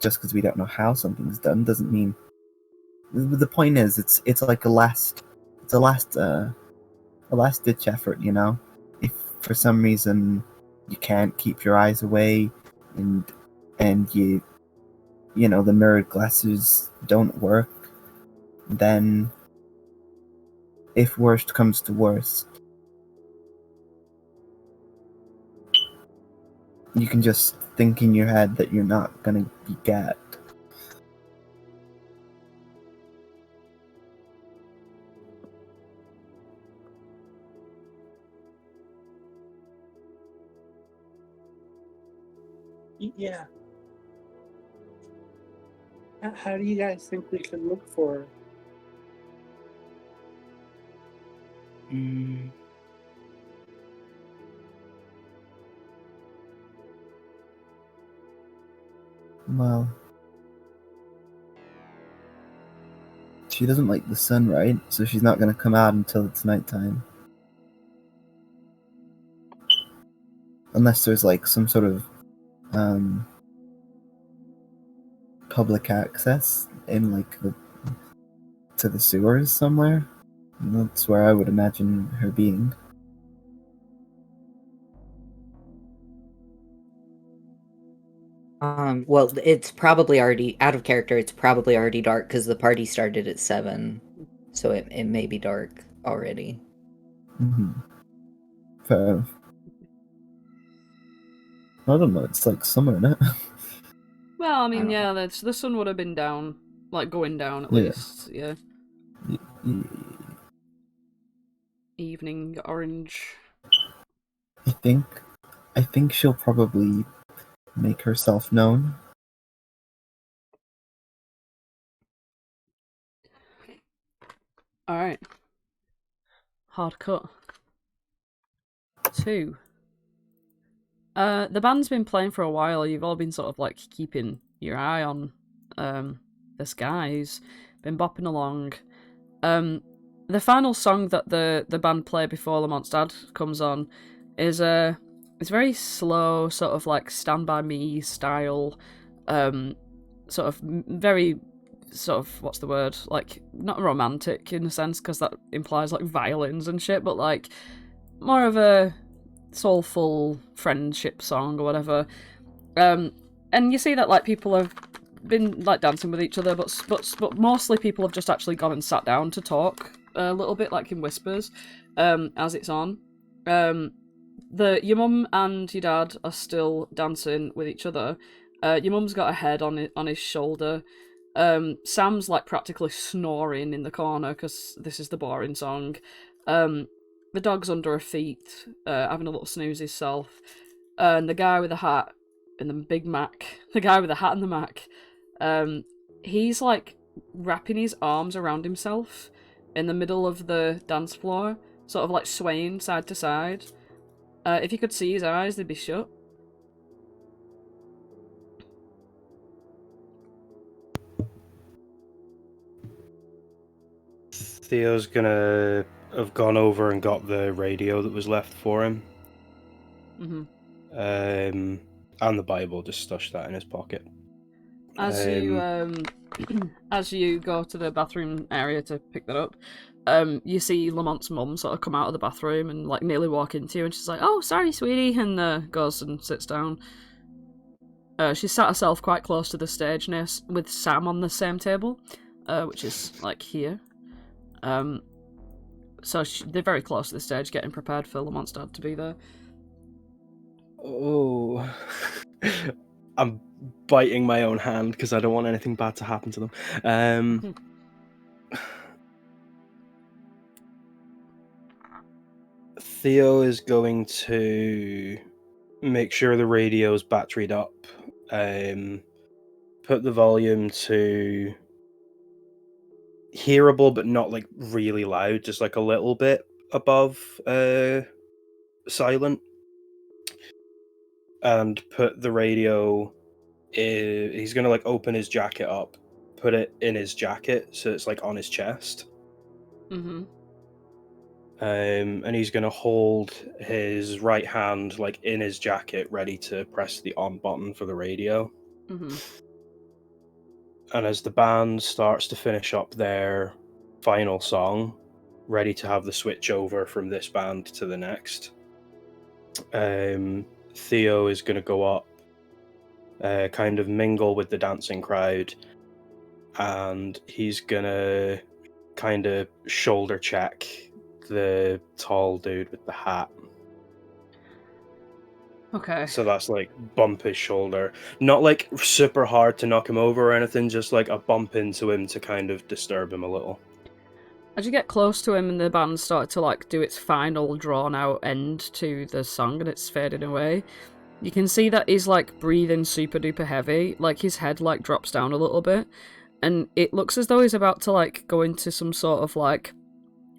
Just because we don't know how something's done doesn't mean... The point is, it's like a last ditch effort, you know? If for some reason you can't keep your eyes away and you know, the mirrored glasses don't work, then if worst comes to worst, you can just think in your head that you're not gonna be gagged. Yeah. How do you guys think we can look for her? Well, she doesn't like the sun, right? So she's not gonna come out until it's nighttime. unless there's like some sort of public access in like to the sewers somewhere. And that's where I would imagine her being. Well, it's probably already out of character. It's probably already dark because the party started at 7, so it may be dark already. Mm-hmm. Fair enough. I don't know. It's like summer, isn't it? Well, I mean, don't yeah, the sun would have been down, like going down at Yeah. least. Yeah, evening orange. I think she'll probably make herself known. All right. Hard cut. 2. The band's been playing for a while. You've all been sort of like keeping your eye on this guy who's been bopping along. The final song that the band play before Lamont's dad comes on is it's very slow, sort of like Stand By Me style, sort of very sort of, what's the word, like not romantic in a sense because that implies like violins and shit, but like more of a soulful friendship song or whatever. And you see that like people have been like dancing with each other, but mostly people have just actually gone and sat down to talk a little bit, like in whispers, as it's on. Your mum and your dad are still dancing with each other. Your mum's got a head on his shoulder. Sam's like practically snoring in the corner because this is the boring song. The dog's under her feet, having a little snooze himself. And the guy with the hat and the Big Mac, the guy with the hat and the Mac, he's like wrapping his arms around himself in the middle of the dance floor, sort of like swaying side to side. If you could see his eyes, they'd be shut. Theo's gonna have gone over and got the radio that was left for him. Mm-hmm. And the Bible, just stush that in his pocket. As you go to the bathroom area to pick that up, you see Lamont's mum sort of come out of the bathroom and like nearly walk into you, and she's like, "Oh, sorry, sweetie," and goes and sits down. She sat herself quite close to the stage with Sam on the same table, which is like here. So they're very close to the stage, getting prepared for Lamont's dad to be there. Oh, I'm biting my own hand because I don't want anything bad to happen to them. Theo is going to make sure the radio's batteried up, put the volume to hearable but not like really loud, just like a little bit above silent, and put the radio he's gonna like open his jacket up, put it in his jacket so it's like on his chest. Mm-hmm. And he's gonna hold his right hand like in his jacket, ready to press the on button for the radio. Mm-hmm. And as the band starts to finish up their final song, ready to have the switch over from this band to the next, Theo is going to go up, kind of mingle with the dancing crowd, and he's going to kind of shoulder check the tall dude with the hat. Okay. So that's like bump his shoulder. Not like super hard to knock him over or anything, just like a bump into him to kind of disturb him a little. As you get close to him and the band started to like do its final drawn out end to the song and it's fading away, you can see that he's like breathing super duper heavy, like his head like drops down a little bit, and it looks as though he's about to like go into some sort of like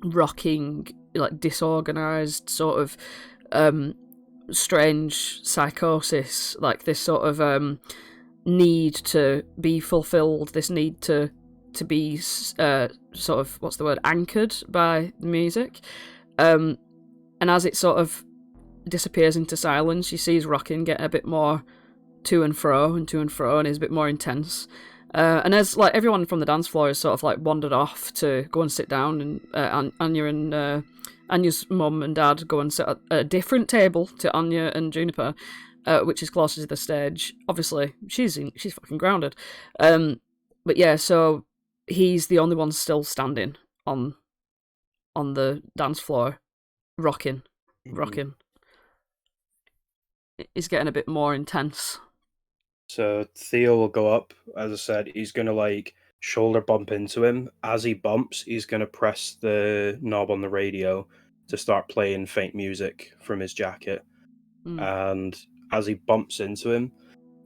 rocking, like disorganized sort of strange psychosis, like this sort of need to be fulfilled, this need to be sort of, what's the word, anchored by the music, and as it sort of disappears into silence. You see his rocking get a bit more to and fro, and he's a bit more intense. And as like everyone from the dance floor is sort of like wandered off to go and sit down, and Anya and Anya's mum and dad go and sit at a different table to Anya and Juniper, which is closer to the stage. Obviously, she's fucking grounded. But yeah, so he's the only one still standing on the dance floor, rocking. It's getting a bit more intense. So Theo will go up. As I said, he's gonna like shoulder bump into him. As he bumps, he's gonna press the knob on the radio to start playing faint music from his jacket. And as he bumps into him,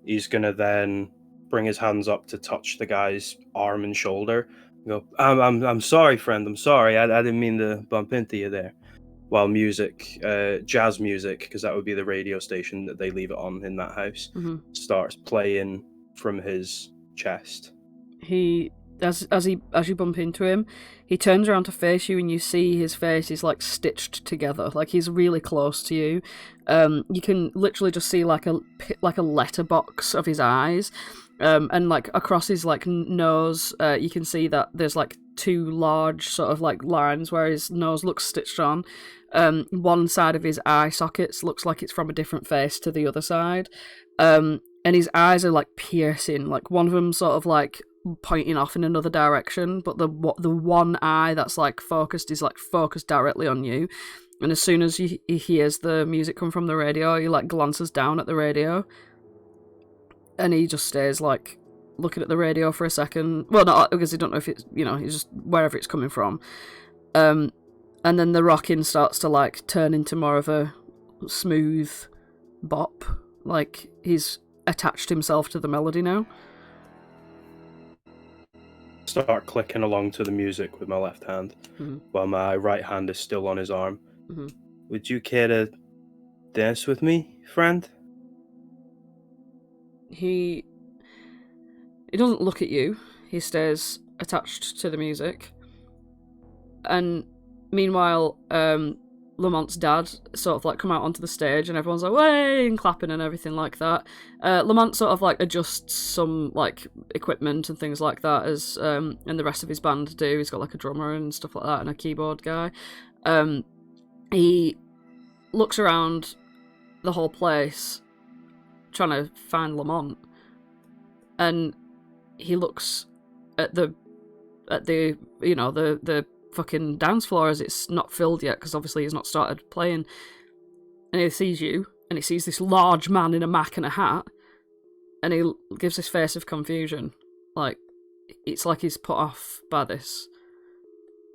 he's gonna then bring his hands up to touch the guy's arm and shoulder. Go, I'm sorry, friend. I'm sorry. I didn't mean to bump into you there. While music, jazz music, because that would be the radio station that they leave it on in that house, starts playing from his chest. He, as you bump into him, he turns around to face you, and you see his face is like stitched together, like he's really close to you. You can literally just see like a letterbox of his eyes, and like across his like nose, you can see that there's like two large sort of like lines where his nose looks stitched on. One side of his eye sockets looks like it's from a different face to the other side, and his eyes are like piercing. Like one of them sort of like pointing off in another direction, but the one eye that's like focused is like focused directly on you. And as soon as he hears the music come from the radio, he like glances down at the radio, and he just stays like looking at the radio for a second. Well, not because he don't know if it's, he's just wherever it's coming from. And then the rocking starts to like turn into more of a smooth bop, like he's attached himself to the melody now. Start clicking along to the music with my left hand, while my right hand is still on his arm. Would you care to dance with me, friend? He doesn't look at you. He stays attached to the music. And meanwhile, Lamont's dad sort of like come out onto the stage, and everyone's like, way, and clapping and everything like that. Lamont sort of like adjusts some like equipment and things like that, as and the rest of his band do. He's got like a drummer and stuff like that, and a keyboard guy. He looks around the whole place trying to find Lamont, and he looks at the fucking dance floor as it's not filled yet, because obviously he's not started playing, and he sees you, and he sees this large man in a mac and a hat, and he gives this face of confusion, like it's like he's put off by this.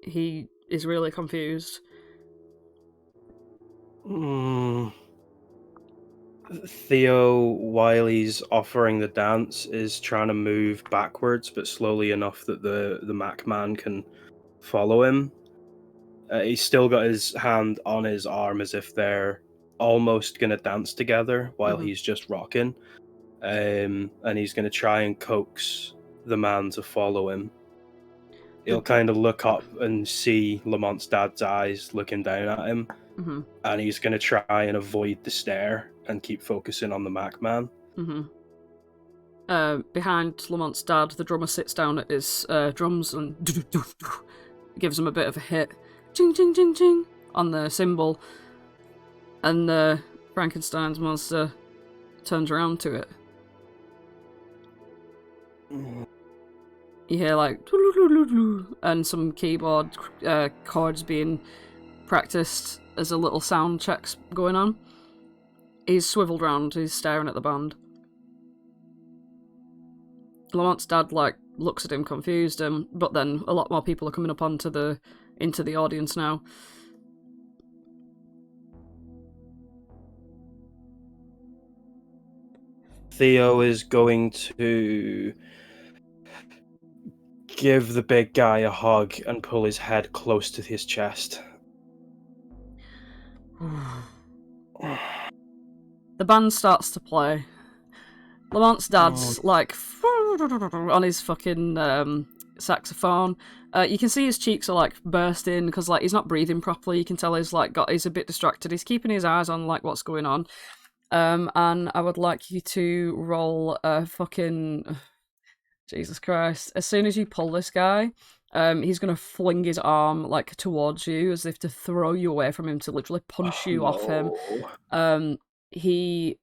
He is really confused. Theo, while he's offering the dance, is trying to move backwards, but slowly enough that the Mac man can follow him. He's still got his hand on his arm as if they're almost going to dance together while he's just rocking. And he's going to try and coax the man to follow him. He'll kind of look up and see Lamont's dad's eyes looking down at him. And he's going to try and avoid the stare and keep focusing on the Mac man. Behind Lamont's dad, the drummer sits down at his drums and gives him a bit of a hit, ching ching ching ching, on the cymbal, and the Frankenstein's monster turns around to it. You hear like and some keyboard chords being practiced as a little sound check's going on. He's swiveled round, he's staring at the band. Lamont's dad like looks at him confused, but then a lot more people are coming up into the audience now. Theo is going to give the big guy a hug and pull his head close to his chest. The band starts to play. Lamont's dad's like on his fucking saxophone. You can see his cheeks are like bursting because like he's not breathing properly. You can tell he's a bit distracted. He's keeping his eyes on like what's going on. And I would like you to roll a fucking Jesus Christ. As soon as you pull this guy, he's gonna fling his arm like towards you as if to throw you away from him, to literally punch you off him. He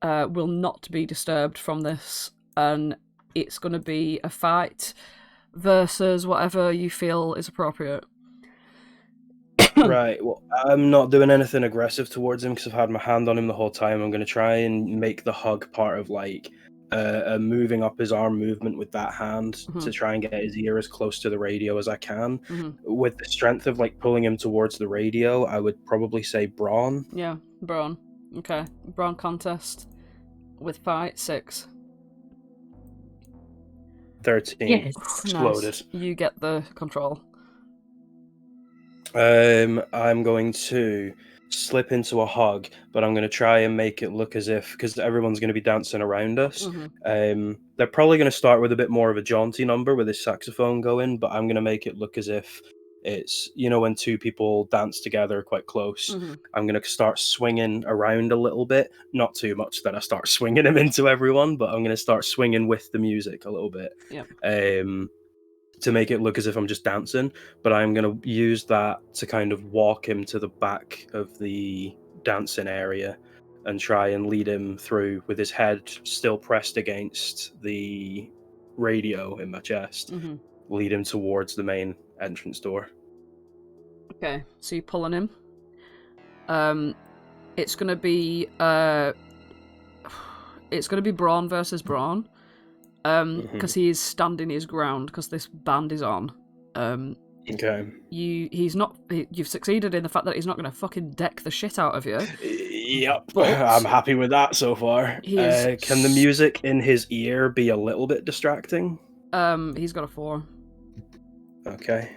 will not be disturbed from this, and it's gonna be a fight versus whatever you feel is appropriate. Right, well, I'm not doing anything aggressive towards him because I've had my hand on him the whole time. I'm going to try and make the hug part of like a moving up his arm movement with that hand to try and get his ear as close to the radio as I can. With the strength of like pulling him towards the radio, I would probably say brawn. Yeah, brawn. Okay, brawn contest with fight 6. 13. Yes. Exploded. Nice. You get the control. I'm going to slip into a hug, but I'm going to try and make it look as if, because everyone's going to be dancing around us, they're probably going to start with a bit more of a jaunty number with his saxophone going, but I'm going to make it look as if it's, you know, when two people dance together quite close. I'm going to start swinging around a little bit, not too much that I start swinging him into everyone, but I'm going to start swinging with the music a little bit. To make it look as if I'm just dancing, but I'm going to use that to kind of walk him to the back of the dancing area and try and lead him through with his head still pressed against the radio in my chest, lead him towards the main entrance door. Okay, so you're pulling him. It's going to be brawn versus brawn. Because he is standing his ground because this band is on. Okay. You've succeeded in the fact that he's not going to fucking deck the shit out of you. Yep, I'm happy with that so far. Can the music in his ear be a little bit distracting? He's got a 4. Okay.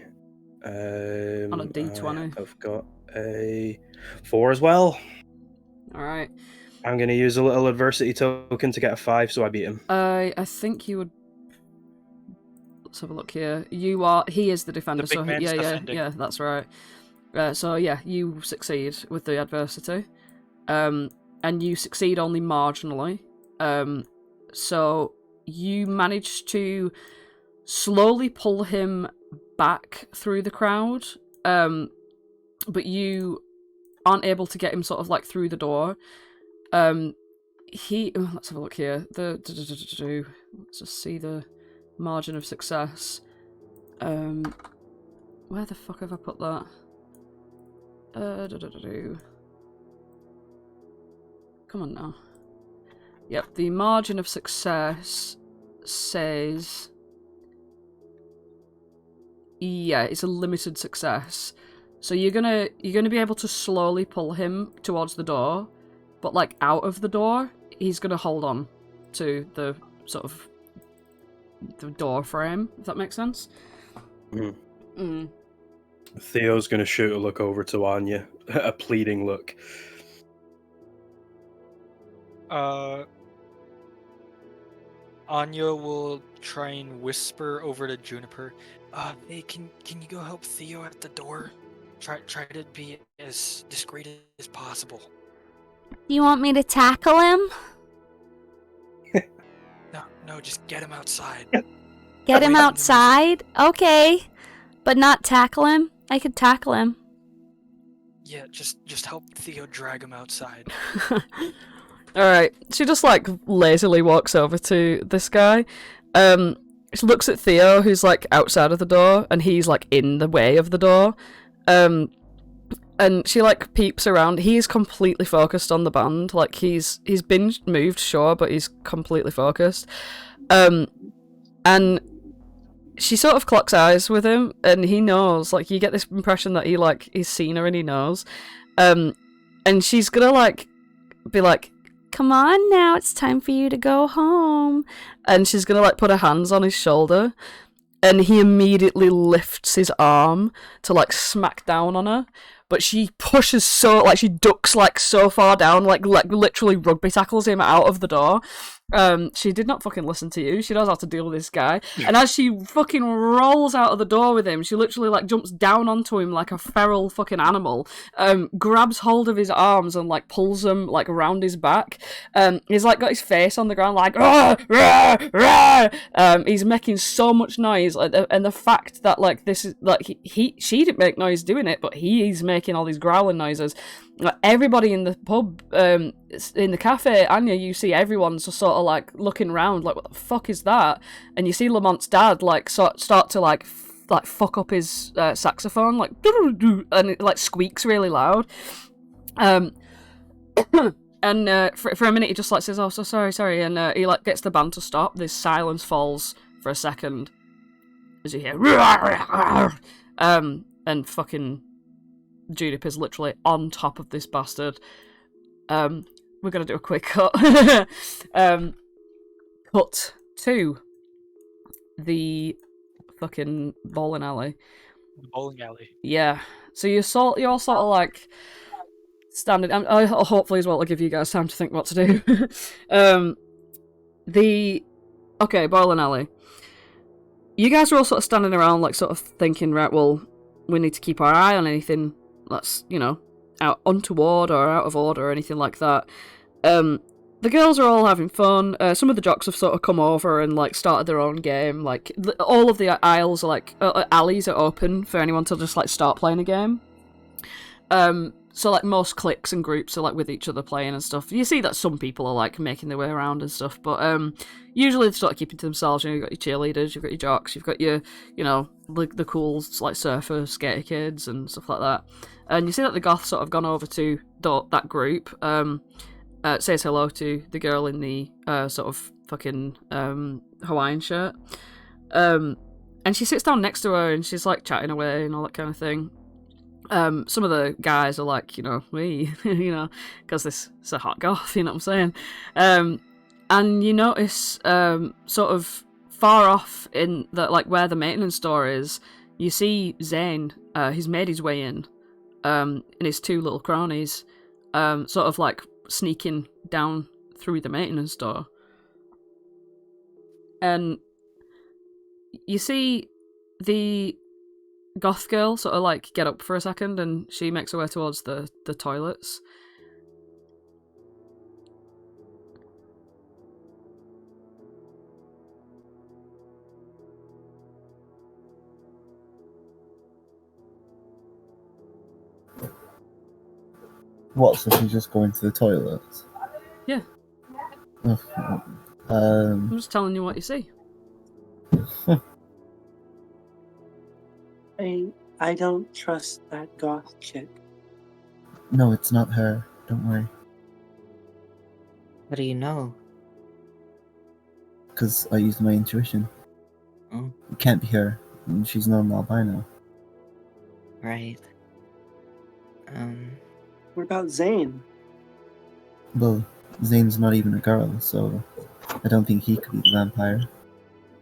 On a D20. I've got a 4 as well. Alright. I'm going to use a little adversity token to get a 5, so I beat him. I think you would... Let's have a look here. He is the defender, the big man's defending. Yeah, that's right. So yeah, you succeed with the adversity. And you succeed only marginally. So you manage to slowly pull him back through the crowd, but you aren't able to get him sort of like through the door. Let's have a look here. Let's just see the margin of success. Where the fuck have I put that? Come on now. Yep, the margin of success says... Yeah, it's a limited success. So you're gonna be able to slowly pull him towards the door, but like out of the door, he's gonna hold on to the sort of the door frame, if that makes sense. Theo's gonna shoot a look over to Anya, a pleading look. Anya will try and whisper over to Juniper. Hey, can you go help Theo at the door? Try to be as discreet as possible. You want me to tackle him? No, just get him outside. Get him outside? Okay. But not tackle him? I could tackle him. Yeah, just help Theo drag him outside. Alright, she just like lazily walks over to this guy. She looks at Theo, who's like outside of the door, and he's like in the way of the door. And she like peeps around. He's completely focused on the band. Like he's been moved, sure, but he's completely focused. And she sort of clocks eyes with him, and he knows. Like you get this impression that he's seen her and he knows. And she's gonna like be like, "Come on now, it's time for you to go home." And she's gonna like put her hands on his shoulder, and he immediately lifts his arm to like smack down on her. but she pushes so, like, she ducks, like, so far down, like literally rugby tackles him out of the door. She did not fucking listen to you. She knows how to deal with this guy. And as she fucking rolls out of the door with him, she literally, like, jumps down onto him like a feral fucking animal, grabs hold of his arms and, like, pulls them, like, around his back. He's, like, got his face on the ground, like, rah, rah, rah. He's making so much noise, and the fact that, like, this is, like, she didn't make noise doing it, but he's making all these growling noises. Like, everybody in the pub, in the cafe, Anya, you see everyone's just sort of, like, looking around, like, what the fuck is that? And you see Lamont's dad, like, start to, like, fuck up his saxophone, like, and it, like, squeaks really loud. And for a minute he just, like, says, oh, so sorry, and he, like, gets the band to stop. This silence falls for a second as you hear, and fucking Judith is literally on top of this bastard. We're gonna do a quick cut. Cut to the fucking bowling alley. The bowling alley. Yeah. So you're all sort of like standing. I'll hopefully as well to give you guys time to think what to do. Bowling alley. You guys are all sort of standing around, like, sort of thinking, right? Well, we need to keep our eye on anything that's, you know, out untoward or out of order or anything like that. The girls are all having fun. Some of the jocks have sort of come over and, like, started their own game. Like, all of the aisles are, like, alleys are open for anyone to just, like, start playing a game. So, like, most cliques and groups are, like, with each other playing and stuff. You see that some people are, like, making their way around and stuff, but usually they sort of keep it to themselves. You know, you've got your cheerleaders, you've got your jocks, you've got your, you know, the cool, like, surfer, skater kids and stuff like that. And you see that the goths sort of gone over to that group, says hello to the girl in the sort of fucking Hawaiian shirt. And she sits down next to her and she's, like, chatting away and all that kind of thing. Some of the guys are like, you know, me, you know, because this is a hot goth, you know what I'm saying? And you notice, sort of far off in the, like, where the maintenance store is, you see Zane. He's made his way in, and his two little cronies, sort of, like, sneaking down through the maintenance store. And you see the goth girl sort of, like, get up for a second, and she makes her way towards the toilets. What, so she's just going to the toilets? Yeah. I'm just telling you what you see. I don't trust that goth chick. No, it's not her. Don't worry. How do you know? Because I used my intuition. Oh. It can't be her. She's known albino. Right. What about Zane? Well, Zane's not even a girl, so I don't think he could be the vampire.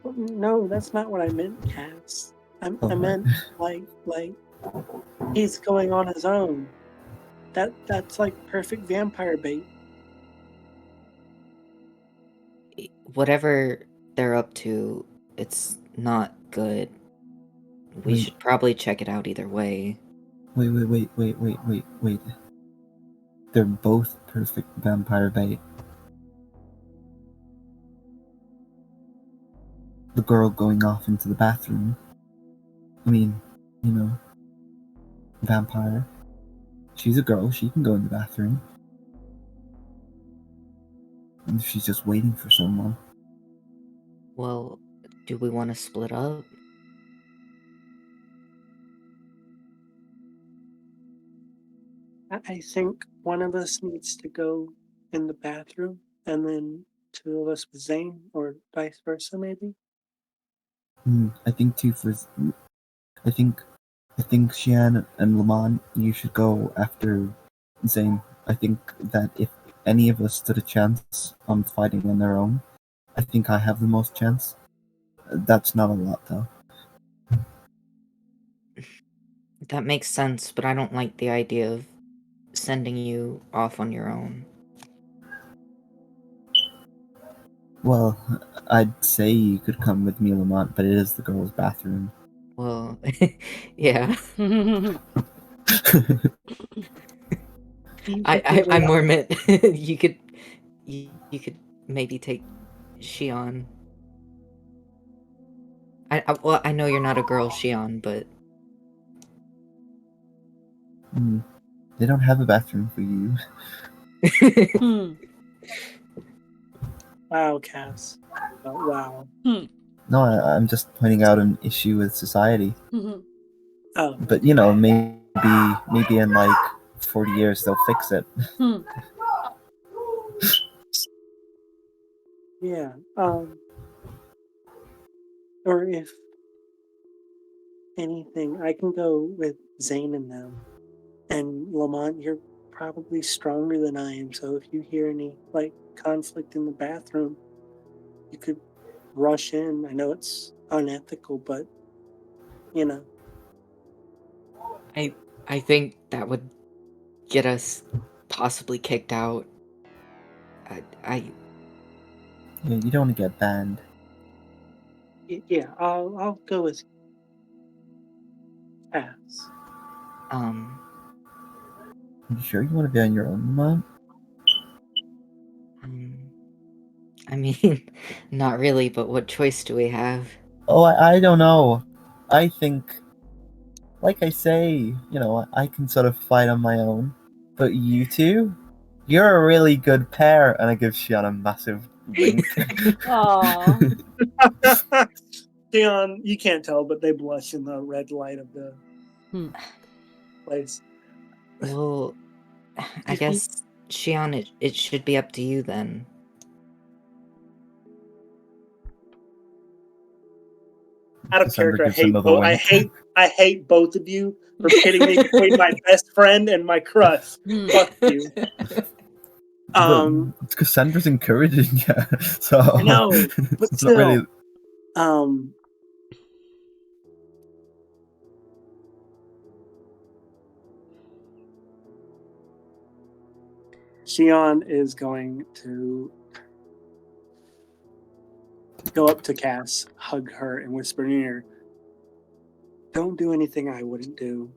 No, that's not what I meant, Cass. I Oh, meant like he's going on his own. That's like perfect vampire bait. Whatever they're up to, it's not good. We Wait. should probably check it out either way. Wait. They're both perfect vampire bait. The girl going off into the bathroom. I mean, you know, vampire. She's a girl, she can go in the bathroom. And she's just waiting for someone. Well, do we want to split up? I think one of us needs to go in the bathroom, and then two of us with Zane, or vice versa, maybe. I think I think Xian and Lamont, you should go after Zane. I think that if any of us stood a chance on fighting on their own, I think I have the most chance. That's not a lot, though. That makes sense, but I don't like the idea of sending you off on your own. Well, I'd say you could come with me, Lamont, but it is the girls' bathroom. Well, yeah. I more meant you could maybe take Xian. Well, I know you're not a girl, Xian, but They don't have a bathroom for you. Wow, Cass. Oh, wow. No, I'm just pointing out an issue with society. Oh, But you know, maybe in like 40 years they'll fix it. yeah. Or if anything, I can go with Zane and them. And Lamont, you're probably stronger than I am, so if you hear any like conflict in the bathroom, you could rush in. I know it's unethical, but you know. I think that would get us possibly kicked out. Yeah, you don't want to get banned. Yeah, I'll go with Cass. You sure you want to be on your own, Mom? I mean, not really, but what choice do we have? Oh, I don't know. I think, like I say, you know, I can sort of fight on my own. But you two, you're a really good pair. And I give Xian a massive wink. Aww. Xian, you can't tell, but they blush in the red light of the place. Well, I guess, Xian, it should be up to you then. Out of Cassandra character, gives another wink. I hate both of you for pitting me between my best friend and my crush. Fuck you. Cassandra's encouraging you, so I know, but it's still, not really. Xian is going to go up to Cass, hug her, and whisper in her ear, "Don't do anything I wouldn't do."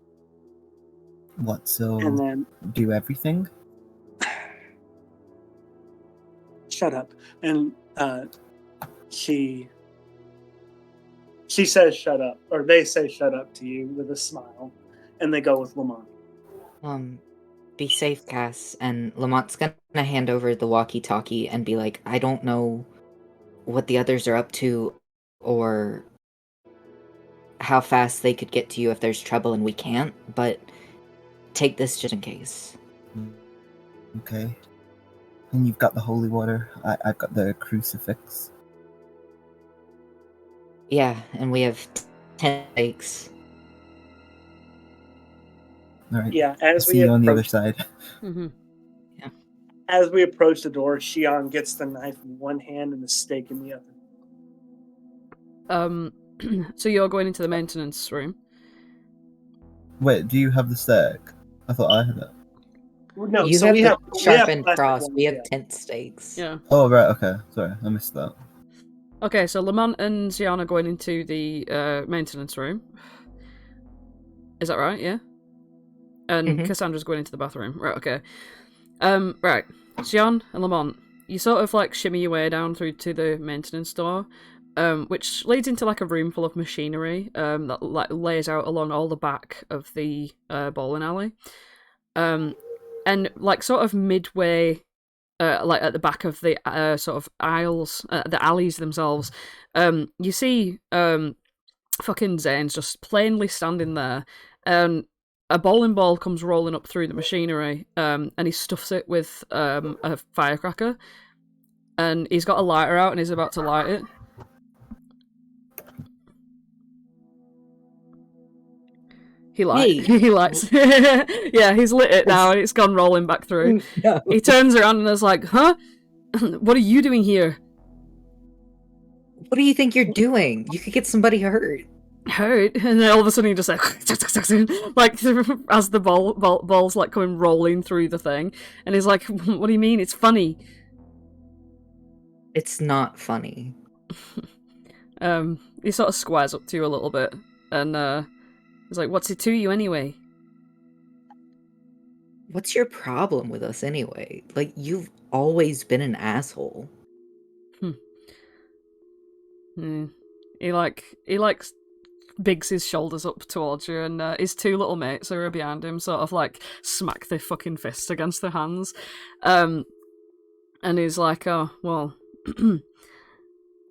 What? So And then do everything? shut up. And she says shut up, or they say shut up to you with a smile, and they go with Lamont. Be safe, Cass, and Lamont's gonna hand over the walkie-talkie and be like, I don't know what the others are up to, or how fast they could get to you if there's trouble and we can't, but take this just in case. Okay. And you've got the holy water. I've got the crucifix. Yeah, and we have 10 stakes. All right. Yeah, as See we you on the other approach, side. as we approach the door, Xian gets the knife in one hand and the stake in the other. So you're going into the maintenance room. Wait, do you have the stack? I thought I had it. No, You so have we the have sharpened plastic cross. ones, We have yeah. tent stakes. Yeah. Oh, right, okay. Sorry, I missed that. Okay, so Lamont and Xian are going into the maintenance room. Is that right? Yeah. And Cassandra's going into the bathroom. Right. Okay. Right. Xian and Lamont, you sort of like shimmy your way down through to the maintenance door, which leads into like a room full of machinery that like lays out along all the back of the bowling alley. And like sort of midway, like at the back of the sort of aisles, the alleys themselves, you see fucking Zane's just plainly standing there, and a bowling ball comes rolling up through the machinery, and he stuffs it with a firecracker, and he's got a lighter out and he's about to light it. He lights. Yeah, he's lit it now and it's gone rolling back through. No. He turns around and is like, huh? What are you doing here? What do you think you're doing? You could get somebody hurt. hurt, and then all of a sudden he just like like as the balls like coming rolling through the thing, and he's like, "What do you mean? It's funny." It's not funny. He sort of squares up to you a little bit, and he's like, "What's it to you anyway?" What's your problem with us anyway? Like, you've always been an asshole. He bigs his shoulders up towards you, and his two little mates who are behind him sort of like smack their fucking fists against their hands. And he's like, "Oh, well, you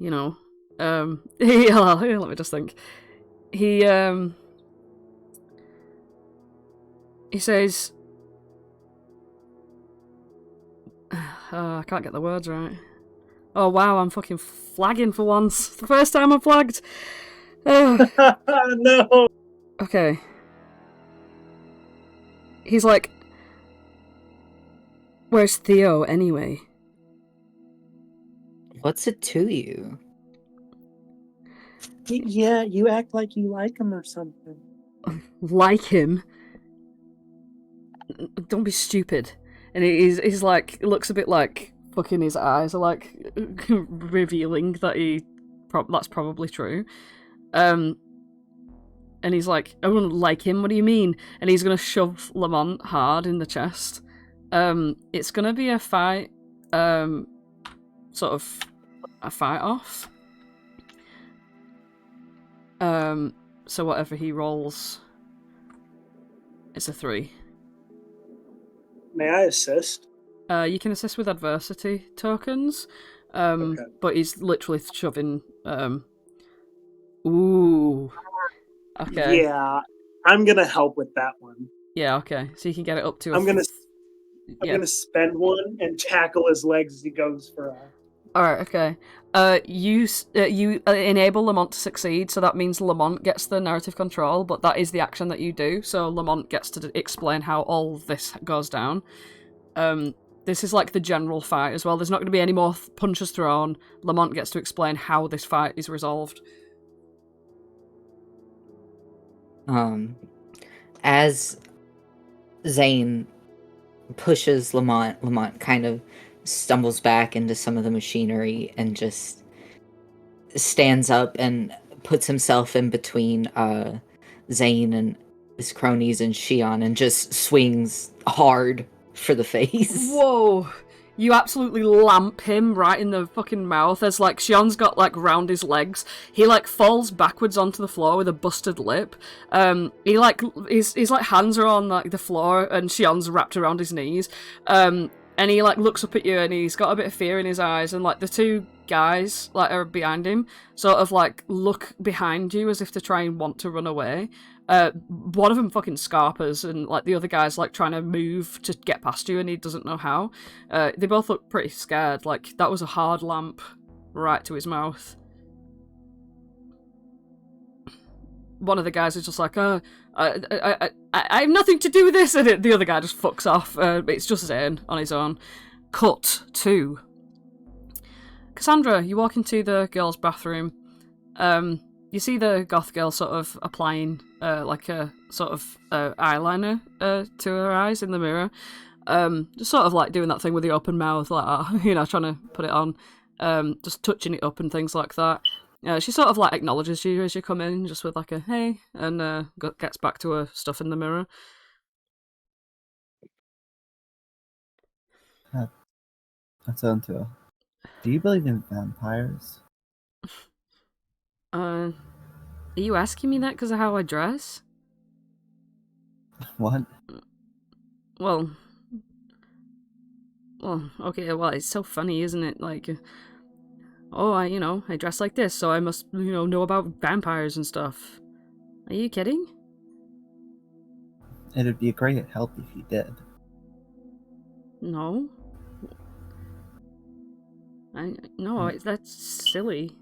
know, let me just think." He says, I can't get the words right. Oh wow, I'm fucking flagging for once. The first time I flagged. No. Okay. He's like, "Where's Theo anyway?" What's it to you? Yeah, you act like you like him or something. Like him? Don't be stupid. And he's like, looks a bit like fucking his eyes are like revealing that that's probably true. And he's like, "I wouldn't like him, what do you mean?" And he's gonna shove Lamont hard in the chest. It's gonna be a fight, sort of a fight off. So whatever he rolls, it's a 3. May I assist? You can assist with adversity tokens, Okay. but he's literally shoving. Ooh. Okay. Yeah, I'm gonna help with that one. Yeah. Okay. So you can get it up to. I'm gonna spend one and tackle his legs as he goes for a. All right. Okay. You enable Lamont to succeed, so that means Lamont gets the narrative control, but that is the action that you do. So Lamont gets to explain how all this goes down. This is like the general fight as well. There's not going to be any more punches thrown. Lamont gets to explain how this fight is resolved. As Zane pushes Lamont kind of stumbles back into some of the machinery and just stands up and puts himself in between Zane and his cronies and Xian and just swings hard for the face. Whoa! You absolutely lamp him right in the fucking mouth as, like, Xian's got, like, round his legs. He, like, falls backwards onto the floor with a busted lip. His like, hands are on, like, the floor and Xian's wrapped around his knees. And he, like, looks up at you and he's got a bit of fear in his eyes, and, like, the two guys, like, are behind him, sort of, like, look behind you as if to try and want to run away. One of them fucking scarpers, and like the other guy's like trying to move to get past you, and he doesn't know how. They both look pretty scared. Like that was a hard lamp right to his mouth. One of the guys is just like, I have nothing to do with this, and the other guy just fucks off. It's just Zane on his own. Cut 2. Cassandra, you walk into the girls' bathroom. You see the goth girl sort of applying like a sort of eyeliner to her eyes in the mirror. Just sort of like doing that thing with the open mouth, like that, you know, trying to put it on, just touching it up and things like that. She sort of like acknowledges you as you come in, just with like a hey, and gets back to her stuff in the mirror. I turn to her. Do you believe in vampires? Are you asking me that because of how I dress? What? Well, okay, well, it's so funny, isn't it? Like, oh, I dress like this, so I must, know about vampires and stuff. Are you kidding? It'd be a great help if you did. No. No, that's silly.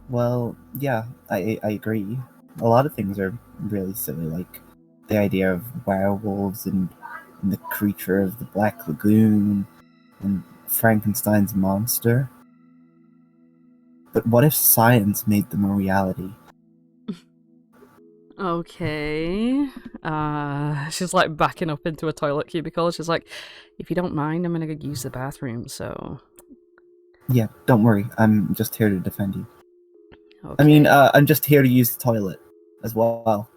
Well, yeah, I agree. A lot of things are really silly, like the idea of werewolves and the creature of the Black Lagoon and Frankenstein's monster. But what if science made them a reality? Okay. She's like backing up into a toilet cubicle. She's like, if you don't mind, I'm gonna go use the bathroom, so... Yeah, don't worry. I'm just here to defend you. Okay. I mean, I'm just here to use the toilet as well.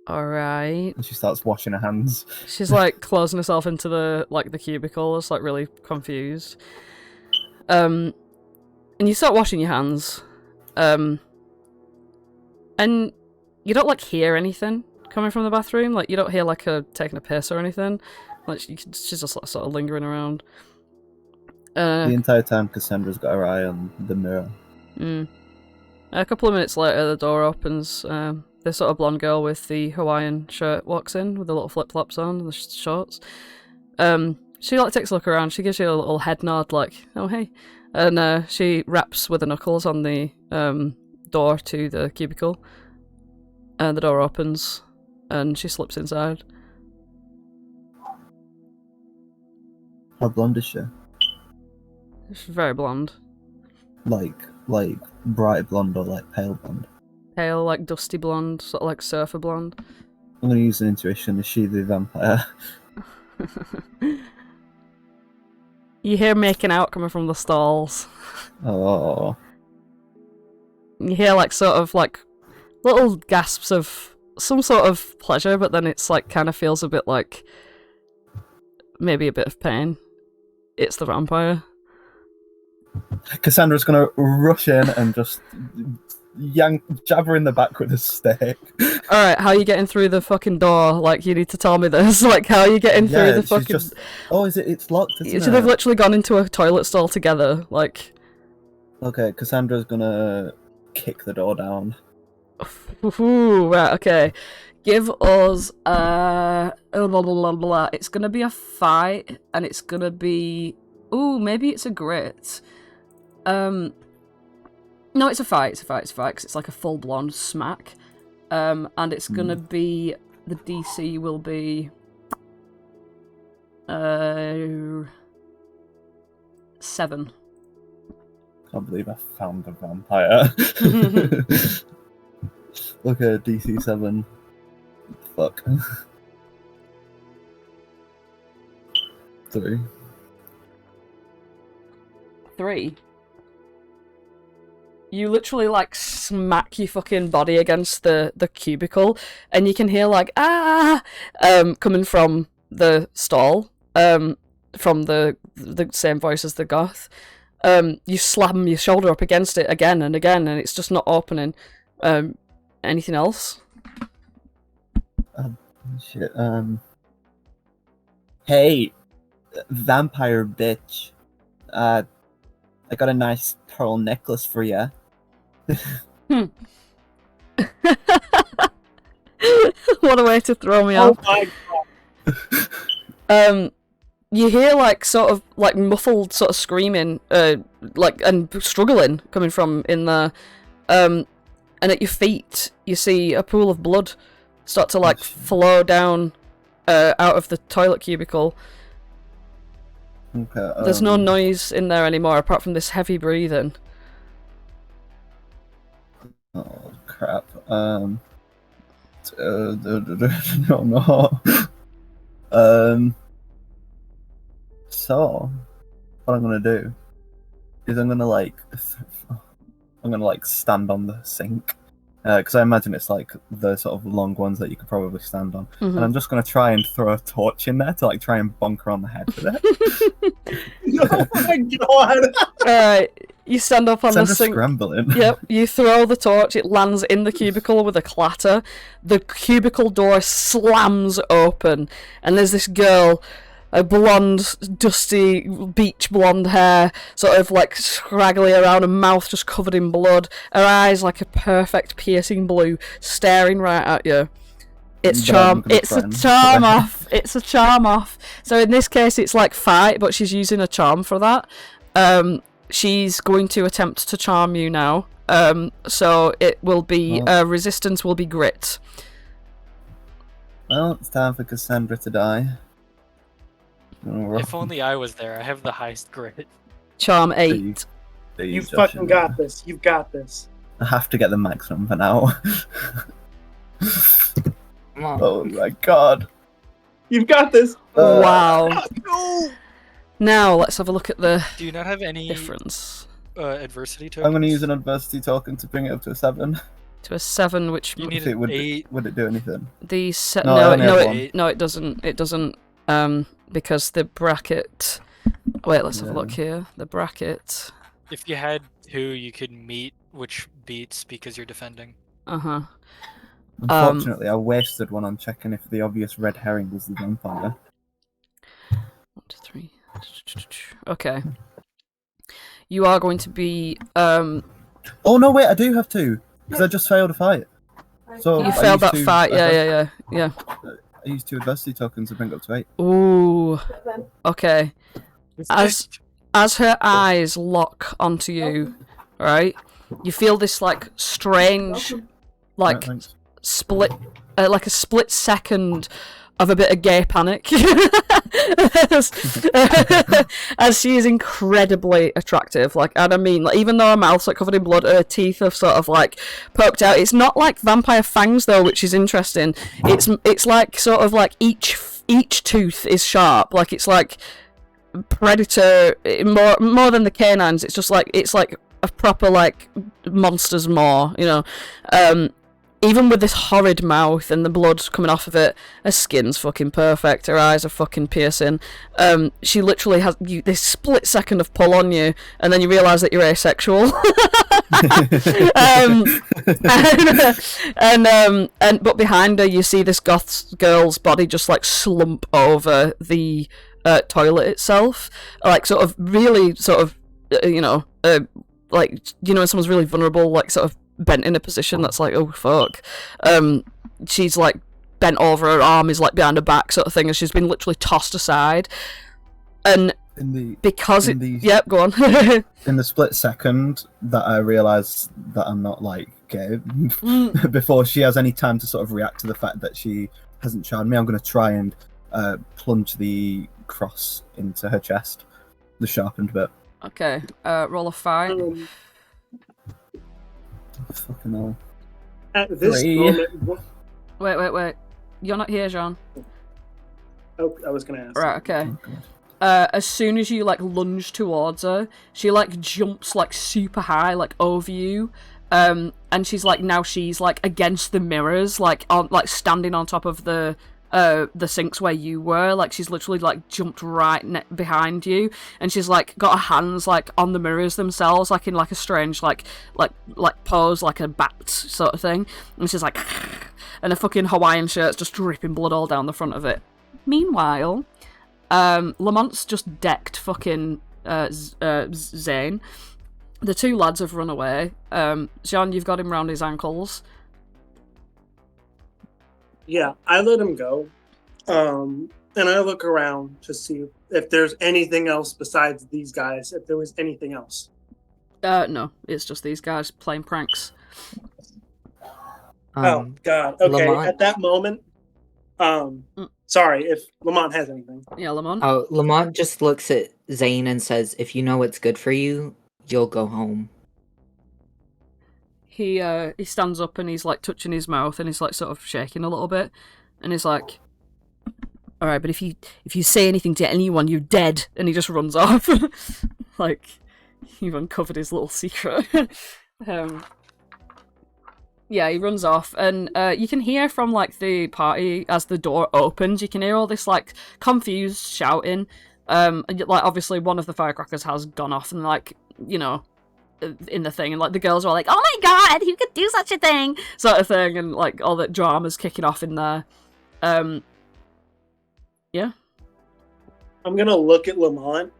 Alright. And she starts washing her hands. She's like closing herself into the cubicle, it's like really confused. And you start washing your hands. And you don't like hear anything coming from the bathroom. Like you don't hear like her taking a piss or anything. Like she's just like, sort of lingering around. The entire time Cassandra's got her eye on the mirror. A couple of minutes later, the door opens. This sort of blonde girl with the Hawaiian shirt walks in with the little flip-flops on and the shorts. She like takes a look around. She gives you a little head nod, like, "Oh hey," and she raps with her knuckles on the door to the cubicle. And the door opens, and she slips inside. How blonde is she? She's very blonde. Like bright blonde or like pale blonde? Pale, like dusty blonde, sort of like surfer blonde. I'm gonna use an intuition. Is she the vampire? You hear making out coming from the stalls. Oh. You hear like sort of like little gasps of some sort of pleasure, but then it's like kind of feels a bit like maybe a bit of pain. It's the vampire. Cassandra's gonna rush in and just jab her in the back with a stick. Alright, how are you getting through the fucking door? Like, you need to tell me this. Like, how are you getting through the fucking... Just... Oh, it's locked, isn't it? They've literally gone into a toilet stall together, like... Okay, Cassandra's gonna kick the door down. Ooh, right, okay. Give us it's gonna be a fight, and it's gonna be... Ooh, maybe it's a grit. No, it's a fight, because it's like a full-blown smack. And it's gonna be... The DC will be... 7. Can't believe I found a vampire. Okay, DC 7. Fuck. 3. 3. You literally like smack your fucking body against the cubicle, and you can hear like coming from the stall, from the same voice as the goth. You slam your shoulder up against it again and again, and it's just not opening. Anything else? Shit. Hey, vampire bitch. I got a nice pearl necklace for you. What a way to throw me Oh off. my god. You hear like sort of like muffled sort of screaming, like and struggling coming from in there. And at your feet you see a pool of blood start to like flow down out of the toilet cubicle. Okay. There's no noise in there anymore apart from this heavy breathing. Oh crap. No. So, what I'm gonna do is I'm gonna stand on the sink, because I imagine it's like the sort of long ones that you could probably stand on, and I'm just gonna try and throw a torch in there to like try and bonk her on the head with it. Oh my god. Alright, you stand up on the sink. Scrambling. Yep, you throw the torch, it lands in the cubicle with a clatter. The cubicle door slams open, and there's this girl, a blonde, dusty, beach blonde hair, sort of like scraggly around her mouth, just covered in blood. Her eyes like a perfect piercing blue, staring right at you. It's charm. It's a charm off. It's a charm off. So in this case, it's like fight, but she's using a charm for that. She's going to attempt to charm you now. So it will be resistance will be grit. Well, it's time for Cassandra to die. If only I was there. I have the highest grit. Charm 8. You fucking got this. You've got this. I have to get the maximum for now. Come on. Oh my god. You've got this. Wow. No. Now let's have a look at the Do you not have any difference. adversity tokens? I'm going to use an adversity token to bring it up to a 7. To a 7, which You need See, an 8. would it do anything? the No, I only have one. it doesn't. It doesn't. Because the bracket. Wait, let's have a look here. The bracket. If you had 2, you could meet which beats because you're defending. Uh-huh. Unfortunately, I wasted one on checking if the obvious red herring was the vampire. 1, 2, 3. Okay. You are going to be. Oh no, wait! I do have 2 because I just failed a fight. So You I failed used that 2 fight. Yeah. I used 2 adversity tokens to bring it up to 8. Ooh. Okay. As her eyes lock onto you, right? You feel this like strange, like Thanks. split, like a split second of a bit of gay panic, as she is incredibly attractive. Like, and I mean, like, even though her mouth's like covered in blood, her teeth have sort of like poked out. It's not like vampire fangs though, which is interesting. It's like sort of like each tooth is sharp. Like it's like predator more than the canines. It's like a proper like monster's maw, you know. Even with this horrid mouth and the blood coming off of it, her skin's fucking perfect, her eyes are fucking piercing. She literally has this split second of pull on you, and then you realise that you're asexual. But behind her you see this goth girl's body just like slump over the toilet itself, like sort of really sort of like, you know, when someone's really vulnerable, like sort of bent in a position that's like, oh fuck. She's like bent over, her arm is like behind her back sort of thing, and she's been literally tossed aside. And yep, go on. In the split second that I realise that I'm not like gay, before she has any time to sort of react to the fact that she hasn't charmed me, I'm going to try and plunge the cross into her chest, the sharpened bit. Okay, roll a fight. Fucking hell. At this 3. moment, Wait. You're not here, Jean. oh, I was gonna ask. Right, okay. Oh, God. As soon as you like lunge towards her, she like jumps like super high, like over you. And she's like against the mirrors, like on like standing on top of the sinks where you were. Like she's literally like jumped right behind you, and she's like got her hands like on the mirrors themselves, like in like a strange like pose, like a bat sort of thing. And she's like, and a fucking Hawaiian shirt's just dripping blood all down the front of it. Meanwhile, Lamont's just decked fucking Zane. The 2 lads have run away. Xian, you've got him round his ankles. Yeah, I let him go. And I look around to see if there's anything else besides these guys, if there was anything else. No, it's just these guys playing pranks. Oh, God. Okay, Lamont. at that moment, sorry, if Lamont has anything. Yeah, Lamont? Oh, Lamont just looks at Zane and says, if you know what's good for you, you'll go home. He stands up and he's like touching his mouth and he's like sort of shaking a little bit, and he's like, all right, but if you say anything to anyone, you're dead. And he just runs off. Like, you've uncovered his little secret. Yeah, he runs off, and you can hear from like the party as the door opens, you can hear all this like confused shouting. Like obviously one of the firecrackers has gone off, and like, you know, in the thing, and like the girls are like, oh my god, who could do such a thing, sort of thing, and like all the drama's kicking off in there. Yeah, I'm gonna look at Lamont.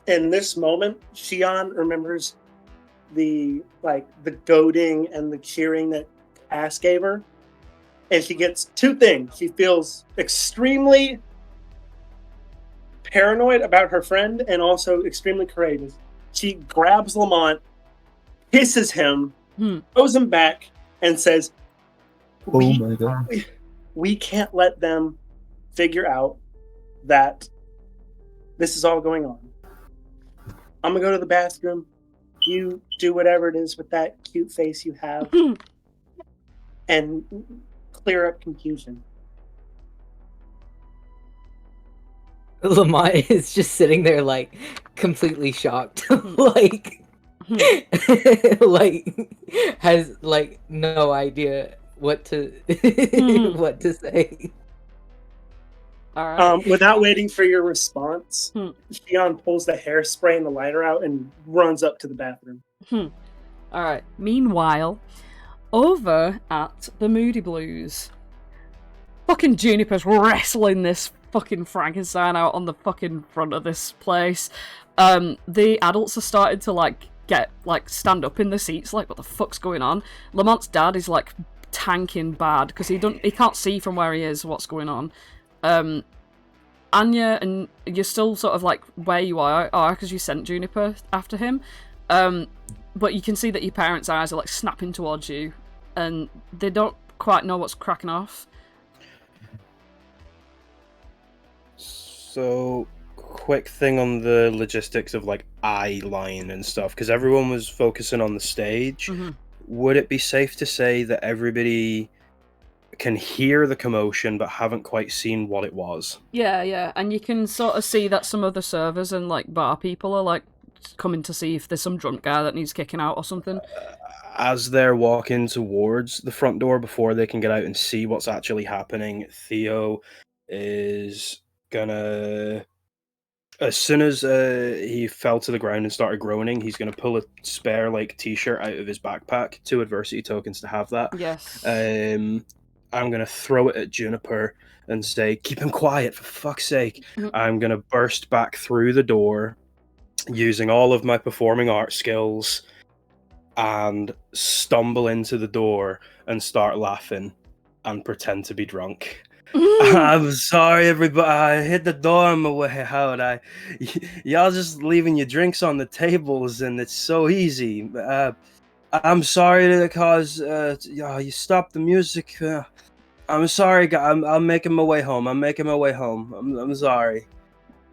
In this moment, Xian remembers the goading and the cheering that Cass gave her, and she gets 2 things. She feels extremely paranoid about her friend, and also extremely courageous. She grabs Lamont, kisses him, throws him back, and says, Oh my god. We can't let them figure out that this is all going on. I'm gonna go to the bathroom. You do whatever it is with that cute face you have and clear up confusion. Lamont is just sitting there, like, completely shocked. like, like, has, like, no idea what to, what to say. All right. Without waiting for your response, Xian pulls the hairspray and the lighter out and runs up to the bathroom. All right. Meanwhile, over at the Moody Blues, fucking Juniper's wrestling this fucking Frankenstein out on the fucking front of this place. The adults are starting to stand up in the seats, like, what the fuck's going on? Lamont's dad is like tanking bad because he can't see from where he is what's going on. Anya, and you're still sort of like where you are because you sent Juniper after him. But you can see that your parents' eyes are like snapping towards you, and they don't quite know what's cracking off. So, quick thing on the logistics of like eye line and stuff, because everyone was focusing on the stage. Mm-hmm. Would it be safe to say that everybody can hear the commotion but haven't quite seen what it was? Yeah, and you can sort of see that some of the servers and like bar people are like coming to see if there's some drunk guy that needs kicking out or something. As they're walking towards the front door before they can get out and see what's actually happening, Theo is gonna, as soon as he fell to the ground and started groaning, he's gonna pull a spare like t-shirt out of his backpack, 2 adversity tokens to have that. Yes. I'm gonna throw it at Juniper and say, keep him quiet, for fuck's sake. I'm gonna burst back through the door using all of my performing art skills and stumble into the door and start laughing and pretend to be drunk. I'm sorry, everybody. I hit the door on my way out. Y'all just leaving your drinks on the tables, and it's so easy. I'm sorry to cause you stopped the music. I'm sorry, I'm making my way home. I'm sorry.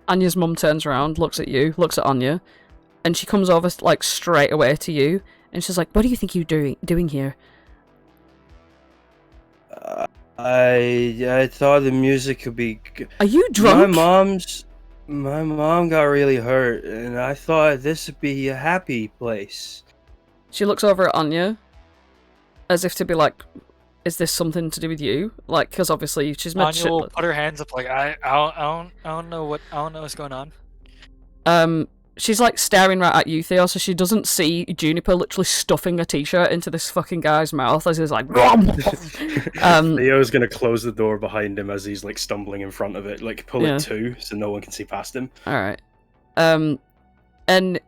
Anya's mum turns around, looks at you, looks at Anya, and she comes over like straight away to you, and she's like, "What do you think you're doing here?" I thought the music could be. Are you drunk? My mom got really hurt, and I thought this would be a happy place. She looks over at Anya, as if to be like, "Is this something to do with you?" Like, because obviously she's met. Anya will put her hands up, like I don't know what's going on. She's like staring right at you, Theo, so she doesn't see Juniper literally stuffing a t-shirt into this fucking guy's mouth as he's like. Theo's gonna close the door behind him as he's like stumbling in front of it, like pull it to so no one can see past him. All right, and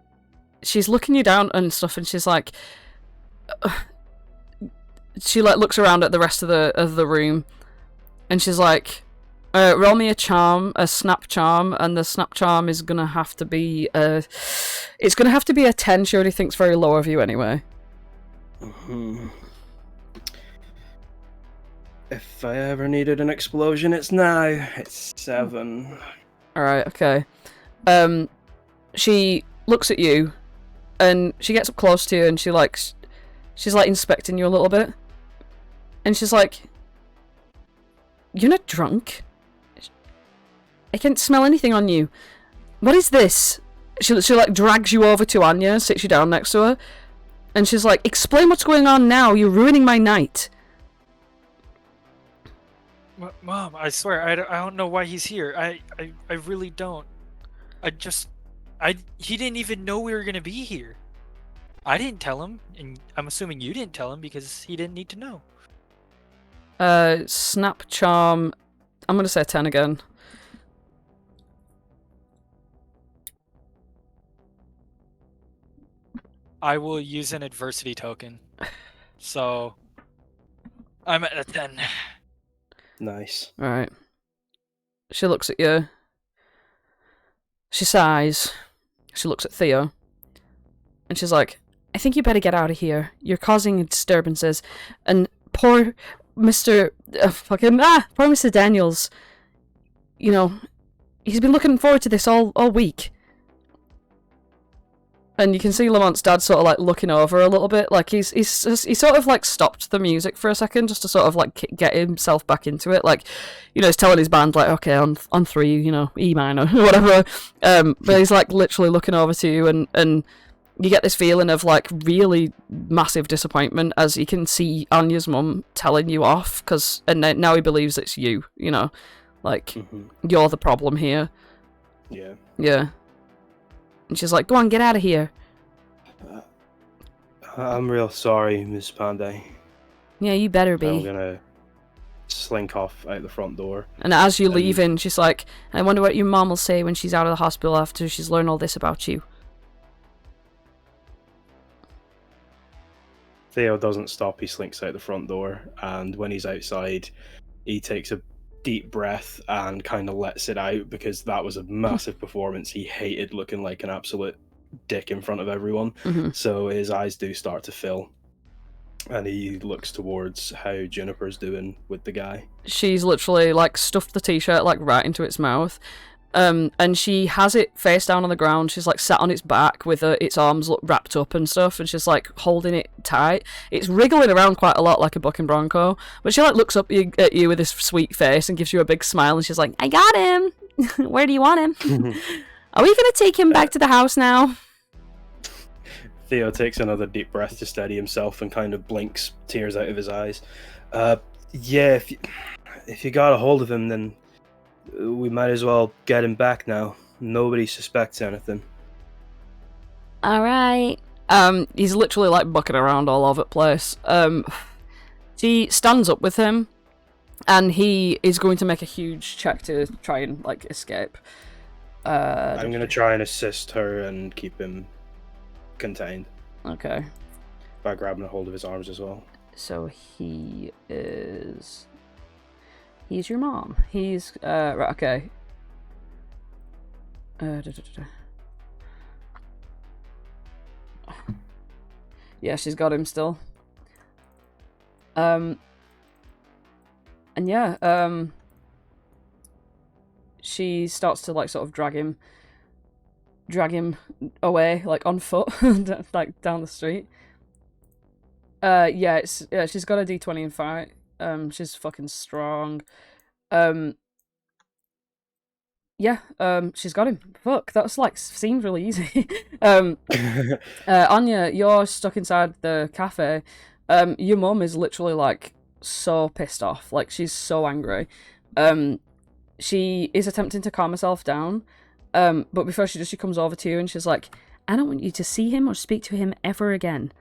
she's looking you down and stuff, and she's like, she like looks around at the rest of the room, and she's like, roll me a snap charm, and the snap charm is gonna have to be it's gonna have to be a 10. She already thinks very low of you anyway. If I ever needed an explosion, it's now. It's 7. Alright, okay. She looks at you, and she gets up close to you, and she's like inspecting you a little bit, and she's like, "You're not drunk. I can't smell anything on you. What is this?" She like drags you over to Anya, sits you down next to her, and she's like, "Explain what's going on now. You're ruining my night." Mom, I swear, I don't know why he's here. I really don't. He didn't even know we were gonna be here. I didn't tell him, and I'm assuming you didn't tell him because he didn't need to know. Snap charm. I'm gonna say 10 again. I will use an adversity token. So I'm at a 10. Nice. Alright. She looks at you. She sighs. She looks at Theo. And she's like, "I think you better get out of here. You're causing disturbances. And poor Mr. Poor Mr. Daniels. You know, he's been looking forward to this all week." And you can see Lamont's dad sort of like looking over a little bit, like he sort of like stopped the music for a second just to sort of like get himself back into it, like, you know, he's telling his band like, okay, on 3, you know, E minor, whatever. But he's like literally looking over to you, and you get this feeling of like really massive disappointment as you can see Anya's mum telling you off, and now he believes it's you, you know, like you're the problem here. Yeah. Yeah. And she's like, go on, get out of here. I'm real sorry, Miss Pandey. Yeah, you better be. I'm gonna slink off out the front door. And as you're leaving, she's like, I wonder what your mom will say when she's out of the hospital after she's learned all this about you. Theo doesn't stop, he slinks out the front door, and when he's outside, he takes a deep breath and kind of lets it out, because that was a massive performance. He hated looking like an absolute dick in front of everyone. So his eyes do start to fill, and he looks towards how Juniper's doing with the guy. She's literally like stuffed the t-shirt like right into its mouth, and she has it face down on the ground. She's like sat on its back with its arms wrapped up and stuff, and she's like holding it tight. It's wriggling around quite a lot like a bucking bronco, but she like looks up at you with this sweet face and gives you a big smile, and she's like, I got him. Where do you want him? Are we gonna take him back to the house now? Theo takes another deep breath to steady himself and kind of blinks tears out of his eyes. Yeah, if you got a hold of him, then we might as well get him back now. Nobody suspects anything. Alright. He's literally like bucking around all over the place. She stands up with him, and he is going to make a huge check to try and like escape. I'm going to try and assist her and keep him contained. Okay. By grabbing a hold of his arms as well. So he's your mom. He's right, okay. Yeah, she's got him still. And yeah, she starts to like sort of drag him away, like on foot, like down the street. Yeah, she's got a D20 in fight. She's fucking strong. Yeah, she's got him. Fuck, that was like seemed really easy. Anya, you're stuck inside the cafe. Your mum is literally like so pissed off. Like she's so angry. She is attempting to calm herself down. But before she does, she comes over to you and she's like, I don't want you to see him or speak to him ever again.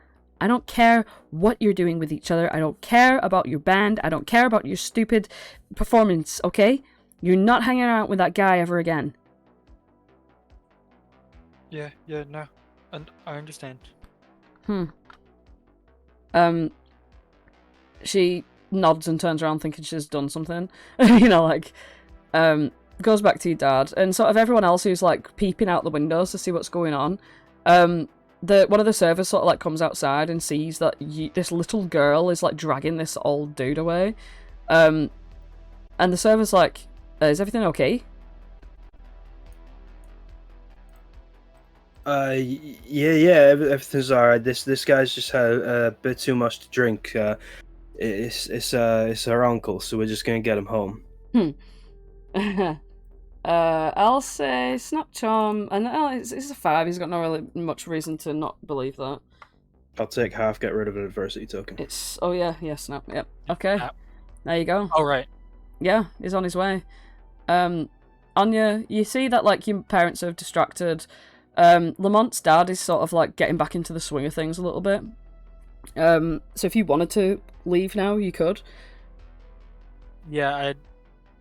I don't care what you're doing with each other. I don't care about your band. I don't care about your stupid performance, okay? You're not hanging out with that guy ever again. Yeah, no. And I understand. She nods and turns around thinking she's done something. You know, like, goes back to your dad and sort of everyone else who's like peeping out the windows to see what's going on. One of the servers sort of like comes outside and sees that this little girl is like dragging this old dude away. And the server's like, is everything okay? Yeah, everything's alright. This guy's just had a bit too much to drink. It's her uncle, so we're just gonna get him home. I'll say snap charm, and it's a 5. He's got no really much reason to not believe that. I'll take half, get rid of an adversity token. Snap. Yep. Okay. There you go. All right. Yeah, he's on his way. Anya, you see that like your parents are distracted. Lamont's dad is sort of like getting back into the swing of things a little bit. So if you wanted to leave now, you could. Yeah,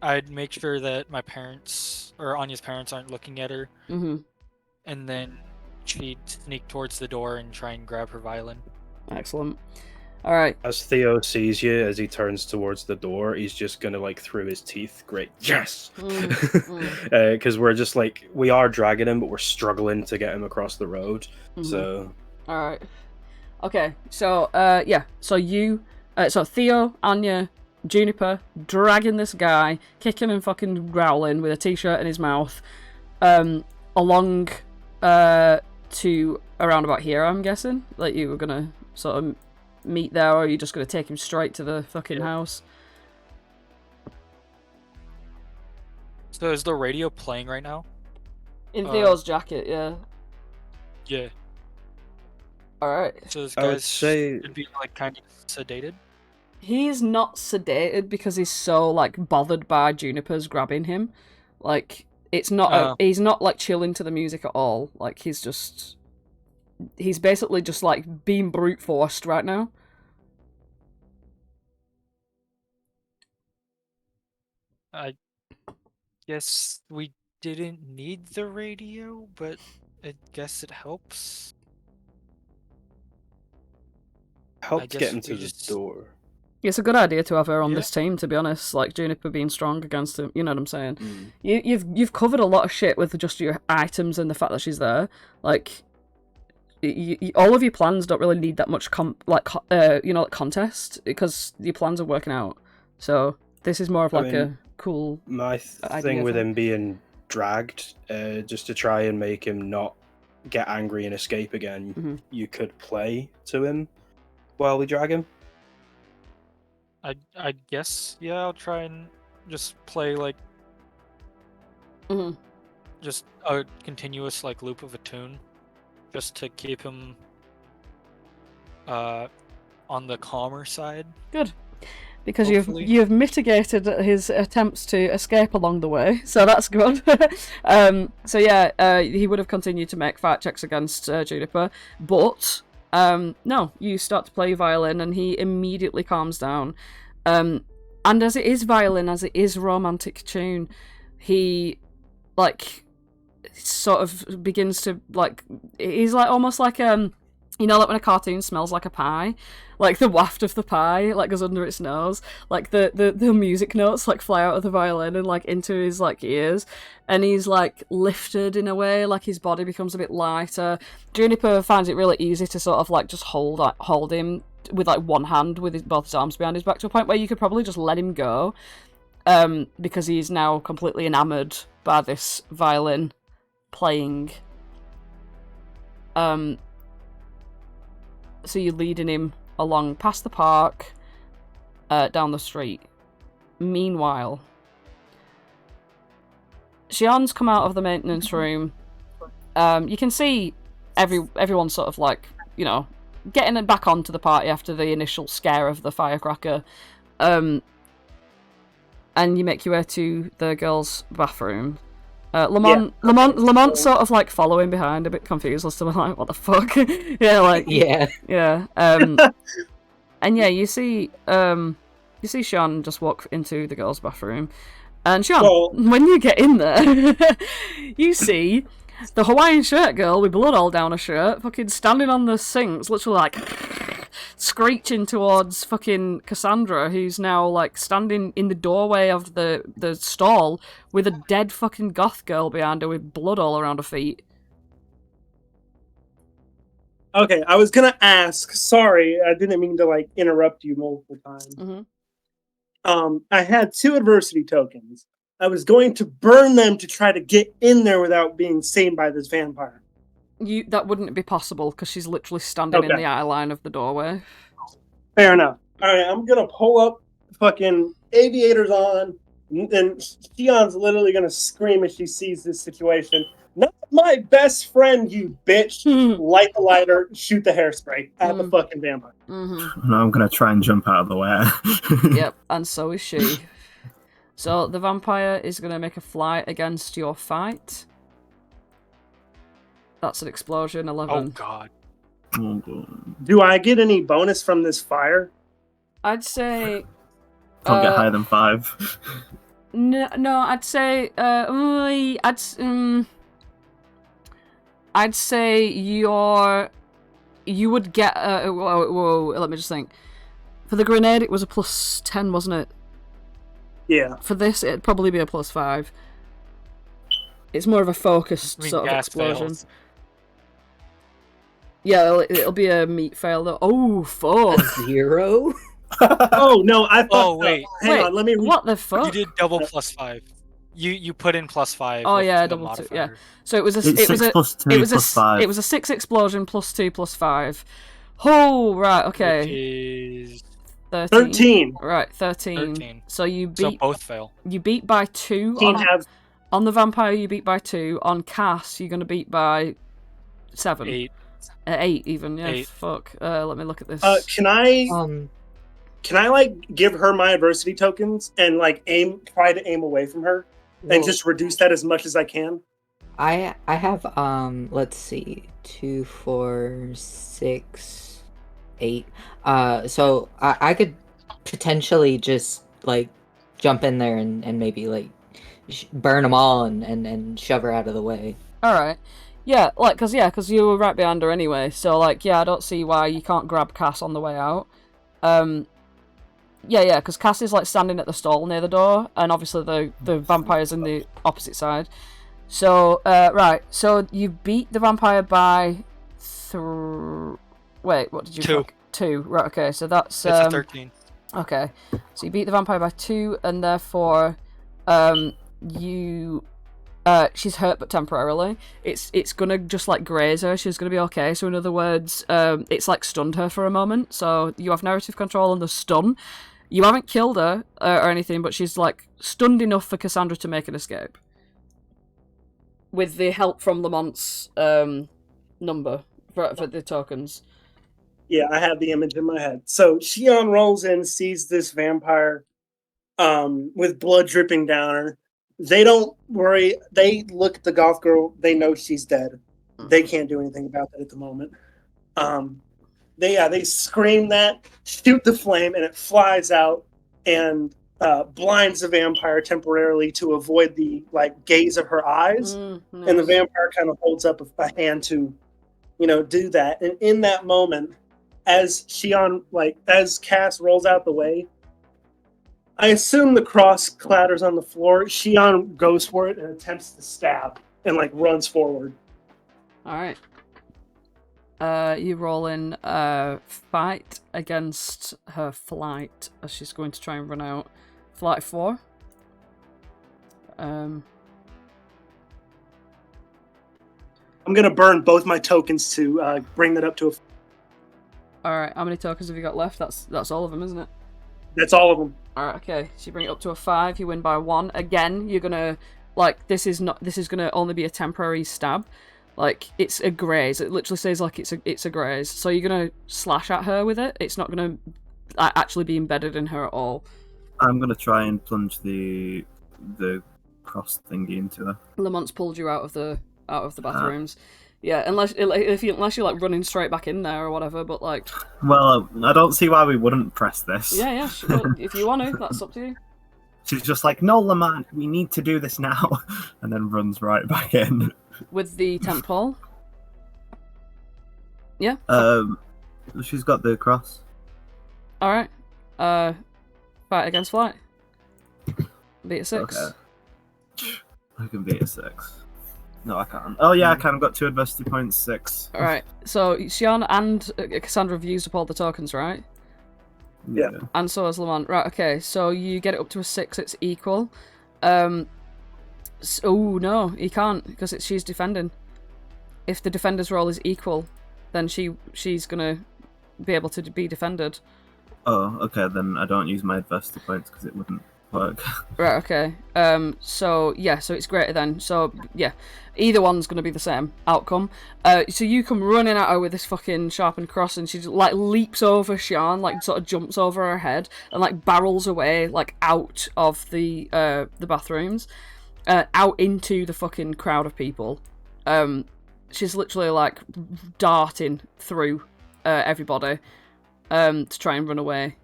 I'd make sure that my parents or Anya's parents aren't looking at her. Mm-hmm. And then she'd sneak towards the door and try and grab her violin. Excellent. All right. As Theo sees you, as he turns towards the door, he's just gonna like through his teeth. Great, yes, because we're just like we are dragging him, but we're struggling to get him across the road. Mm-hmm. So. All right. Okay. So yeah. So Theo, Anya, Juniper dragging this guy, kicking and fucking growling with a t-shirt in his mouth, along to around about here, I'm guessing? Like, you were gonna sort of meet there, or are you just gonna take him straight to the fucking house? So is the radio playing right now? In Theo's jacket, yeah. Yeah. Alright. So this I would guy's say- should be like kind of sedated. He's not sedated because he's so, like, bothered by Juniper's grabbing him. Like, it's not he's not, like, chilling to the music at all. Like, he's basically just, like, being brute forced right now. I guess we didn't need the radio, but I guess it helps. Helped guess get him to we the just- door. It's a good idea to have her on Yeah. this team, to be honest. Like, Juniper being strong against him, you know what I'm saying? Mm. You've covered a lot of shit with just your items and the fact that she's there. Like, all of your plans don't really need that much contest, because your plans are working out. So this is more of I like mean, a cool. My idea thing with thing. him being dragged, just to try and make him not get angry and escape again, Mhm. you could play to him while we drag him. I guess, yeah, I'll try and just play like Mhm. just a continuous like loop of a tune, just to keep him on the calmer side. Good. Because Hopefully. you've mitigated his attempts to escape along the way, so that's good. So yeah, he would have continued to make fight checks against Juniper, but no, you start to play violin, and he immediately calms down. And as it is violin, as it is romantic tune, he like sort of begins to like. He's like almost like you know, like when a cartoon smells like a pie, like the waft of the pie like goes under its nose, like the music notes like fly out of the violin and like into his like ears, and he's like lifted in a way, like his body becomes a bit lighter. Juniper finds it really easy to sort of like just hold him with like one hand with both his arms behind his back, to a point where you could probably just let him go, because he's now completely enamored by this violin playing. So you're leading him along past the park, down the street. Meanwhile, Xian's come out of the maintenance room. You can see everyone sort of like, you know, getting back onto the party after the initial scare of the firecracker. And you make your way to the girls' bathroom. Lamont sort of like following behind, a bit confused as to like, what the fuck? Yeah, like Yeah. and yeah, you see Xian just walk into the girls' bathroom, and Xian, when you get in there, you see the Hawaiian shirt girl with blood all down her shirt, fucking standing on the sinks, literally like screeching towards fucking Cassandra, who's now like standing in the doorway of the stall with a dead fucking goth girl behind her with blood all around her feet. Okay, I was gonna ask. Sorry, I didn't mean to like interrupt you multiple times. Mm-hmm. I had 2 adversity tokens. I was going to burn them to try to get in there without being seen by this vampire. That wouldn't be possible because she's literally standing in the eye line of the doorway. Fair enough. All right, I'm gonna pull up fucking aviators on, and Xian's literally gonna scream as she sees this situation. Not my best friend, you bitch! Light the lighter, shoot the hairspray at the fucking vampire. Mm-hmm. No, I'm gonna try and jump out of the way. Yep, and so is she. So the vampire is going to make a flight against your fight. That's an explosion, 11. Oh god. Oh, God. Do I get any bonus from this fire? I'd say... Can't get higher than 5. No, I'd say... I'd say you would get... whoa, let me just think. For the grenade, it was a plus 10, wasn't it? Yeah. For this, it'd probably be a plus 5. It's more of a focused sort of explosion. Fails. Yeah, it'll be a meat fail though. Oh, fuck. 0? Oh no, I thought. Oh wait. Hang on, let me. What the fuck? You did double plus 5. You put in +5. Oh with yeah, the double 2. Yeah. modifier. So it was a It's it was 6 a plus 2 it was plus 5. it was a 6 explosion +2 +5. Oh right, Which okay. is 13. Right, 13. 13. So you So beat both fail. you beat by 2 on the vampire. You beat by 2 on Cass. You're gonna beat by 7. 8. 8 even. Yeah. 8. Fuck. Let me look at this. Can I like give her my adversity tokens and like try to aim away from her and just reduce that as much as I can? I have let's see, 2, 4, 6, 8. So I could potentially just like jump in there and maybe like burn them all and shove her out of the way. All right. Yeah, like, cause you were right behind her anyway. So like, yeah, I don't see why you can't grab Cass on the way out. Yeah, because Cass is like standing at the stall near the door, and obviously the vampire's in the opposite side. So right, so you beat the vampire by wait, what did you 2. fuck? 2. Right, okay, so that's It's a 13. Okay, so you beat the vampire by 2, and therefore you she's hurt but temporarily. It's gonna just like graze her. She's gonna be okay. So in other words, it's like stunned her for a moment. So you have narrative control on the stun. You haven't killed her or anything, but she's like stunned enough for Cassandra to make an escape. With the help from Lamont's number for the tokens. Yeah, I have the image in my head. So Xian rolls in, sees this vampire with blood dripping down her. They don't worry. They look at the goth girl. They know she's dead. They can't do anything about that at the moment. They scream that, shoot the flame, and it flies out and blinds the vampire temporarily to avoid the like gaze of her eyes. Nice. And the vampire kind of holds up a hand to, do that. And in that moment, as Cass rolls out the way, I assume the cross clatters on the floor. Xian goes for it and attempts to stab and like runs forward. All right. You roll in fight against her flight as she's going to try and run out. Flight 4. I'm gonna burn both my tokens to bring that up to a. All right. How many tokens have you got left? That's all of them, isn't it? That's all of them. Alright, okay. So you bring it up to a 5, you win by 1. Again, you're gonna this is gonna only be a temporary stab. Like, it's a graze. It literally says like it's a graze. So you're gonna slash at her with it. It's not gonna actually be embedded in her at all. I'm gonna try and plunge the cross thingy into her. Lamont's pulled you out of the bathrooms. Yeah, unless you're like running straight back in there or whatever, but like. Well, I don't see why we wouldn't press this. Yeah, sure. If you want to, that's up to you. She's just like, no, Lamont, we need to do this now, and then runs right back in. With the tent pole. Yeah. She's got the cross. All right. Fight against flight. Beat a 6. Okay. I can beat a 6. No, I can't. Oh yeah, I can. I've got 2 adversity points. 6. All right. So Xian and Cassandra have used up all the tokens, right? Yeah. And so has Lamont. Right. Okay. So you get it up to a 6. It's equal. Oh no, he can't because she's defending. If the defender's roll is equal, then she's gonna be able to be defended. Oh, okay. Then I don't use my adversity points because it wouldn't work. Right. Okay. So yeah. So it's greater then. So yeah. Either one's gonna be the same outcome. So you come running at her with this fucking sharpened cross, and she just, like leaps over Xian, like sort of jumps over her head, and like barrels away, like out of the bathrooms, out into the fucking crowd of people. She's literally like darting through everybody, to try and run away.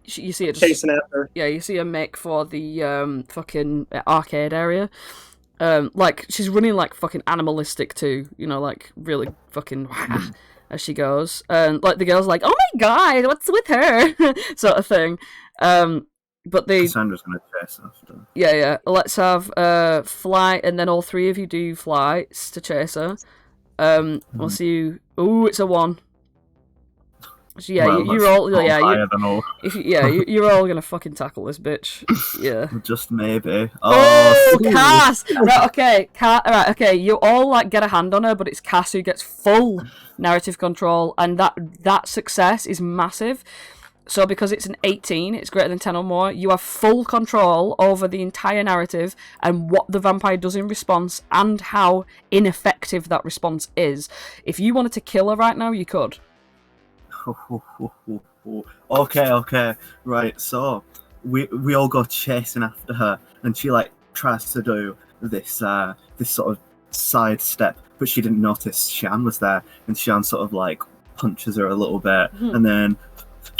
You see her just Chasing after. Yeah, you see her make for the fucking arcade area. Like she's running like fucking animalistic too, like really fucking as she goes. And like the girl's like, "Oh my god, what's with her?" sort of thing. But Cassandra's gonna chase after. Yeah. Let's have flight, and then all 3 of you do flights to chase her. We'll see you. Ooh, it's a 1. So yeah, Well, you're all that's yeah, higher than all. you're all gonna fucking tackle this bitch. Yeah. Just maybe. Oh, Cass! Right, okay, right, okay, you all, like, get a hand on her, but it's Cass who gets full narrative control, and that success is massive. So because it's an 18, it's greater than 10 or more, you have full control over the entire narrative and what the vampire does in response and how ineffective that response is. If you wanted to kill her right now, you could. Okay. Right, so we all go chasing after her, and she like tries to do this this sort of side step, but she didn't notice Xian was there, and Xian sort of like punches her a little bit, and then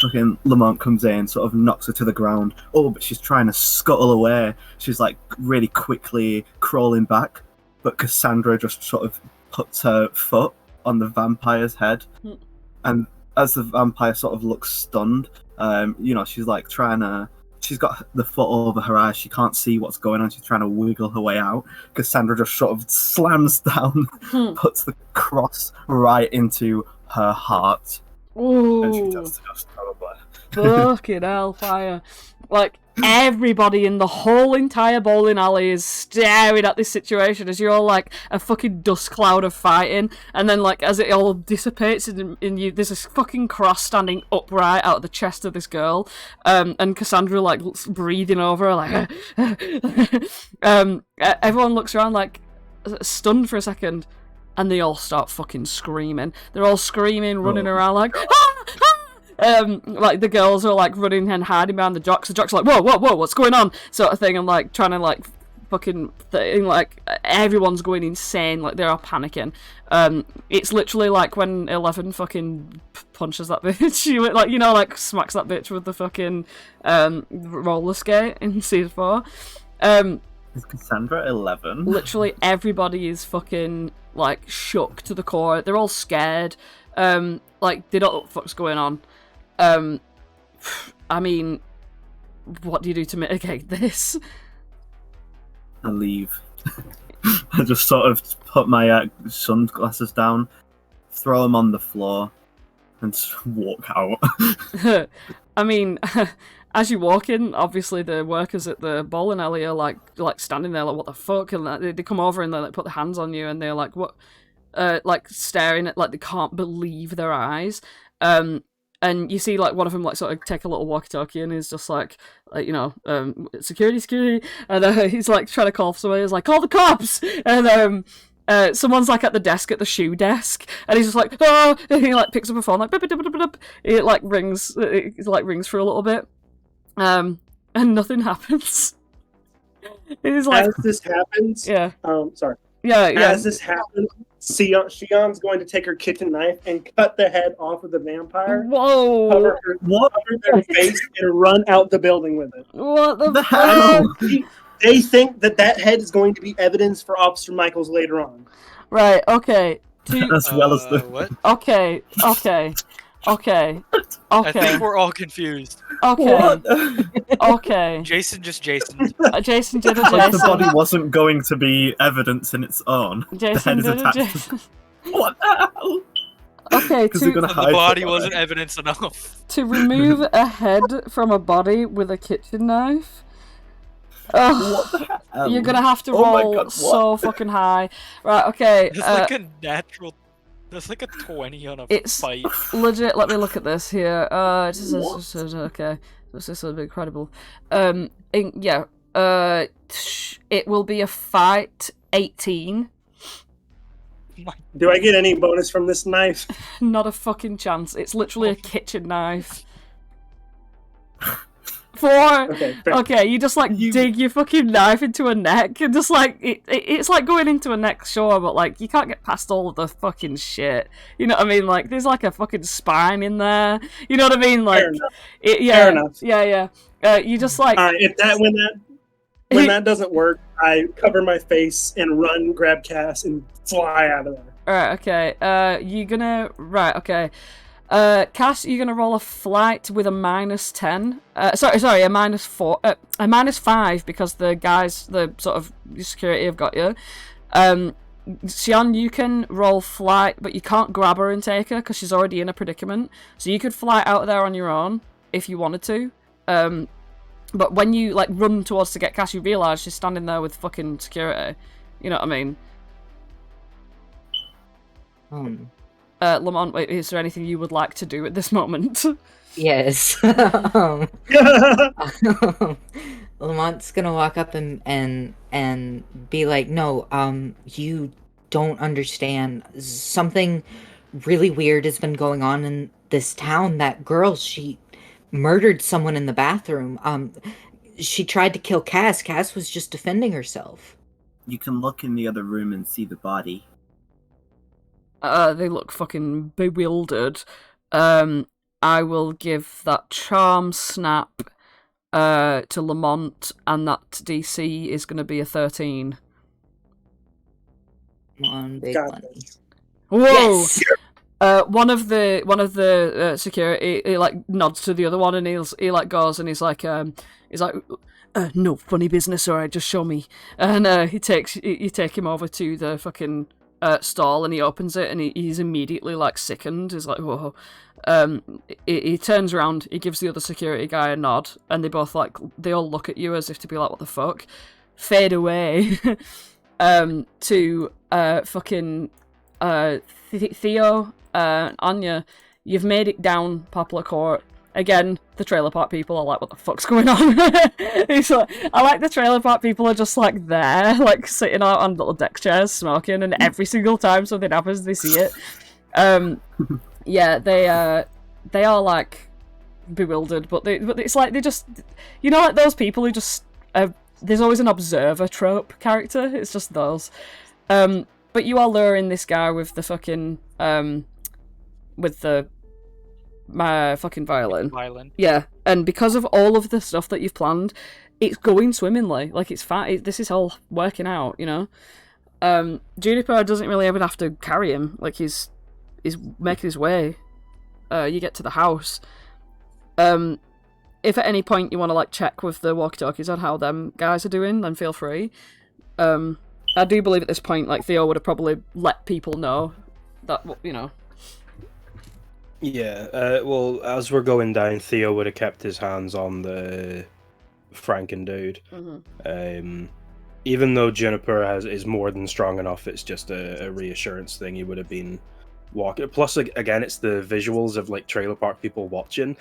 fucking Lamont comes in, sort of knocks her to the ground. Oh, but she's trying to scuttle away. She's like really quickly crawling back, but Cassandra just sort of puts her foot on the vampire's head, and as the vampire sort of looks stunned, she's like she's got the foot over her eyes, she can't see what's going on, she's trying to wiggle her way out. Cassandra just sort of slams down, puts the cross right into her heart. Ooh. And she just probably. Fucking hellfire. Like, everybody in the whole entire bowling alley is staring at this situation as you're all like a fucking dust cloud of fighting, and then like as it all dissipates in you, there's this fucking cross standing upright out of the chest of this girl, and Cassandra like breathing over her like everyone looks around like stunned for a second, and they all start fucking screaming. They're all screaming, running around like like the girls are like running and hiding behind the jocks. The jocks are like, whoa, what's going on? Sort of thing. I'm like trying to like fucking thing, like everyone's going insane, like they're all panicking. It's literally like when 11 fucking punches that bitch. She went like, like smacks that bitch with the fucking roller skate in season 4. Is Cassandra 11? Literally everybody is fucking like shook to the core. They're all scared. Like they don't know what the fuck's going on. I mean, what do you do to mitigate this? I leave. I just sort of put my sunglasses down, throw them on the floor, and just walk out. I mean, as you walk in, obviously the workers at the bowling alley are like standing there like, what the fuck? And they come over and they like put their hands on you and they're like, what? Like staring at, like they can't believe their eyes. And you see like one of them like sort of take a little walkie-talkie and he's just like security, and he's like trying to call for somebody. He's like, call the cops, and someone's like at the desk at the shoe desk, and he's just like, oh, and he like picks up a phone like, it like rings for a little bit, and nothing happens. It is like as this happens, yeah. Sorry. Yeah. As this happens, Xian's going to take her kitchen knife and cut the head off of the vampire. Whoa! Cover their face and run out the building with it. What the hell? They think that head is going to be evidence for Officer Michaels later on. Right. Okay. As well as the what? Okay. I think we're all confused. Okay. Okay. Jason. Jason did a Like Jason. the body wasn't going to be evidence in its own. Jason The head did is a attached Jason. What the hell? Okay, Because they're gonna The hide body the wasn't evidence enough. to remove a head from a body with a kitchen knife. What the hell? You're gonna have to Oh my roll God, what? so fucking high. Right, okay. That's like a natural. That's like a 20 on a It's fight. legit. Let me look at this here. Okay. This is incredible. It will be a fight 18. Do I get any bonus from this knife? Not a fucking chance. It's literally a kitchen knife. 4. Okay, fair. Okay, you just like dig your fucking knife into a neck and just like it's like going into a neck, sure, but like you can't get past all of the fucking shit. You know what I mean? Like there's like a fucking spine in there. You know what I mean? Like Fair enough. Yeah. You just like when that doesn't work, I cover my face and run, grab Cass, and fly out of there. Alright, okay. You're gonna okay. Cass, you're gonna roll a flight with a -10. Sorry, a -4, a -5 because the guys, the sort of security have got you. Xian, you can roll flight, but you can't grab her and take her because she's already in a predicament. So you could fly out of there on your own if you wanted to. But when you like run towards to get Cass, you realise she's standing there with fucking security. You know what I mean? Lamont, wait, is there anything you would like to do at this moment? Yes. Lamont's gonna walk up and be like, no, you don't understand. Something really weird has been going on in this town. That girl, she murdered someone in the bathroom. She tried to kill Cass. Cass was just defending herself. You can look in the other room and see the body. They look fucking bewildered. I will give that charm snap to Lamont, and that DC is going to be a 13. Come on, big Got money. this. Whoa! Yes! One of the security, he like nods to the other one, and he like goes and he's like no funny business, alright, just show me. And you take him over to the fucking stall, and he opens it, and he's immediately like sickened. He's like, whoa. He turns around, he gives the other security guy a nod, and they all look at you as if to be like, what the fuck? Fade away to fucking Theo, Anya. You've made it down Poplar Court. Again, the trailer park people are like, what the fuck's going on? He's like, I like the trailer park people are just like there, like sitting out on little deck chairs smoking, and every single time something happens, they see it. Yeah, they are like bewildered, but it's like they just, you know, like those people who just there's always an observer trope character. It's just those. But you are luring this guy with the fucking my fucking violin. Yeah, and because of all of the stuff that you've planned, it's going swimmingly. Like it's fine. This is all working out, you know. Juniper doesn't really even have to carry him. Like he's making his way. You get to the house. If at any point you want to like check with the walkie-talkies on how them guys are doing, then feel free. I do believe at this point, like Theo would have probably let people know that, you know. Yeah, well, as we're going down, Theo would have kept his hands on the Franken dude. Mm-hmm. Even though Juniper is more than strong enough, it's just a reassurance thing. He would have been walking. Plus, again, it's the visuals of like trailer park people watching.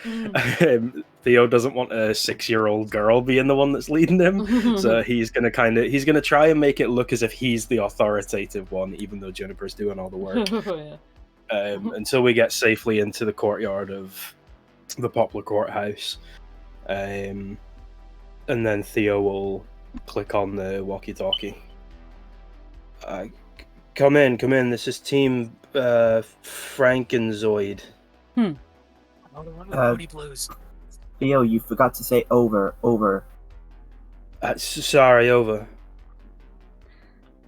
Theo doesn't want a 6-year-old girl being the one that's leading him, so he's gonna try and make it look as if he's the authoritative one, even though Juniper's doing all the work. Yeah. Until we get safely into the courtyard of the Poplar Courthouse, and then Theo will click on the walkie-talkie. Come in. This is Team Frankenzoid. Oh, the one with Pony Blues. Theo, you forgot to say over. Sorry, over.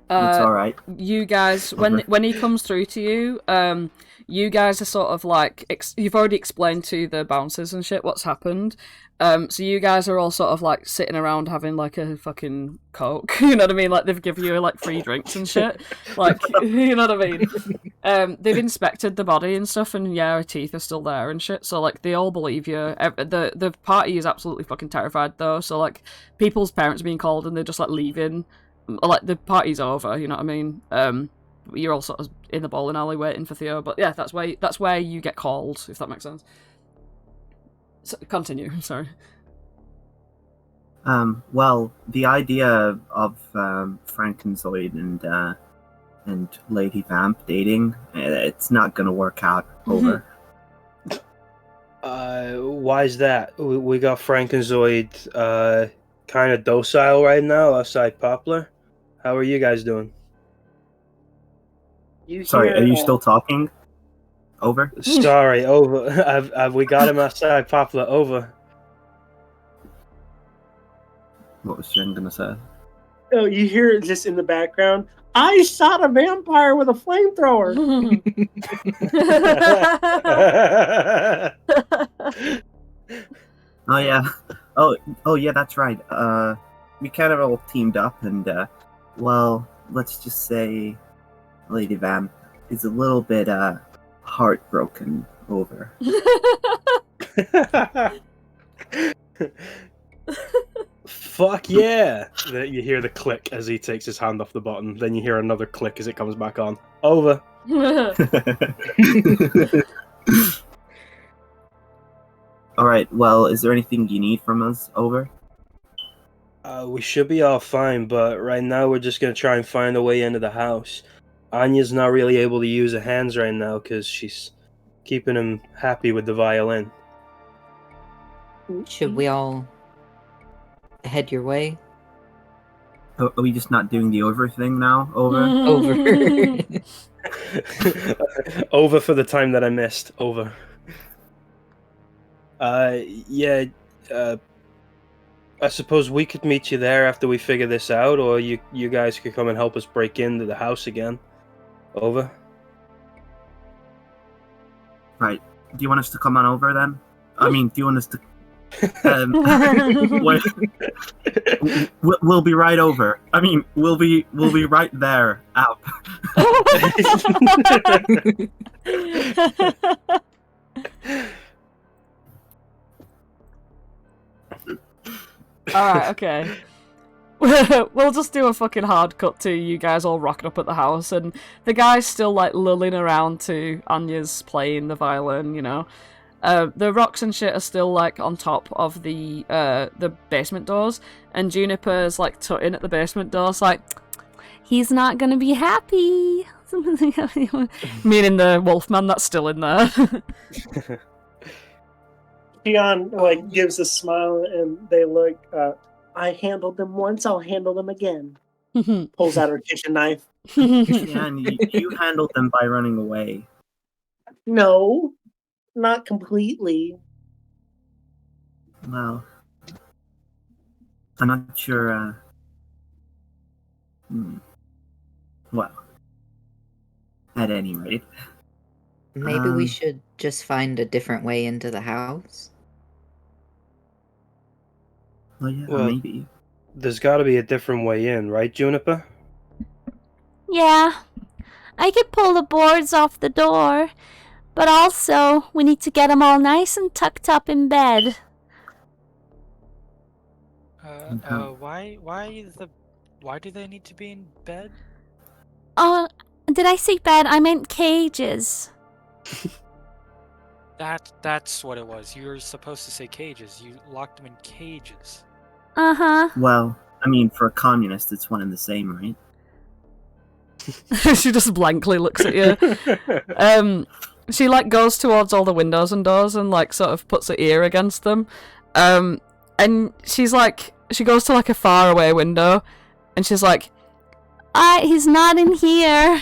It's alright. You guys, when he comes through to you, you guys are sort of like you've already explained to the bouncers and shit what's happened. So you guys are all sort of like sitting around having like a fucking Coke, you know what I mean? Like they've given you like free drinks and shit. Like, you know what I mean? They've inspected the body and stuff, and yeah, her teeth are still there and shit. So like they all believe you. The party is absolutely fucking terrified though. So like people's parents are being called and they're just like leaving. Like the party's over, you know what I mean? You're all sort of in the bowling alley waiting for Theo, but yeah, that's where you get called, if that makes sense. So, continue. Sorry. Well, the idea of Frankenzoid and Lady Vamp dating, it's not gonna work out. Over. Why is that? We got Frankenzoid kind of docile right now outside Poplar. How are you guys doing? Sorry, are you still talking? Over? Sorry, over. Have we got him outside Poplar? Over. What was Jen gonna say? Oh, you hear it just in the background. I shot a vampire with a flamethrower. Oh yeah. Oh yeah, that's right. We kind of all teamed up, and well, let's just say Lady Vamp is a little bit heartbroken over. Fuck yeah! You hear the click as he takes his hand off the button. Then you hear another click as it comes back on. Over. All right. Well, is there anything you need from us? Over. We should be all fine, but right now we're just gonna try and find a way into the house. Anya's not really able to use her hands right now because she's keeping him happy with the violin. Should we all head your way? Are we just not doing the over thing now? Over. Over. Over for the time that I missed. Over. Yeah. I suppose we could meet you there after we figure this out, or you guys could come and help us break into the house again. Over. Right. Do you want us to come on over then? I mean, do you want us to? We'll be right over. I mean, we'll be right there. Out. Alright, okay. We'll just do a fucking hard cut to you guys all rocking up at the house, and the guy's still, like, lulling around to Anya's playing the violin, you know. The rocks and shit are still, like, on top of the basement doors, and Juniper's, like, tutting at the basement doors, like, he's not gonna be happy. Meaning the wolfman that's still in there. Xian, like, gives a smile, and they look, I handled them once, I'll handle them again. Pulls out her kitchen knife. And you handled them by running away. No, not completely. Well, I'm not sure. Well, at any rate, Maybe we should just find a different way into the house. well, yeah, Well, maybe. There's got to be a different way in, right, Juniper? Yeah, I could pull the boards off the door, but also we need to get them all nice and tucked up in bed. Why do they need to be in bed? Oh, did I say bed? I meant cages. That's what it was. You were supposed to say cages. You locked them in cages. Uh-huh. Well, I mean, for a communist, it's one and the same, right? She just blankly looks at you. She, like, goes towards all the windows and doors and, like, sort of puts her ear against them. And she's like, she goes to, like, a faraway window, and she's like, he's not in here.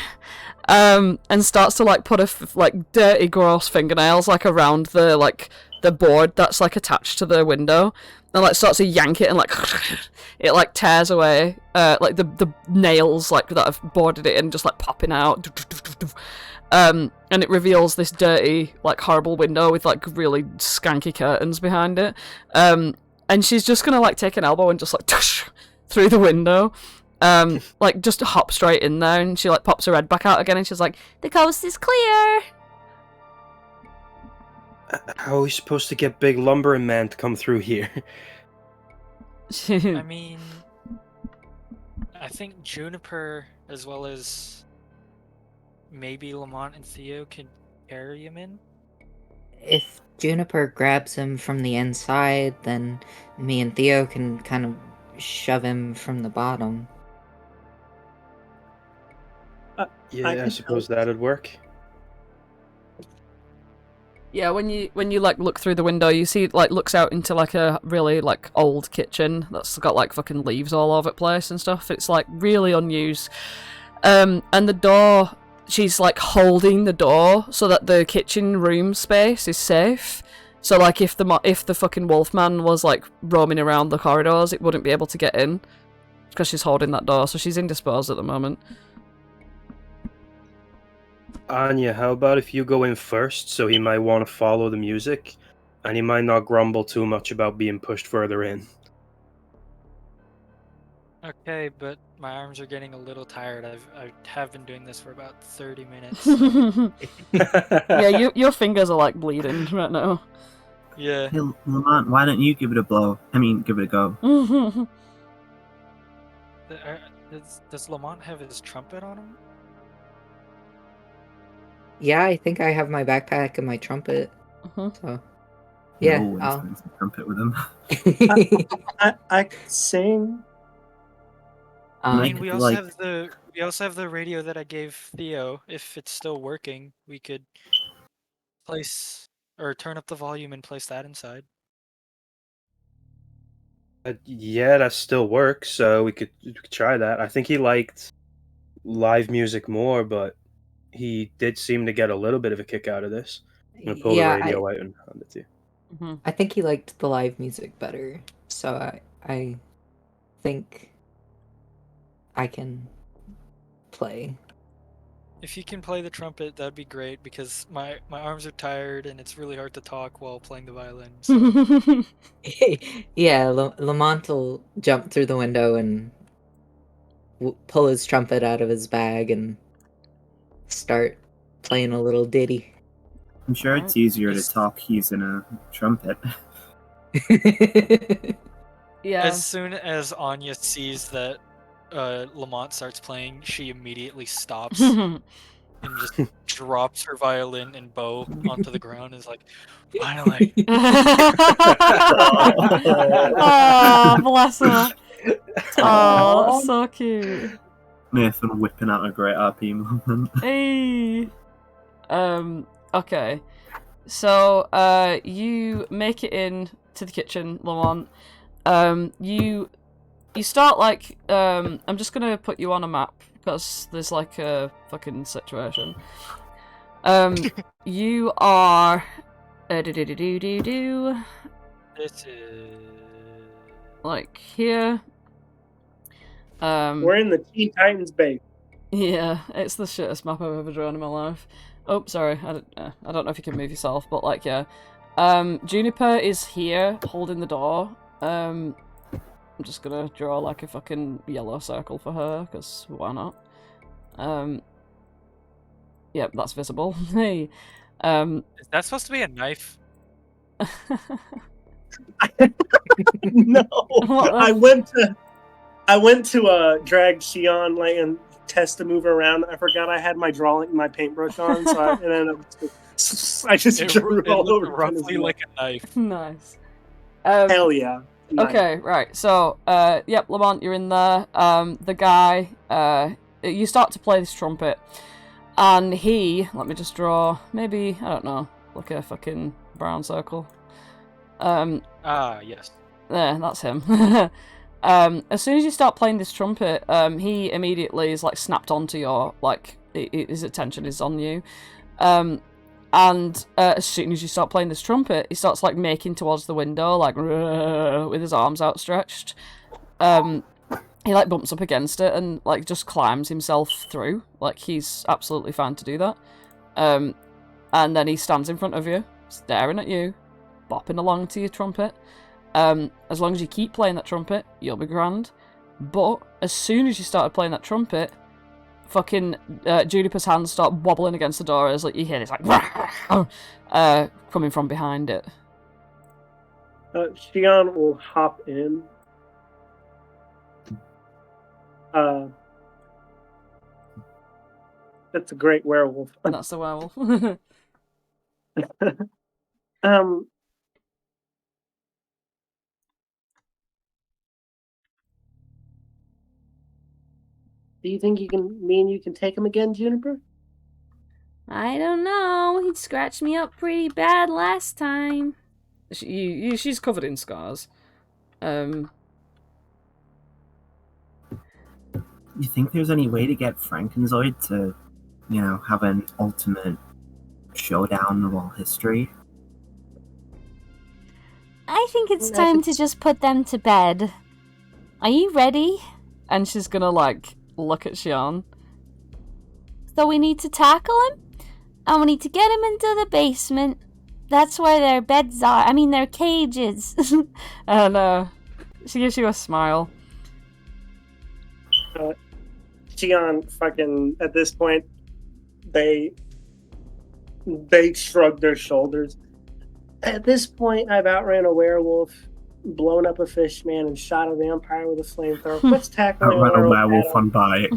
And starts to, like, put like, dirty, gross fingernails, like, around the, like, the board that's, like, attached to the window. And, like, starts to yank it and, like, it, like, tears away, like, the nails, like, that have boarded it in just, like, popping out. And it reveals this dirty, like, horrible window with, like, really skanky curtains behind it. And she's just gonna, like, take an elbow and just, like, through the window. Like, just hop straight in there, and she, like, pops her head back out again, and she's like, the coast is clear! How are we supposed to get Big Lumbering Man to come through here? I mean, I think Juniper, as well as maybe Lamont and Theo, can carry him in. If Juniper grabs him from the inside, then me and Theo can kind of shove him from the bottom. Yeah, I suppose that'd work. Yeah, when you like look through the window, you see it like looks out into like a really like old kitchen that's got like fucking leaves all over the place and stuff. It's like really unused. And the door, she's like holding the door so that the kitchen room space is safe. So like if the fucking wolfman was like roaming around the corridors, it wouldn't be able to get in because she's holding that door. So she's indisposed at the moment. Anya, how about if you go in first, so he might want to follow the music, and he might not grumble too much about being pushed further in. Okay, but my arms are getting a little tired. I have been doing this for about 30 minutes. So. Yeah, your fingers are like bleeding right now. Yeah. Hey, Lamont, why don't you give it a blow? I mean, give it a go. Does Lamont have his trumpet on him? Yeah, I think I have my backpack and my trumpet. So, He yeah, always I'll... brings a trumpet with him. I could sing. I mean, Make we it also like have the radio that I gave Theo. If it's still working, we could place or turn up the volume and place that inside. Yeah, that still works. So we could try that. I think he liked live music more, but he did seem to get a little bit of a kick out of this. I'm gonna pull the yeah, radio out and hand it to you. I think he liked the live music better. So I think I can play. If you can play the trumpet, that'd be great because my arms are tired and it's really hard to talk while playing the violin. So. Yeah, Lamont will jump through the window and pull his trumpet out of his bag and start playing a little ditty. I'm sure it's easier to talk using a trumpet. Yeah. As soon as Anya sees that Lamont starts playing, she immediately stops and just drops her violin and bow onto the ground and is like, finally. Oh, bless her. Oh, that's so cute. Nathan whipping out a great RP moment. Hey. Okay. So, you make it in to the kitchen, Lamont. You start like, I'm just gonna put you on a map because there's like a fucking situation. You are, This is like here. We're in the Teen Titans base. Yeah, it's the shittest map I've ever drawn in my life. Oh, sorry, I don't know if you can move yourself, but like, yeah. Juniper is here, holding the door. I'm just gonna draw like a fucking yellow circle for her, because why not? Yep, that's visible. Hey. Is that supposed to be a knife? No, What the- I went to drag Xian like and test to move around. I forgot I had my paintbrush on, so I just drew It all looked over roughly like a knife. Nice. Hell yeah. Nice. Okay, right. So, yep, Lamont, you're in there. The guy, you start to play this trumpet, and let me just draw, maybe, I don't know, like a fucking brown circle. Yes. There, that's him. As soon as you start playing this trumpet, he immediately is like snapped onto your, like, his attention is on you. And as soon as you start playing this trumpet, he starts like making towards the window, like with his arms outstretched. He like bumps up against it and like just climbs himself through. Like he's absolutely fine to do that. And then he stands in front of you, staring at you, bopping along to your trumpet. As long as you keep playing that trumpet, you'll be grand. But as soon as you started playing that trumpet, fucking Juniper's hands start wobbling against the door as like you hear this like coming from behind it. Xian will hop in. That's a great werewolf. That's the werewolf. Do you think me and you can take him again, Juniper? I don't know. He scratched me up pretty bad last time. She's covered in scars. You think there's any way to get Frankenzoid to, have an ultimate showdown of all history? I think it's time to just put them to bed. Are you ready? And she's gonna like look at Xian. So we need to tackle him, and we need to get him into the basement. That's where their beds are. I mean, their cages. And she gives you a smile. Xian fucking at this point, they shrug their shoulders. At this point, I've outran a werewolf, blown up a fish man, and shot a vampire with a flamethrower. What's tackling Outrun a werewolf on bike.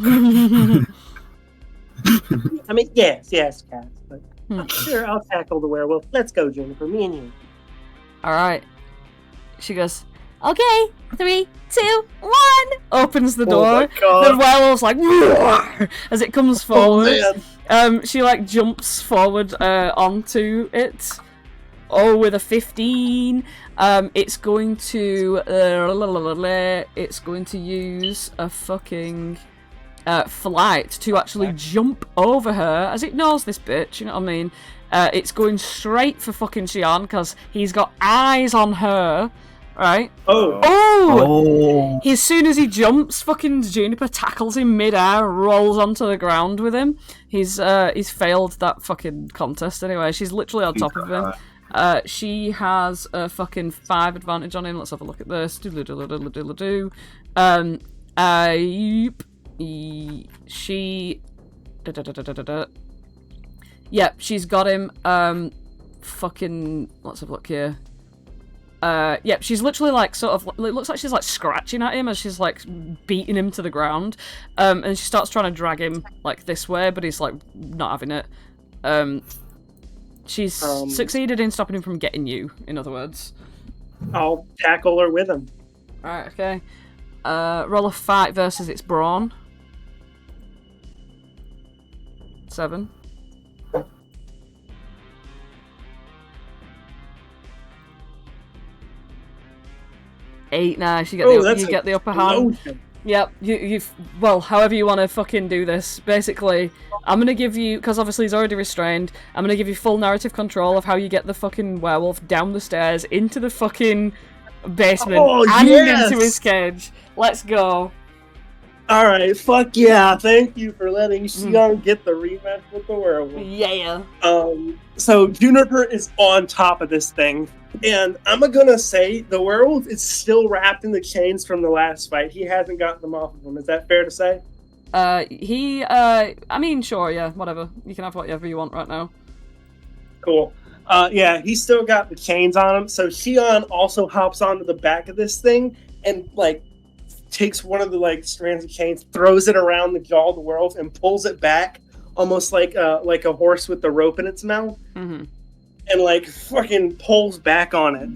I mean, yes, Cass. But sure, I'll tackle the werewolf. Let's go, Jennifer. Me and you. All right. She goes, okay, 3, 2, 1. Opens the door. my God. The werewolf's like, "Roar!" as it comes forward. She like jumps forward onto it. Oh, with a 15. It's going to use a fucking flight to actually jump over her, as it knows this bitch, you know what I mean? It's going straight for fucking Xian, because he's got eyes on her, right? Oh! As soon as he jumps, fucking Juniper tackles him mid-air, rolls onto the ground with him. He's failed that fucking contest anyway. She's literally on top of him. She has a fucking 5 advantage on him. Let's have a look at this. She... Yep, she's got him, fucking... Let's have a look here. Yep, she's literally, like, sort of... It looks like she's, like, scratching at him as she's, like, beating him to the ground. And she starts trying to drag him, like, this way, but he's, like, not having it. She's succeeded in stopping him from getting you, in other words. I'll tackle her with him. Alright, okay. Roll a fight versus its brawn. 7. 8. Nice, you get the upper hand. Yep, you've well, however you want to fucking do this. Basically, I'm gonna give you, because obviously he's already restrained, I'm gonna give you full narrative control of how you get the fucking werewolf down the stairs into the fucking basement and into his cage. Let's go. Alright, fuck yeah. Thank you for letting Xian get the rematch with the werewolf. Yeah. So Juniper is on top of this thing. And I'm gonna say the werewolf is still wrapped in the chains from the last fight. He hasn't gotten them off of him. Is that fair to say? I mean, sure, yeah, whatever. You can have whatever you want right now. Cool. Yeah, he's still got the chains on him. So Xian also hops onto the back of this thing and, like, takes one of the, like, strands of chains, throws it around the jaw of the werewolf, and pulls it back, almost like a horse with the rope in its mouth. Mm-hmm. And, like, fucking pulls back on it.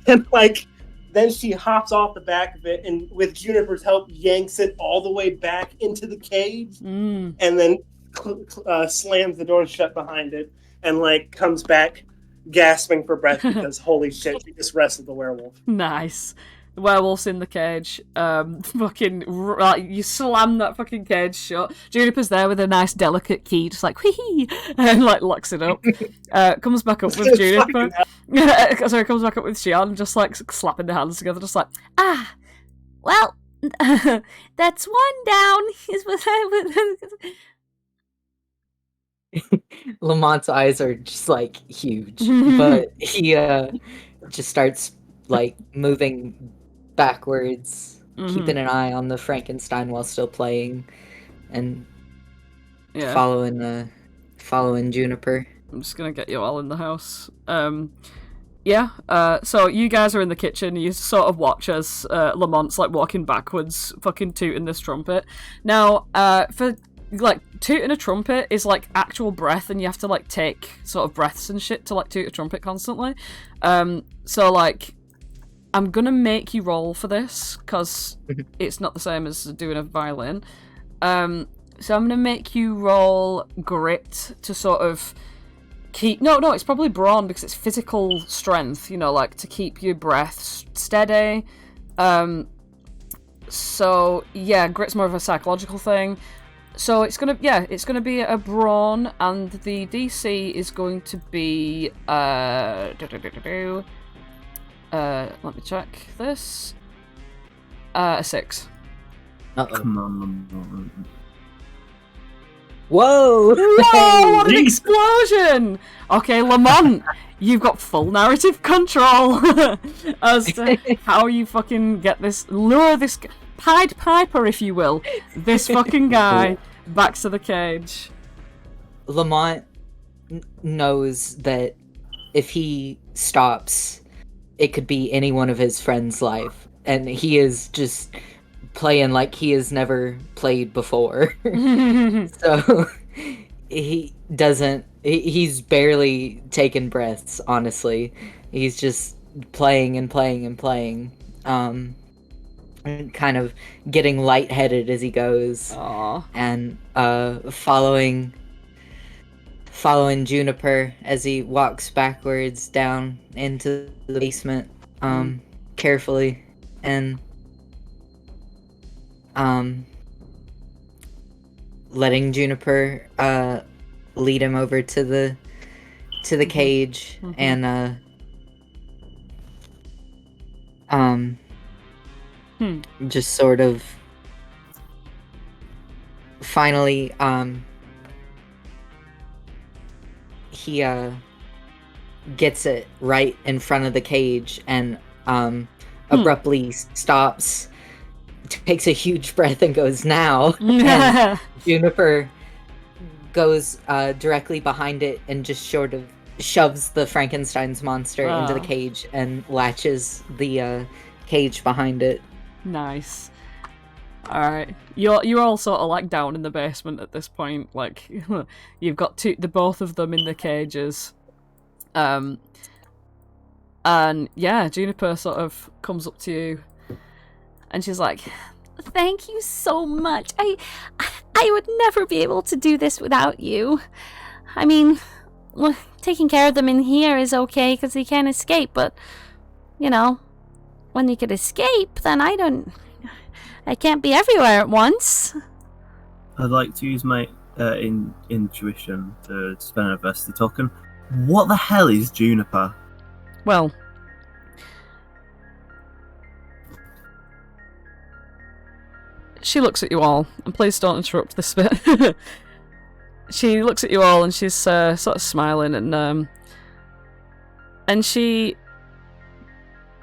and like, then she hops off the back of it and, with Juniper's help, yanks it all the way back into the cage. And then slams the door shut behind it and, like, comes back gasping for breath because, holy shit, she just wrestled the werewolf. Nice. The werewolf's in the cage. You slam that fucking cage shut. Juniper's there with a nice delicate key, just like whee, and like locks it up. Comes back up with Juniper. Sorry, comes back up with Xian, just like slapping their hands together, just like well, that's one down. Is what I would. Lamont's eyes are just like huge, but he just starts like moving backwards, keeping an eye on the Frankenstein while still playing, and following Juniper. I'm just gonna get you all in the house. So you guys are in the kitchen. You sort of watch as Lamont's like walking backwards, fucking tooting this trumpet. Now, for like tooting a trumpet is like actual breath, and you have to like take sort of breaths and shit to like toot a trumpet constantly. So like, I'm gonna make you roll for this because it's not the same as doing a violin. So I'm gonna make you roll grit to sort of keep. No, it's probably brawn because it's physical strength. You know, like to keep your breath steady. So yeah, grit's more of a psychological thing. So it's gonna be a brawn, and the DC is going to be let me check this. A 6. Come on, Lamont. Whoa! Whoa! What an explosion! Okay, Lamont, you've got full narrative control as to how you fucking get this. Lure this. Pied Piper, if you will, this fucking guy back to the cage. Lamont knows that if he stops, it could be any one of his friends' life, and he is just playing like he has never played before. So he's barely taking breaths, honestly. He's just playing and playing and playing. And kind of getting lightheaded as he goes. Aww. And following Juniper as he walks backwards down into the basement, carefully, and letting Juniper lead him over to the cage, and just sort of finally he gets it right in front of the cage and abruptly stops, takes a huge breath and goes, "Now." And Juniper goes directly behind it and just sort of shoves the Frankenstein's monster into the cage and latches the cage behind it. Nice. Alright. You're all sort of like down in the basement at this point. Like, you've got the both of them in the cages. And yeah, Juniper sort of comes up to you and she's like, Thank you so much. I would never be able to do this without you. I mean, well, taking care of them in here is okay because they can't escape, but, you know, when they could escape, then I can't be everywhere at once. I'd like to use my intuition to spend a vested token. What the hell is Juniper? well, she looks at you all, and please don't interrupt this bit. She looks at you all and she's sort of smiling, and she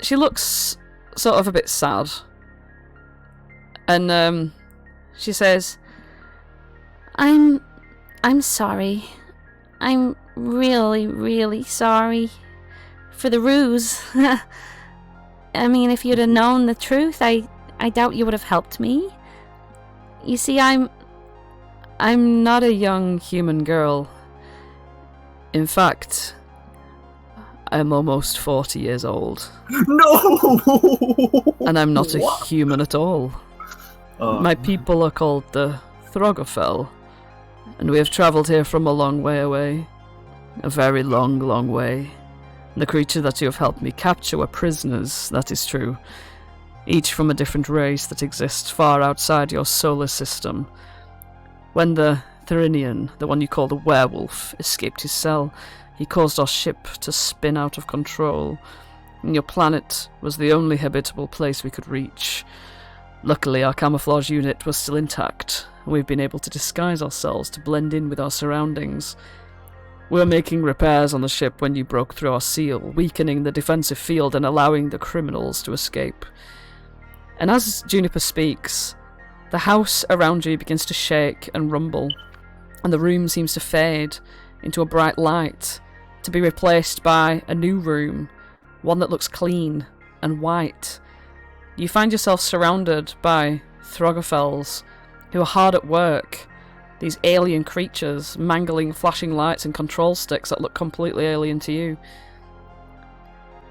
looks sort of a bit sad. And she says, I'm sorry. I'm really, really sorry for the ruse. I mean, if you'd have known the truth, I doubt you would have helped me. You see, I'm not a young human girl. In fact, I'm almost 40 years old. No! And I'm not What? a human at all. My people are called the Throggerfell, and we have travelled here from a long way away. A very long, long way. The creature that you have helped me capture were prisoners, that is true. Each from a different race that exists far outside your solar system. When the Therinian, the one you call the werewolf, escaped his cell, he caused our ship to spin out of control, and your planet was the only habitable place we could reach. Luckily, our camouflage unit was still intact, and we've been able to disguise ourselves to blend in with our surroundings. We were making repairs on the ship when you broke through our seal, weakening the defensive field and allowing the criminals to escape. And as Juniper speaks, the house around you begins to shake and rumble, and the room seems to fade into a bright light, to be replaced by a new room, one that looks clean and white. You find yourself surrounded by Throggerfells, who are hard at work, these alien creatures mangling flashing lights and control sticks that look completely alien to you.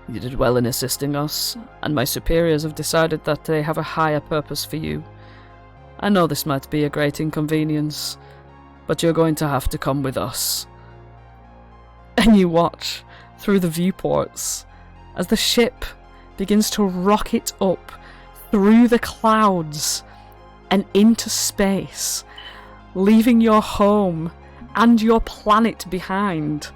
You did well in assisting us, and my superiors have decided that they have a higher purpose for you. I know this might be a great inconvenience, but you're going to have to come with us. And you watch, through the viewports, as the ship begins to rocket up through the clouds and into space, leaving your home and your planet behind.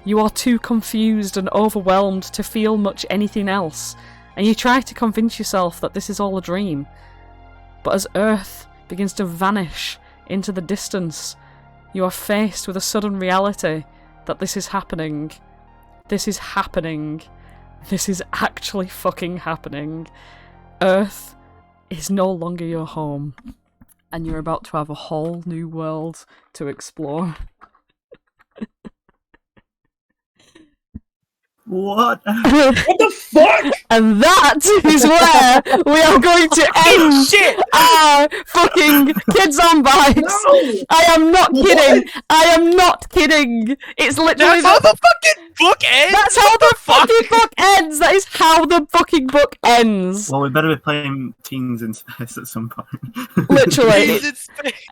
You are too confused and overwhelmed to feel much anything else, and you try to convince yourself that this is all a dream. But as Earth begins to vanish into the distance, you are faced with a sudden reality that this is happening. This is happening. This is actually fucking happening. Earth is no longer your home, and you're about to have a whole new world to explore. What? What the fuck? And that is where we are going to end our fucking Kids on Bikes. No! I am not kidding. I am not kidding. It's literally That's how the fucking book ends. That's how the fucking book ends. That is how the fucking book ends. Well, we better be playing Teens in Space at some point. Literally.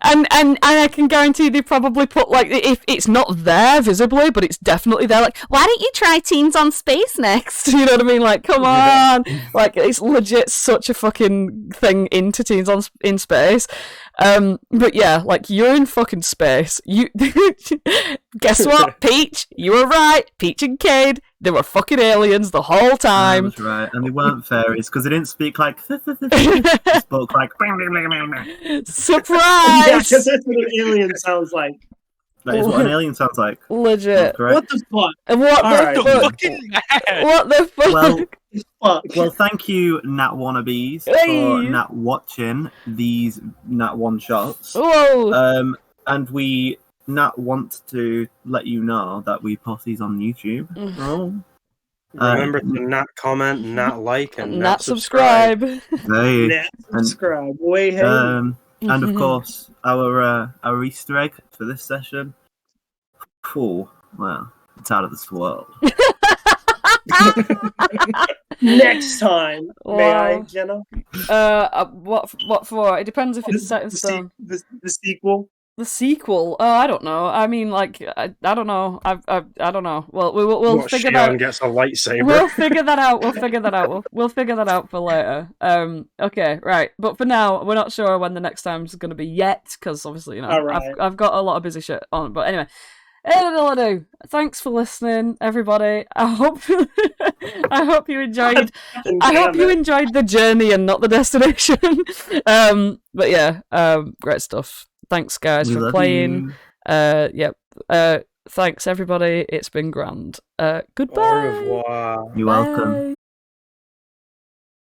And I can guarantee they probably put, like, if it's not there visibly, but it's definitely there, like, why don't you try Teens on Space next? You know what I mean? Like, come on. Like, it's legit such a fucking thing into Teens in Space. But yeah, like, you're in fucking space. You guess what, Peach? You were right. Peach and Cade, they were fucking aliens the whole time. That's right, and they weren't fairies because they didn't speak like. They spoke like. Surprise! Yeah, because that's what an alien sounds like. That is what an alien sounds like. Legit. What the fuck? And what Alright. the fuck? Fucking mad. What the fuck? Fuck. Well, thank you, Nat Wannabes, for Nat watching these Nat one shots. Whoa! And we Nat want to let you know that we post these on YouTube. Oh. Remember to Nat comment, Nat like, and Nat subscribe. They, Nat subscribe. Way ahead. and of course, our Easter egg for this session. Oh, well, it's out of this world. Next time, may I, Jenna? What for? It depends if it's set in stone. The sequel. The sequel? Oh, I don't know. I mean, like, I don't know. I don't know. Well, we'll figure that out. Xian gets a lightsaber. We'll figure that out. We'll figure that out. We'll figure that out for later. Okay, right. But for now, we're not sure when the next time's going to be yet, because obviously, you know, Right. I've got a lot of busy shit on. But anyway, I do. Thanks for listening, everybody. I hope you enjoyed. I hope you enjoyed the journey and not the destination. But yeah, great stuff. Thanks, guys, We for love playing. you. Thanks, everybody. It's been grand. Goodbye. Au revoir. You're welcome. Bye.